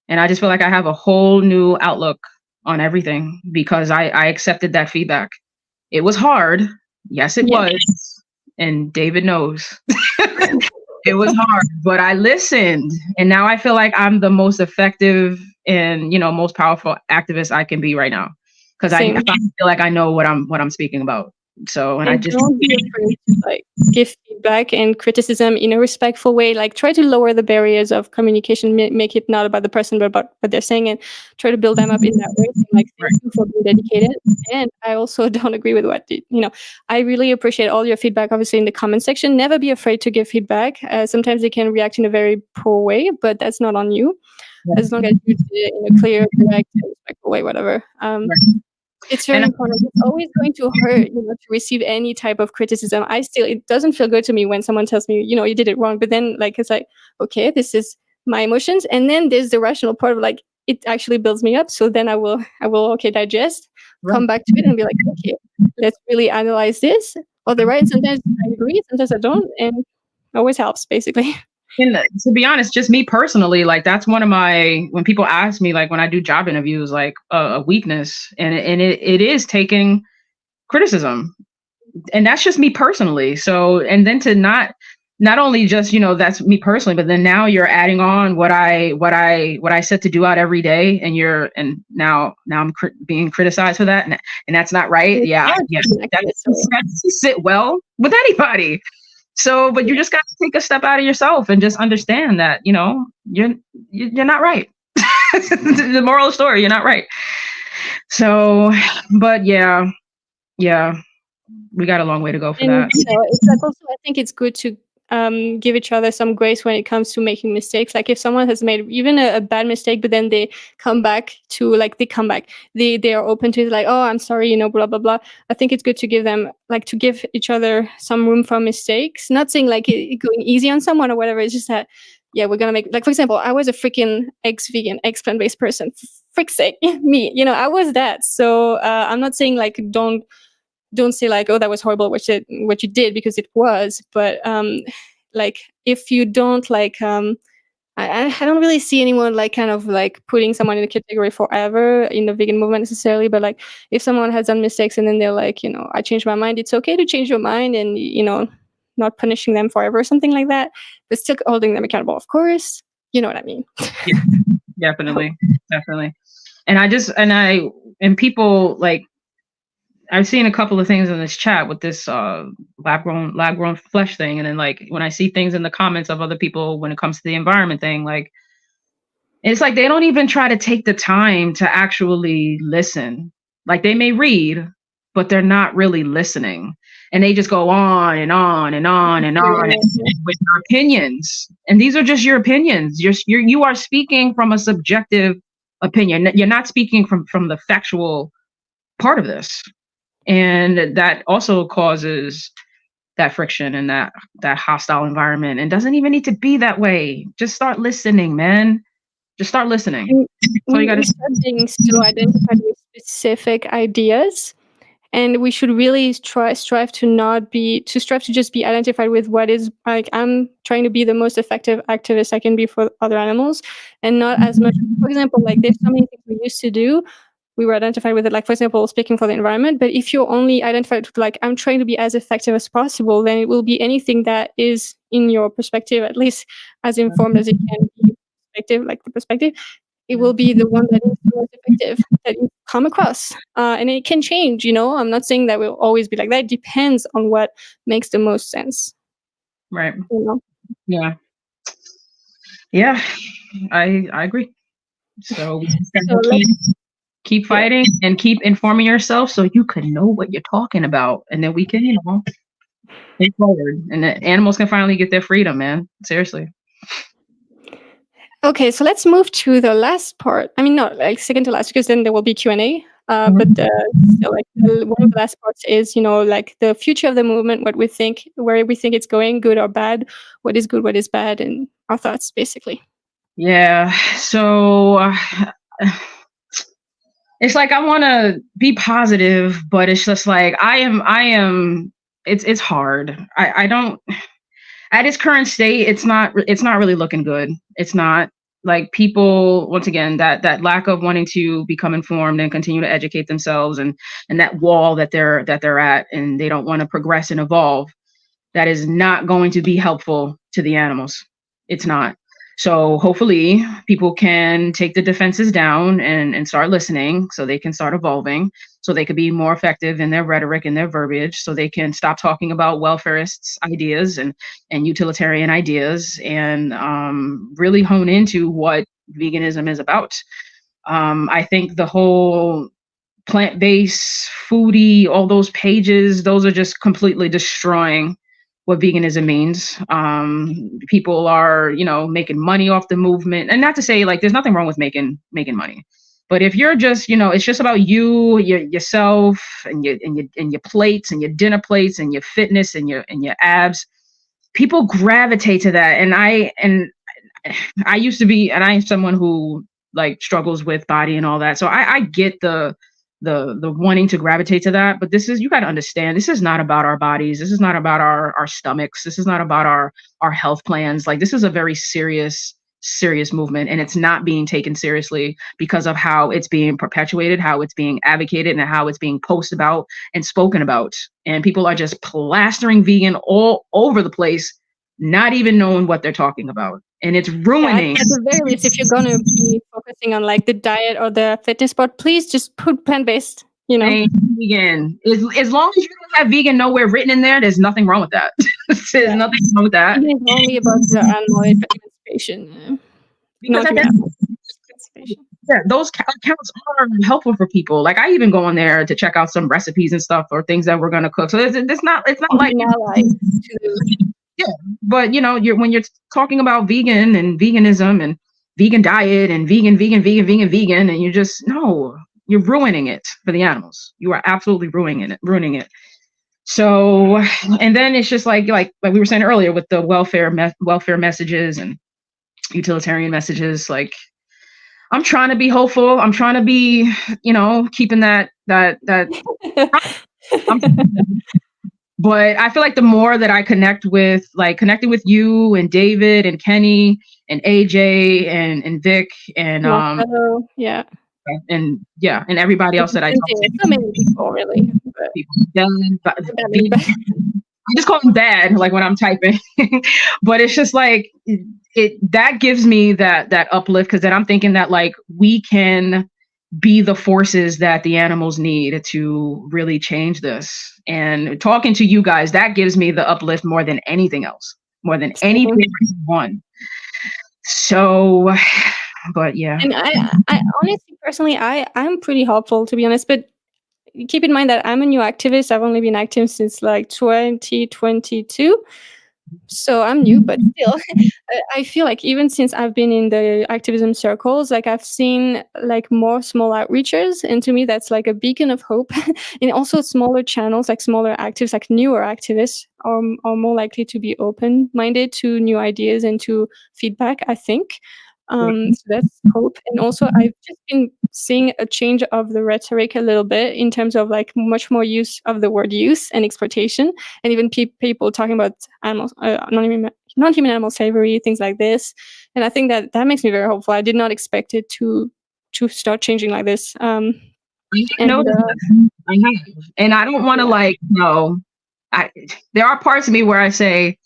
and I just feel like I have a whole new outlook on everything because I accepted that feedback. It was hard. Yes, it was. And David knows. It was hard, but I listened. And now I feel like I'm the most effective and, most powerful activist I can be right now. Because I feel like I know what I'm speaking about. So, and I just don't be afraid to give feedback and criticism in a respectful way. Like, try to lower the barriers of communication, make it not about the person, but about what they're saying, and try to build them up in that way. Thank you for being dedicated. And I also don't agree with what I really appreciate all your feedback, obviously, in the comment section. Never be afraid to give feedback. Sometimes they can react in a very poor way, but that's not on you. As long as you do it in a clear, direct, respectful way, whatever. It's very important. It's always going to hurt, to receive any type of criticism. It doesn't feel good to me when someone tells me, you did it wrong. But then, it's like, okay, this is my emotions. And then there's the rational part of it actually builds me up. So then I will digest, come back to it and be like, okay, let's really analyze this. Or the right. Sometimes I agree, sometimes I don't. And it always helps, basically. And to be honest, just me personally, that's one of my, when people ask me, when I do job interviews, a weakness, and it is taking criticism, and that's just me personally. So, and then to not only just, that's me personally, but then now you're adding on what I set to do out every day, and now I'm being criticized for that. And that's not right. Yeah. That doesn't sit well with anybody. So, but you just got to take a step out of yourself and just understand that, you're not right. The moral of the story, you're not right. So, but yeah, we got a long way to go for that. It's also, I think it's good to give each other some grace when it comes to making mistakes. Like, if someone has made even a bad mistake, but then they come back to they are open to it, oh, I'm sorry, blah blah blah. I think it's good to give them to give each other some room for mistakes. Not saying going easy on someone or whatever. It's just that we're gonna make, for example, I was a freaking ex-vegan, ex-plant-based person. Frick's sake, me, I was that. So I'm not saying don't say oh, that was horrible what you did, because it was. But if you don't I don't really see anyone putting someone in a category forever in the vegan movement necessarily. But if someone has done mistakes and then they're I changed my mind, it's okay to change your mind, and not punishing them forever or something like that, but still holding them accountable, of course. You know what I mean? Yeah, definitely. And people I've seen a couple of things in this chat with this lab grown flesh thing, and then when I see things in the comments of other people when it comes to the environment thing, It's like they don't even try to take the time to actually listen. Like they may read, but they're not really listening. And they just go on and on and on and on with their opinions. And these are just your opinions. You are speaking from a subjective opinion. You're not speaking from the factual part of this. And that also causes that friction and that hostile environment. And doesn't even need to be that way. Just start listening, man. Just start listening. So you got to start being so identified with specific ideas, and we should really strive to just be identified with what is like, I'm trying to be the most effective activist I can be for other animals, and not as much. For example, like there's so many things we used to do. We were identified with it, like, for example, speaking for the environment. But if you're only identified with, like, I'm trying to be as effective as possible, then it will be anything that is, in your perspective, at least as informed as it can be, like the perspective, it will be the one that is the most effective that you come across. And it can change, I'm not saying that will always be like that. It depends on what makes the most sense. Right. Yeah. Yeah, I agree. So we just gotta keep fighting and keep informing yourself so you can know what you're talking about. And then we can, move forward. And the animals can finally get their freedom, man. Seriously. Okay, so let's move to the last part. I mean, not like second to last, because then there will be Q&A. But still, like, one of the last parts is, like the future of the movement, what we think, where we think it's going, good or bad, what is good, what is bad, and our thoughts, basically. Yeah. So it's like I want to be positive, but it's just like I am. It's hard. I don't. At its current state, it's not really looking good. It's not. Like people, once again, that lack of wanting to become informed and continue to educate themselves, and that wall that they're at, and they don't want to progress and evolve, that is not going to be helpful to the animals. It's not. So hopefully people can take the defenses down and start listening, so they can start evolving, so they could be more effective in their rhetoric and their verbiage, so they can stop talking about welfarists ideas and utilitarian ideas, and really hone into what veganism is about. I think the whole plant-based, foodie, all those pages, those are just completely destroying what veganism means. People are, making money off the movement, and not to say like there's nothing wrong with making money, but if you're just, it's just about you, yourself, and your plates and your dinner plates and your fitness and your abs, people gravitate to that. And I used to be, and I am someone who like struggles with body and all that, so I get the wanting to gravitate to that. But you got to understand, this is not about our bodies. This is not about our stomachs. This is not about our health plans. Like, this is a very serious movement, and it's not being taken seriously because of how it's being perpetuated, how it's being advocated, and how it's being posted about and spoken about. And people are just plastering vegan all over the place, not even knowing what they're talking about. And it's ruining. Yeah, at the very least, if you're going to be focusing on like the diet or the fitness part, please just put plant-based, Vegan. As long as you don't have vegan nowhere written in there, there's nothing wrong with that. There's nothing wrong with that. It's only about the animal emancipation. Yeah, those accounts are helpful for people. Like, I even go on there to check out some recipes and stuff, or things that we're gonna cook. So it's not like yeah, but when you're talking about vegan and veganism and vegan diet and vegan, and you're ruining it for the animals. You are absolutely ruining it. So, and then it's just like we were saying earlier with the welfare messages and utilitarian messages. Like, I'm trying to be hopeful. I'm trying to be, keeping that. But I feel like the more that I connecting with you and David and Kenny and AJ and Vic and and everybody else that I talk to. So many people, really. I just call them bad, like when I'm typing. But it's just like that gives me that uplift, because then I'm thinking that like we can be the forces that the animals need to really change this. And talking to you guys, that gives me the uplift more than anything else, more than anything one. So But yeah. And I honestly, personally, I'm pretty hopeful, to be honest. But keep in mind that I'm a new activist. I've only been active since like 2022. So I'm new, but still, I feel like even since I've been in the activism circles, like I've seen like more small outreaches, and to me, that's like a beacon of hope. And also smaller channels, like smaller activists, like newer activists, are more likely to be open-minded to new ideas and to feedback, I think. So that's hope. And also, I've just been seeing a change of the rhetoric a little bit in terms of like much more use of the word use and exploitation, and even people talking about animals, non-human animal slavery, things like this. And I think that that makes me very hopeful. I did not expect it to start changing like this. I And noticed that. I have. And I don't want to like, no, there are parts of me where I say,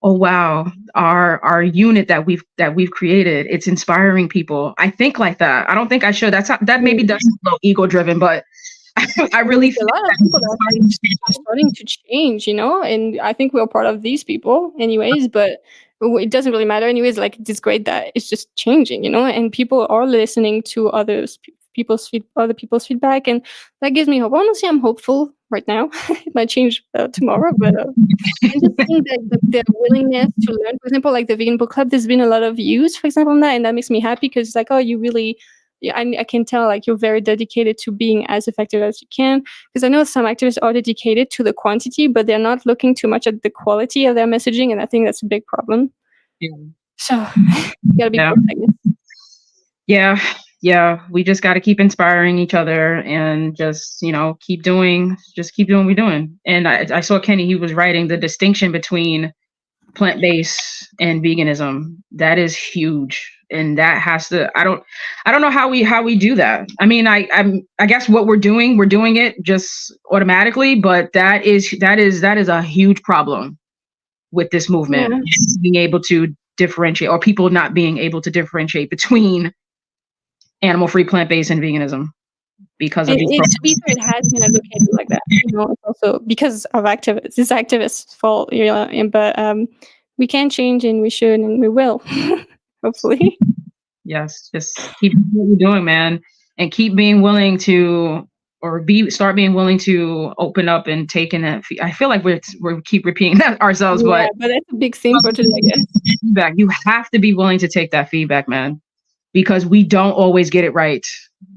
oh wow, our unit that we've created, it's inspiring people. I think like that. I don't think I should. That maybe does a little ego driven, but I really there's a think lot of people that are starting to change, and I think we're part of these people anyways, but it doesn't really matter anyways. Like, it's great that it's just changing, and people are listening to other people's feedback, and that gives me hope. Honestly, I'm hopeful right now. It might change tomorrow, but and just think that the willingness to learn, for example, like the vegan book club, there's been a lot of use, for example, on that, and that makes me happy because it's like, oh, you really, yeah, I can tell like you're very dedicated to being as effective as you can. Because I know some activists are dedicated to the quantity, but they're not looking too much at the quality of their messaging, and I think that's a big problem. Yeah. So you gotta be Yeah. both, I guess. Yeah, we just got to keep inspiring each other and just keep doing what we're doing. And I saw Kenny, he was writing the distinction between plant-based and veganism. That is huge, and that has to, I don't know how we do that. I mean, I guess what we're doing it just automatically, but that is a huge problem with this movement. Yeah. Being able to differentiate, or people not being able to differentiate between animal-free, plant-based, and veganism because of these To be fair, it has been advocated like that. It's also because of activists. It's activists' fault, but we can change, and we should, and we will, hopefully. Yes, just keep doing what you're doing, man, and keep being willing to, start being willing to open up and taking that. I feel like we keep repeating that ourselves, Yeah, but that's a big theme for today, I guess. Feedback. You have to be willing to take that feedback, man, because we don't always get it right.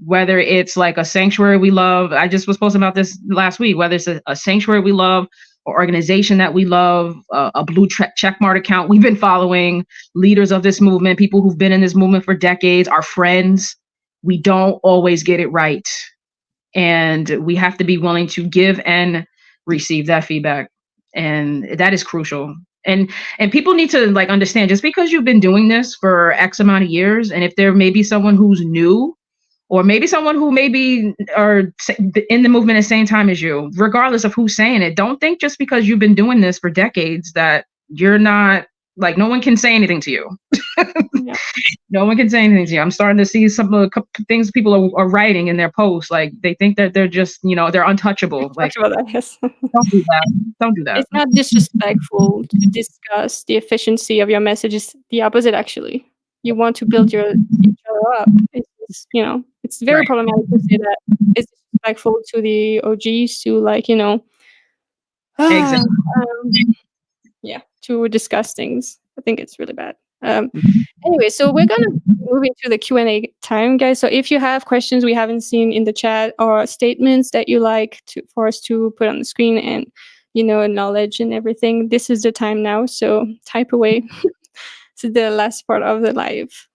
Whether it's like a sanctuary we love, I just was posting about this last week. Whether it's a sanctuary we love, or organization that we love, a blue checkmark account we've been following, leaders of this movement, people who've been in this movement for decades, our friends, we don't always get it right. And we have to be willing to give and receive that feedback. And that is crucial. And people need to like understand, just because you've been doing this for X amount of years, and if there may be someone who's new, or maybe someone who maybe are in the movement at the same time as you, regardless of who's saying it, don't think just because you've been doing this for decades that you're not, like, no one can say anything to you. Yeah. No one can say anything to you. I'm starting to see some of the things people are writing in their posts. Like, they think that they're just, they're untouchable. Like, Talked about that, yes. don't do that. Don't do that. It's not disrespectful to discuss the efficiency of your message. It's the opposite, actually. You want to build each other up. It's very Right. problematic to say that it's disrespectful to the OGs to, like, Exactly. to discuss things. I think it's really bad. Anyway, so we're gonna move into the Q&A time, guys. So if you have questions we haven't seen in the chat, or statements that you like for us to put on the screen, and knowledge and everything, this is the time now. So type away. To the last part of the live.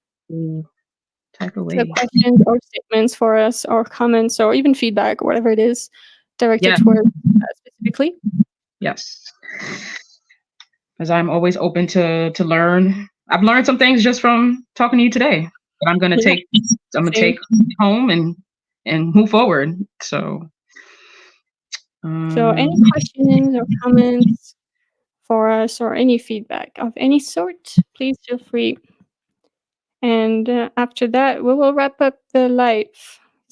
Type away. So questions or statements for us, or comments, or even feedback, or whatever it is, directed towards specifically. Yes. Because I'm always open to learn. I've learned some things just from talking to you today, but I'm gonna take home and move forward. So any questions or comments for us, or any feedback of any sort, please feel free. And after that, we will wrap up the live.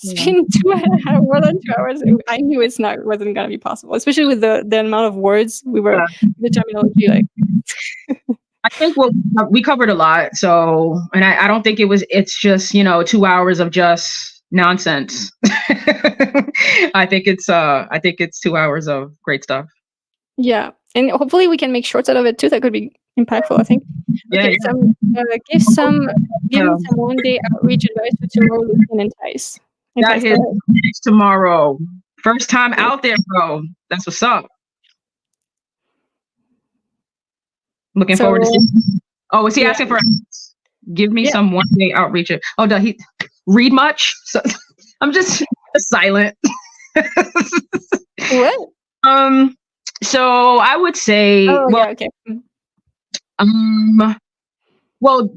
It's been more than 2 hours. I knew wasn't gonna be possible, especially with the amount of words we were, the terminology. Like, think we covered a lot. So, and I don't think it's just, 2 hours of just nonsense. I think it's 2 hours of great stuff. Yeah, and hopefully we can make shorts out of it too. That could be impactful, I think. Okay, Yeah. give me some 1-day outreach advice for tomorrow, Lucy and Entyce. Got Entyce, go his ahead. tomorrow. First time out there, bro. That's what's up. Looking forward to So, seeing. Oh, is he yeah, asking for? Give me yeah. some 1-day outreach. Oh, does he read much? So, I'm just silent. What? So I would say, Oh, well, yeah, okay. well,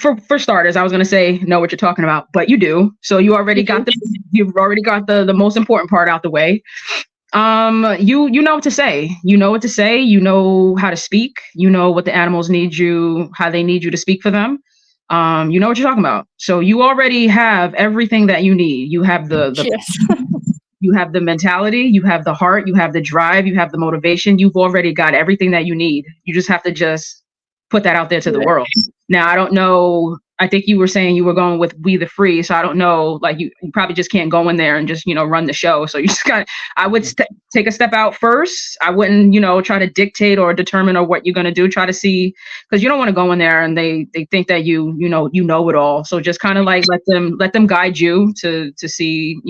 for starters, I was gonna say know what you're talking about, but you do. So you've already got the most important part out the way. You know what to say. You know what to say. You know how to speak. You know what the animals need you, how they need you to speak for them. You know what you're talking about. So you already have everything that you need. You have the Yes. you have the mentality, you have the heart, you have the drive, you have the motivation. You've already got everything that you need. You just have to just put that out there to the world. Now, I don't know. I think you were saying you were going with We the Free. So I don't know, like you probably just can't go in there and just, run the show. So you just I would take a step out first. I wouldn't, try to dictate or determine or what you're going to do. Try to see, because you don't want to go in there and they think that you know it all. So just kind of like let them guide you to see,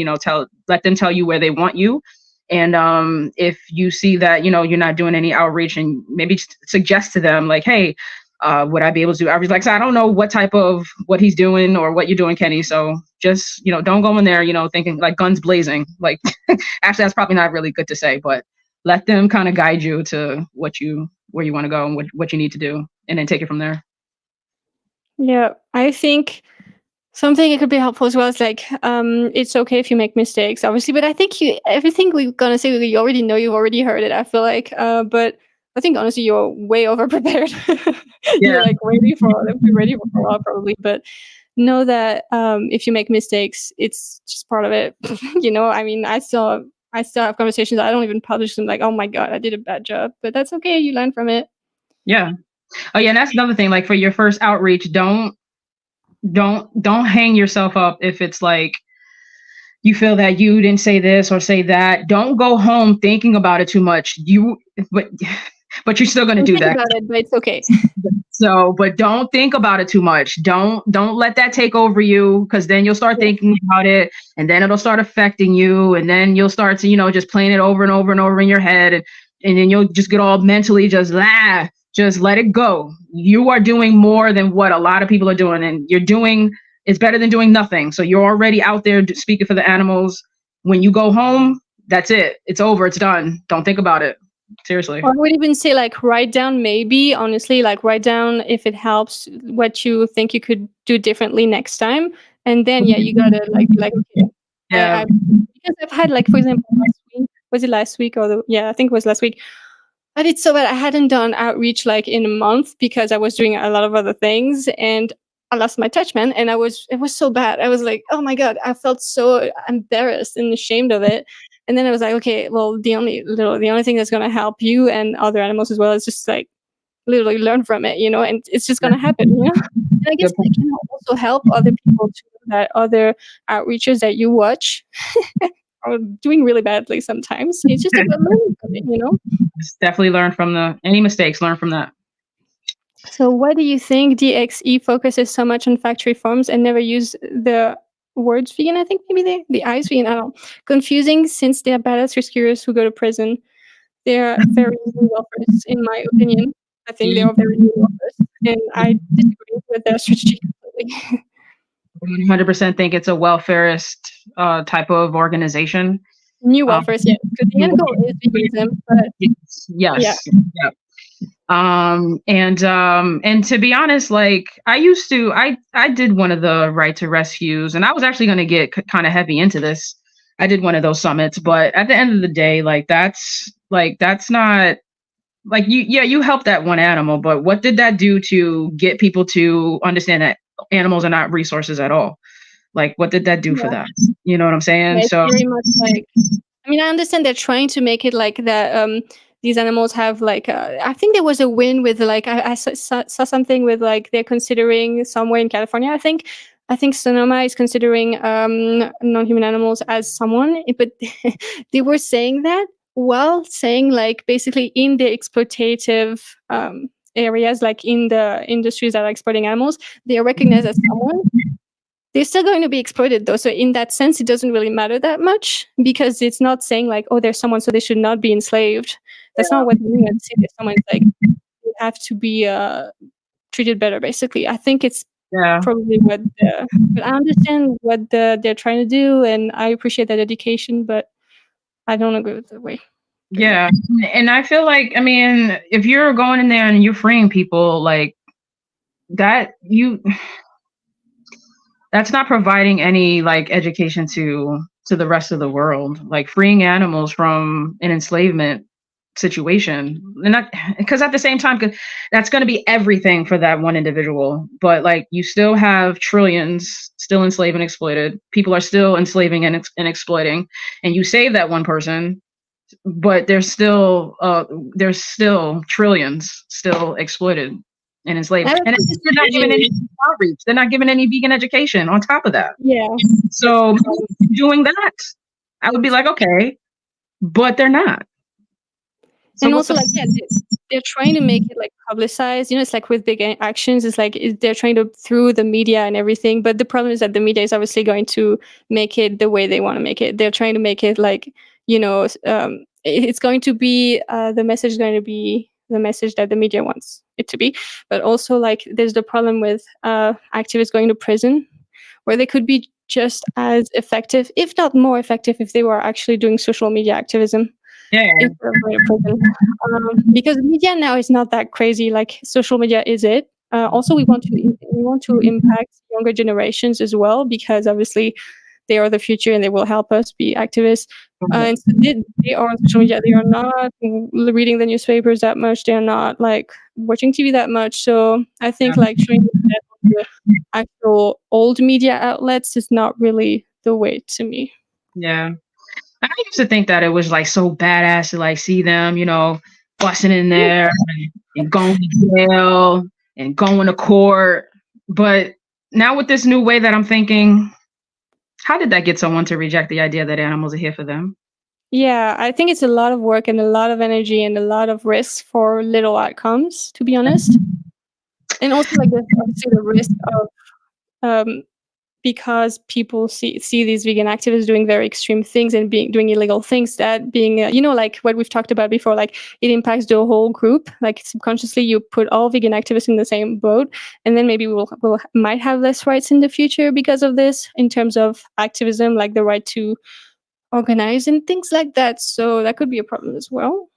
let them tell you where they want you. And if you see that, you're not doing any outreach, and maybe suggest to them like, hey, would I be able to do outreach? Like, so I don't know what he's doing or what you're doing, Kenny. So just, don't go in there, thinking like guns blazing. Like, actually, that's probably not really good to say, but let them kind of guide you to where you want to go and what you need to do, and then take it from there. Yeah, I think something that could be helpful as well is like, it's okay if you make mistakes, obviously, but I think everything we're gonna say, you already know, you've already heard it, I feel like, but I think honestly you're way over prepared. You're Yeah. like ready for a while probably, but know that if you make mistakes, it's just part of it. I mean, I still have conversations. I don't even publish them. Like, oh my god, I did a bad job, but that's okay. You learn from it. Yeah. Oh yeah. And that's another thing. Like for your first outreach, don't hang yourself up if it's like you feel that you didn't say this or say that. Don't go home thinking about it too much. But you're still going to do Think that. about it, but it's okay. So, but don't think about it too much. Don't let that take over you, because then you'll start thinking about it, and then it'll start affecting you, and then you'll start to, just playing it over and over and over in your head, and then you'll just get all mentally just let it go. You are doing more than what a lot of people are doing, and it's better than doing nothing. So you're already out there speaking for the animals. When you go home, that's it. It's over. It's done. Don't think about it. Seriously. Or I would even say like write down, maybe honestly, like write down if it helps what you think you could do differently next time, and then you gotta like okay. Yeah. Because I've had, like, for example, last week or I think it was last week. I did so bad. I hadn't done outreach like in a month because I was doing a lot of other things, and I lost my attachment, and it was so bad. I was like, oh my god, I felt so embarrassed and ashamed of it. And then I was like, okay, well, the only thing that's gonna help you and other animals as well is just like literally learn from it, and it's just gonna happen. And I guess it can also help other people too, that other outreaches that you watch are doing really badly sometimes. It's just about learning from it. Just definitely learn from any mistakes, learn from that. So why do you think DXE focuses so much on factory farms and never use the words vegan? I think maybe the eyes vegan. I don't know. Confusing, since they are badass rescuers who go to prison. They are very new welfares, in my opinion. I think they are very new welfares, and I disagree with their strategy completely. 100% think it's a welfarist type of organization. New welfares, yeah. Because the end goal is veganism, but yes. Yeah. And to be honest, like I did one of the right to rescues, and I was actually going to get kind of heavy into this. I did one of those summits, but at the end of the day, that's not like you helped that one animal, but what did that do to get people to understand that animals are not resources at all? Like, what did that do for that? You know what I'm saying? it's So very much like, I mean, I understand they're trying to make it like that. these animals have like I think there was a win with like I saw something with like they're considering somewhere in California. I think Sonoma is considering non-human animals as someone, but they were saying that while saying like basically in the exploitative areas, like in the industries that are exploiting animals, they are recognized as someone. They're still going to be exploited though. So in that sense, it doesn't really matter that much because it's not saying like, oh, there's someone, so they should not be enslaved. That's not what they're doing. It's saying there's someone. It's like they have to be treated better. Basically, I think it's Yeah. probably what. But I understand what they're trying to do, and I appreciate that dedication. But I don't agree with the way doing it. Yeah. And I feel like, I mean, if you're going in there and you're freeing people like that, that's not providing any like education to the rest of the world. Like freeing animals from an enslavement situation, and not because at the same time, 'cause that's going to be everything for that one individual. But like you still have trillions still enslaved and exploited. People are still enslaving and exploiting, and you save that one person, but there's still trillions still exploited and enslaved, I don't and think it's they're not given any really. outreach. They're not given any vegan education on top of that. Yeah. So doing that, I would be like, okay, but they're not. So And what also, the? like, yeah, they're trying to make it like publicized. It's like with big actions, it's like they're trying to through the media and everything. But the problem is that the media is obviously going to make it the way they want to make it. They're trying to make it like, it's going to be the message is going to be the message that the media wants it to be. But also, like, there's the problem with activists going to prison, where they could be just as effective, if not more effective, if they were actually doing social media activism Yeah, instead of going to prison. Because media now is not that crazy. Like social media is it. Also, we want to impact younger generations as well because obviously they are the future and they will help us be activists. And so they are on social media. They are not reading the newspapers that much. They are not like watching TV that much. So I think yeah, like showing that on the actual old media outlets is not really the way to me. yeah. I used to think that it was like so badass to like see them, busting in there and going to jail and going to court. But now with this new way that I'm thinking, how did that get someone to reject the idea that animals are here for them? Yeah, I think it's a lot of work and a lot of energy and a lot of risks for little outcomes, to be honest. And also, like, there's obviously the risk of because people see these vegan activists doing very extreme things and doing illegal things, that being like what we've talked about before, like it impacts the whole group. Like subconsciously, you put all vegan activists in the same boat, and then maybe we'll might have less rights in the future because of this, in terms of activism, like the right to organize and things like that. So that could be a problem as well.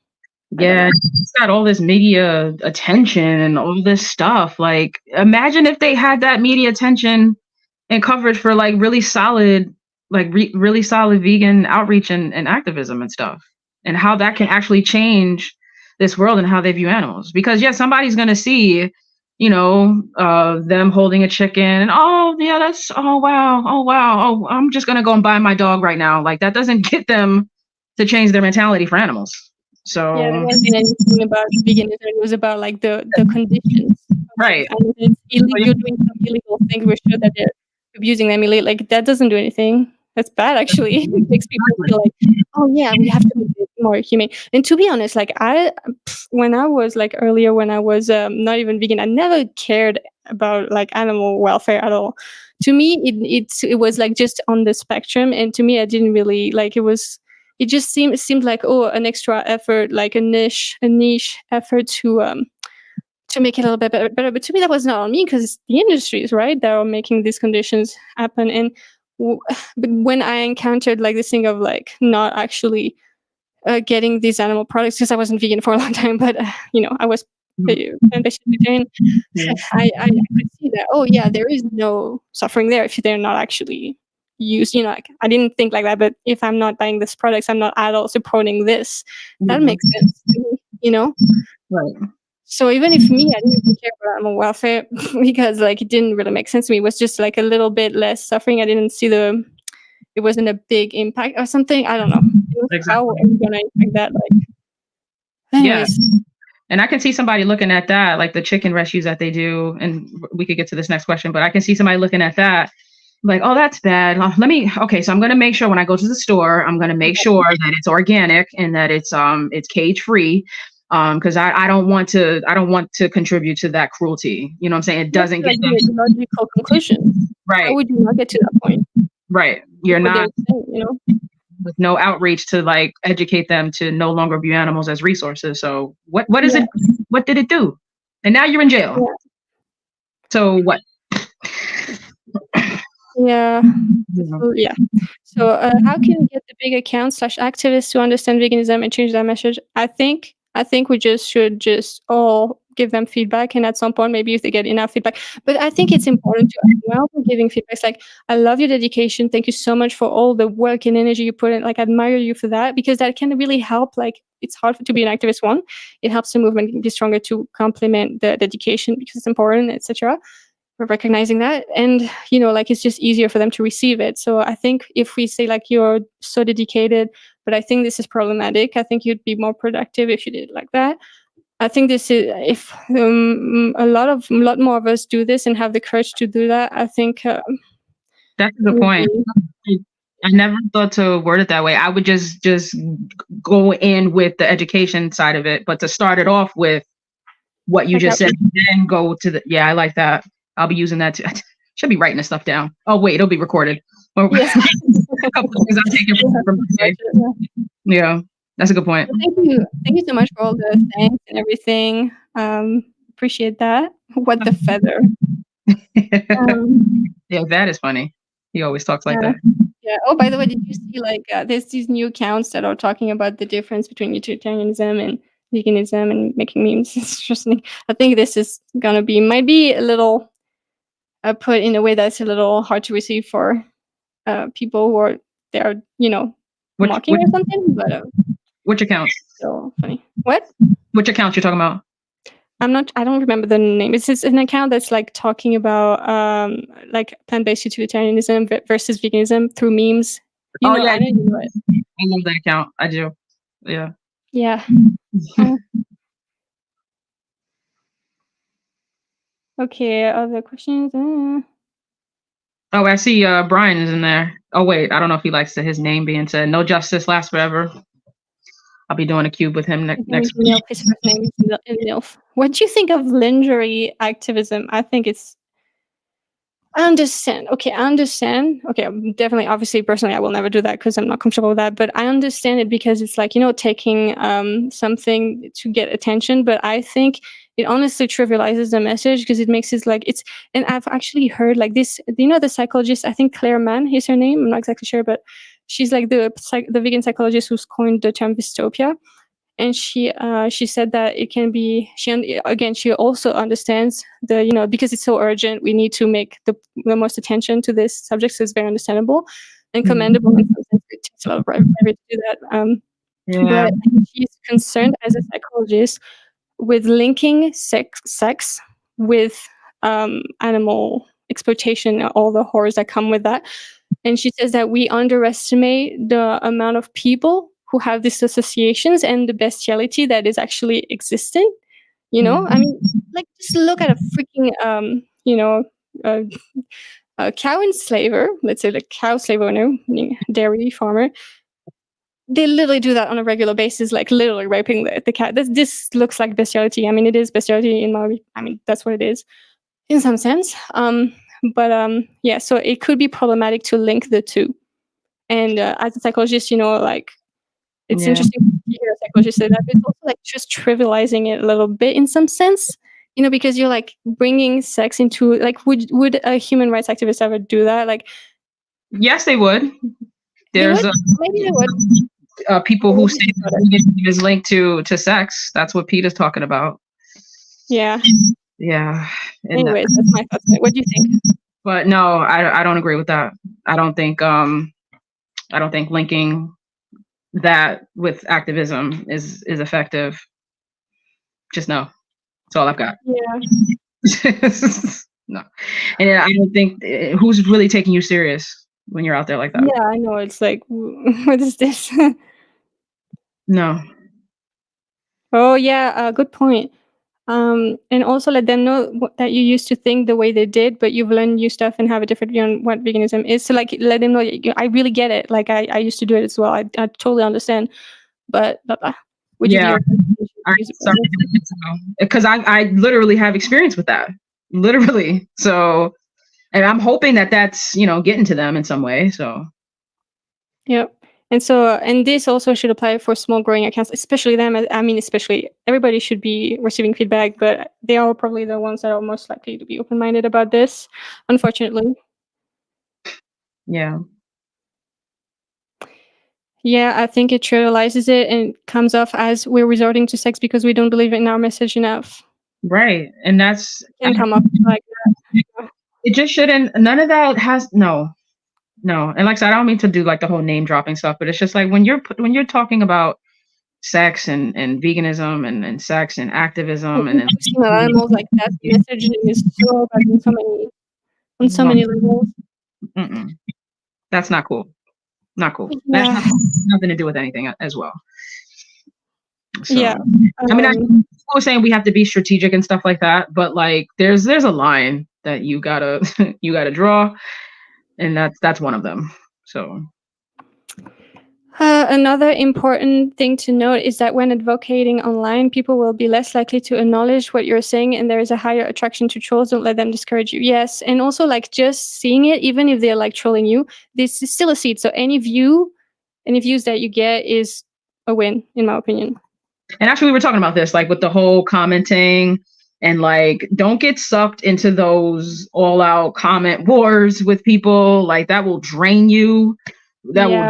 I don't Yeah, know. it's got all this media attention and all this stuff. Like, imagine if they had that media attention and coverage for like really solid vegan outreach and activism and stuff, and how that can actually change this world and how they view animals. Because yeah, somebody's gonna see, them holding a chicken and oh yeah, oh wow, oh I'm just gonna go and buy my dog right now. Like that doesn't get them to change their mentality for animals. Yeah, there So wasn't anything about veganism. It was about like the conditions of right. these animals. It's you're doing some illegal things. We're sure that they're abusing them illegally. Like that doesn't do anything. That's bad, actually. It makes people feel like, oh yeah, we have to make it more humane. And to be honest, like when I was like earlier, when I was not even vegan, I never cared about like animal welfare at all. To me, it was like just on the spectrum, and to me, I didn't really like it was it just seemed like, oh, an extra effort, like a niche effort to make it a little bit better. But to me, that was not on me because it's the industries, right, that are making these conditions happen. And w- but when I encountered like this thing of like not actually getting these animal products, because I wasn't vegan for a long time, but I was plant-based vegetarian. I could see that. Oh yeah, there is no suffering there if they're not actually used. Like I didn't think like that, but if I'm not buying this products, I'm not at all supporting this. That makes sense to me. Right. So even if me, I didn't even care about animal welfare because like it didn't really make sense to me. It was just like a little bit less suffering. I didn't see it wasn't a big impact or something. I don't know. It was, how are Exactly. you gonna impact that? Like Yeah. Anyways, And I can see somebody looking at that, like the chicken rescues that they do. And we could get to this next question, but I can see somebody looking at that like, oh, that's bad. Okay, so I'm going to make sure when I go to the store, I'm going to make sure that it's organic and that it's cage free. Because I don't want to contribute to that cruelty. You know what I'm saying? It that's doesn't get like them the logical conclusion. How right. would you not get to that point? Right. You're What they're not saying, you know? with no outreach to like educate them to no longer view animals as resources. So what is Yeah, it? What did it do? And now you're in jail. yeah, So what? yeah. Yeah. So, yeah. So, how can we get the big accounts slash activists to understand veganism and change their message? I think we just should just all give them feedback, and at some point, maybe if they get enough feedback. But I think it's important to as well for giving feedback. It's like, I love your dedication. Thank you so much for all the work and energy you put in. Like, I admire you for that because that can really help. Like, it's hard to be an activist. One, it helps the movement be stronger to complement the dedication because it's important, etc. We're recognizing that, and like it's just easier for them to receive it. So I think if we say like, you're so dedicated, but I think this is problematic, I think you'd be more productive if you did it like that. I think this is, if a lot more of us do this and have the courage to do that, I think That's a good would point. be, I never thought to word it that way. I would just go in with the education side of it, but to start it off with what you like just said, then go to the I like that. I'll be using that too. Should be writing this stuff down. Oh wait, it'll be recorded. Or yes. a couple of things I'm taking from today. Yeah, that's a good point. Thank you so much for all the thanks and everything. Appreciate that. What the feather. Yeah, that is funny. He always talks like that. Yeah. Oh, by the way, did you see like there's these new accounts that are talking about the difference between utilitarianism and veganism and making memes? It's interesting. I think this is gonna might be a little put in a way that's a little hard to receive for people who are there, mocking or something. But which accounts? so funny. What? Which accounts you're talking about? I don't remember the name. It's just an account that's like talking about like plant-based utilitarianism versus veganism through memes. Yeah, I know you know it. I love that account. I do. Yeah. Yeah. Okay, other questions? Oh, I see Brian is in there. Oh wait, I don't know if he likes his name being said. No justice lasts forever. I'll be doing a cube with him next week. His first name is Nilf. What do you think of lingerie activism? I think I understand. Okay, I understand. Okay, definitely, obviously, personally, I will never do that because I'm not comfortable with that. But I understand it because it's like, taking something to get attention. But I think it honestly trivializes the message because it makes it like it's. And I've actually heard like this. The psychologist, I think Claire Mann is her name. I'm not exactly sure, but she's like the vegan psychologist who's coined the term dystopia. And she said that it can be, she also understands because it's so urgent, we need to make the most attention to this subject. So it's very understandable and commendable. In some sense, it takes a lot of bravery to do that. But she's concerned as a psychologist with linking sex with animal exploitation and all the horrors that come with that. And she says that we underestimate the amount of people who have these associations and the bestiality that is actually existent. I mean, like, just look at a freaking, a cow enslaver, let's say the cow slave owner, meaning dairy farmer. They literally do that on a regular basis, like literally raping the cat. This looks like bestiality. I mean, it is bestiality that's what it is in some sense. Yeah, so it could be problematic to link the two. And as a psychologist, like, it's interesting to hear a psychologist say that, but it's also like just trivializing it a little bit in some sense, because you're like bringing sex into, like, would a human rights activist ever do that? Like, yes, they would. There's maybe they would. People who say veganism is linked to sex. That's what Peter's talking about. Yeah. Yeah. Anyways, that's my thoughts. What do you think? But no, I don't agree with that. I don't think linking that with activism is effective. Just no. That's all I've got. Yeah. No. And I don't think who's really taking you serious when you're out there like that. Yeah, I know. It's like, what is this? No. Oh yeah, good point. And also let them know that you used to think the way they did, but you've learned new stuff and have a different view on what veganism is. So like let them know, I really get it. Like I used to do it as well. I totally understand. But blah, blah. Would you do Yeah, your I started doing it because I literally have experience with that, literally. So, and I'm hoping that that's getting to them in some way. So Yep. And so, and this also should apply for small growing accounts, especially them. I mean, especially everybody should be receiving feedback, but they are probably the ones that are most likely to be open minded about this, unfortunately. yeah, Yeah, I think it trivializes it and comes off as we're resorting to sex because we don't believe in our message enough. right. And that's It can come off like that. it. Just shouldn't. None of that has no. And like I said, I don't mean to do like the whole name dropping stuff, but it's just like when you're talking about sex and veganism and sex and activism and then Interesting that animals like that messaging is so bad on so no, many levels. mm-mm. That's not cool. Not cool. That Yeah, has nothing to do with anything as well. yeah. So, I mean, I was saying we have to be strategic and stuff like that, but like, there's a line that you gotta you gotta draw, and that's one of them. So, Another important thing to note is that when advocating online, people will be less likely to acknowledge what you're saying, and there is a higher attraction to trolls. Don't let them discourage you. Yes, and also like just seeing it, even if they're like trolling you, this is still a seed. So any views that you get is a win, in my opinion. and actually, we were talking about this, like with the whole commenting, and like, don't get sucked into those all-out comment wars with people. Like that will drain you. That will Yeah.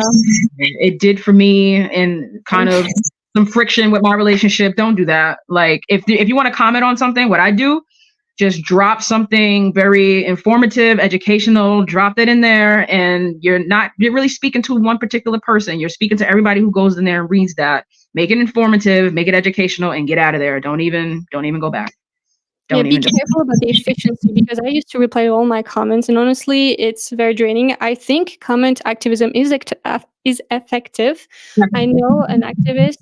it did for me, and kind of some friction with my relationship. Don't do that. Like if you want to comment on something, what I do, just drop something very informative, educational, drop that in there, and you're really speaking to one particular person. You're speaking to everybody who goes in there and reads that. Make it informative, make it educational, and get out of there. Don't even go back. Yeah, Don't be even do careful about the efficiency because I used to reply to all my comments, and honestly, it's very draining. I think comment activism is effective. I know an activist,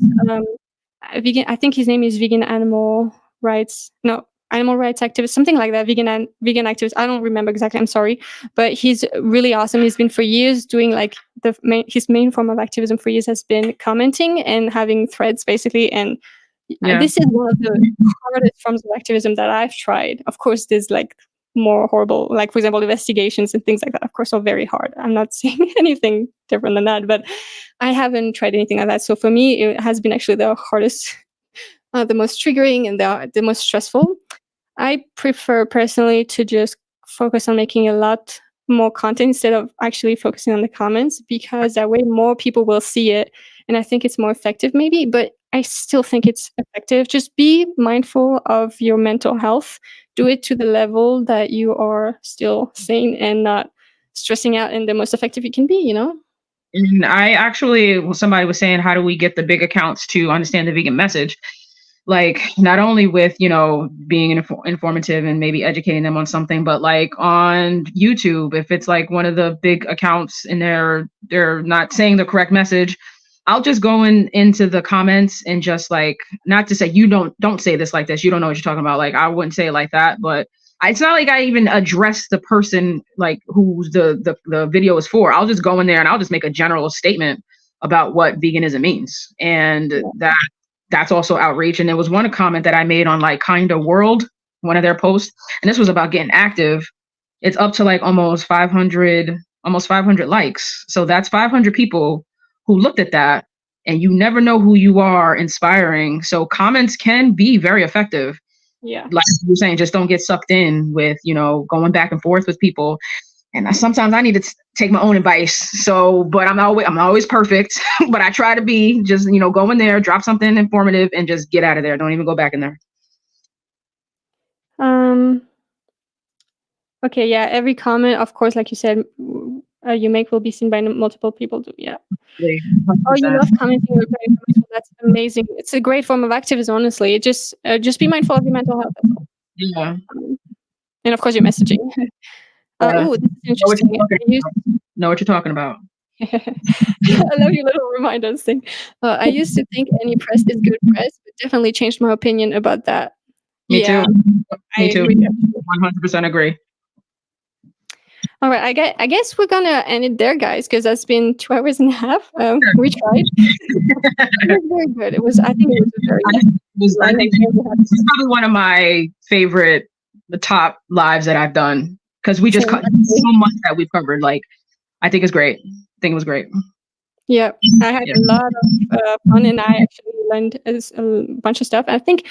a vegan. I think his name is Vegan Animal Rights. No, Animal Rights Activist, something like that. Vegan activist. I don't remember exactly. I'm sorry, but he's really awesome. He's been for years doing like his main form of activism for years has been commenting and having threads basically and Yeah. this is one of the hardest forms of activism that I've tried. Of course, there's like more horrible, like for example, investigations and things like that. Of course, are very hard. I'm not saying anything different than that, but I haven't tried anything like that. So for me, it has been actually the hardest, the most triggering, and the most stressful. I prefer personally to just focus on making a lot more content instead of actually focusing on the comments because that way more people will see it and I think it's more effective maybe, but I still think it's effective. Just be mindful of your mental health. Do it to the level that you are still sane and not stressing out and the most effective you can be, you know? And I actually, somebody was saying, how do we get the big accounts to understand the vegan message? Like, not only with, being informative and maybe educating them on something, but like on YouTube, if it's like one of the big accounts and they're not saying the correct message, I'll just go into the comments and just like, not to say you don't say this like this, you don't know what you're talking about. Like, I wouldn't say it like that, but it's not like I even address the person like who the video is for. I'll just go in there and I'll just make a general statement about what veganism means. And that's also outreach. And there was one comment that I made on like Kinda World, one of their posts, and this was about getting active. It's up to like almost 500 likes. So that's 500 people who looked at that, and you never know who you are inspiring. So comments can be very effective. Yeah. Like you're saying, just don't get sucked in with, going back and forth with people. And sometimes I need to take my own advice. So, but I'm always perfect, but I try to be just, go in there, drop something informative and just get out of there. Don't even go back in there. Okay, yeah, every comment, of course, like you said, you make will be seen by multiple people too, yeah. Oh, you love commenting or writing comments. That's amazing. It's a great form of activism, honestly. It just be mindful of your mental health. Yeah. And of course, your messaging. Oh, this is interesting. Know what you're talking about. I love your little reminders thing. I used to think any press is good press, but definitely changed my opinion about that. Me too. I Me too. agree. 100% agree. All right, I guess we're gonna end it there, guys, because that's been 2 hours and a half. We tried. It was very good. It was. I think it was a very. I think this is probably one of my favorite, the top lives that I've done, because we just so much that we've covered. Like, I think it's great. I think it was great. Yeah, I had a lot of fun, and I actually learned a bunch of stuff. I think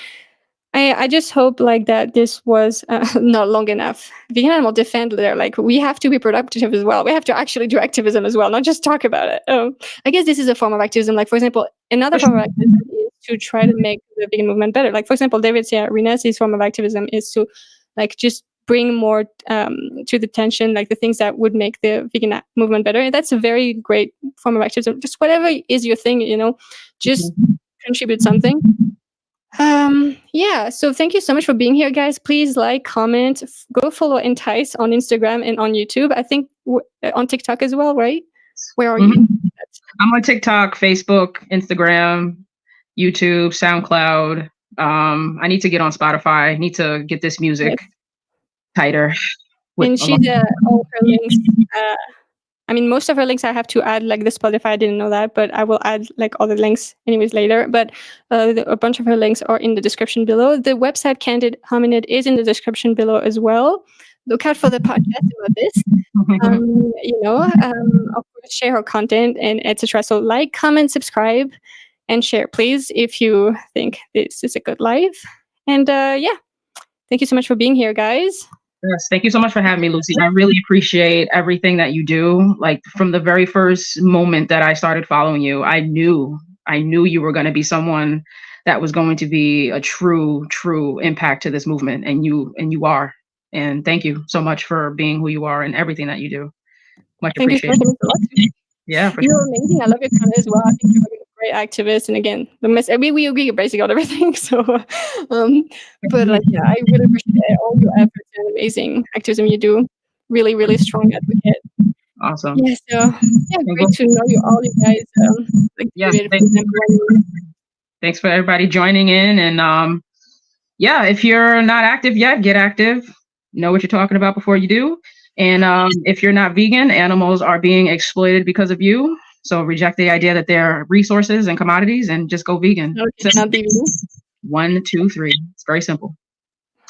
I just hope like that this was not long enough. Vegan Animal Defender, like we have to be productive as well. We have to actually do activism as well, not just talk about it. I guess this is a form of activism. Like, for example, another form of activism is to try to make the vegan movement better. Like, for example, David Arenas' form of activism is to like just bring more to the attention, like the things that would make the vegan movement better. And that's a very great form of activism. Just whatever is your thing, just contribute something. Yeah, so thank you so much for being here, guys. Please like, comment, go follow Entyce on Instagram and on YouTube. I think on TikTok as well, right? Where are you? I'm on TikTok, Facebook, Instagram, YouTube, SoundCloud. I need to get on Spotify. I need to get this music tighter. And she's all her links. I mean, most of her links I have to add, like the Spotify, I didn't know that, but I will add like all the links anyways later. But a bunch of her links are in the description below. The website Candid Hominid is in the description below as well. Look out for the podcast about this. Of course, share her content and etc. So like, comment, subscribe, and share, please, if you think this is a good live. And yeah, thank you so much for being here, guys. Yes, thank you so much for having me, Lucy. I really appreciate everything that you do. Like from the very first moment that I started following you, I knew you were going to be someone that was going to be a true impact to this movement, and you are. And thank you so much for being who you are and everything that you do. Much appreciated. Yeah, you're amazing. I love your content as well. I think you're a great activist. And again, we agree basically on everything. So, but like, yeah, I really appreciate all your efforts and amazing activism you do. Really, really strong advocate. Awesome. Yeah. So yeah, great to know you all, you guys. Thanks for everybody joining in. And yeah, if you're not active yet, get active. Know what you're talking about before you do. And if you're not vegan, animals are being exploited because of you. So reject the idea that they're resources and commodities and just go vegan. Okay, not vegan. 1, 2, 3. It's very simple.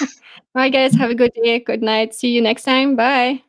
All right, guys. Have a good day. Good night. See you next time. Bye.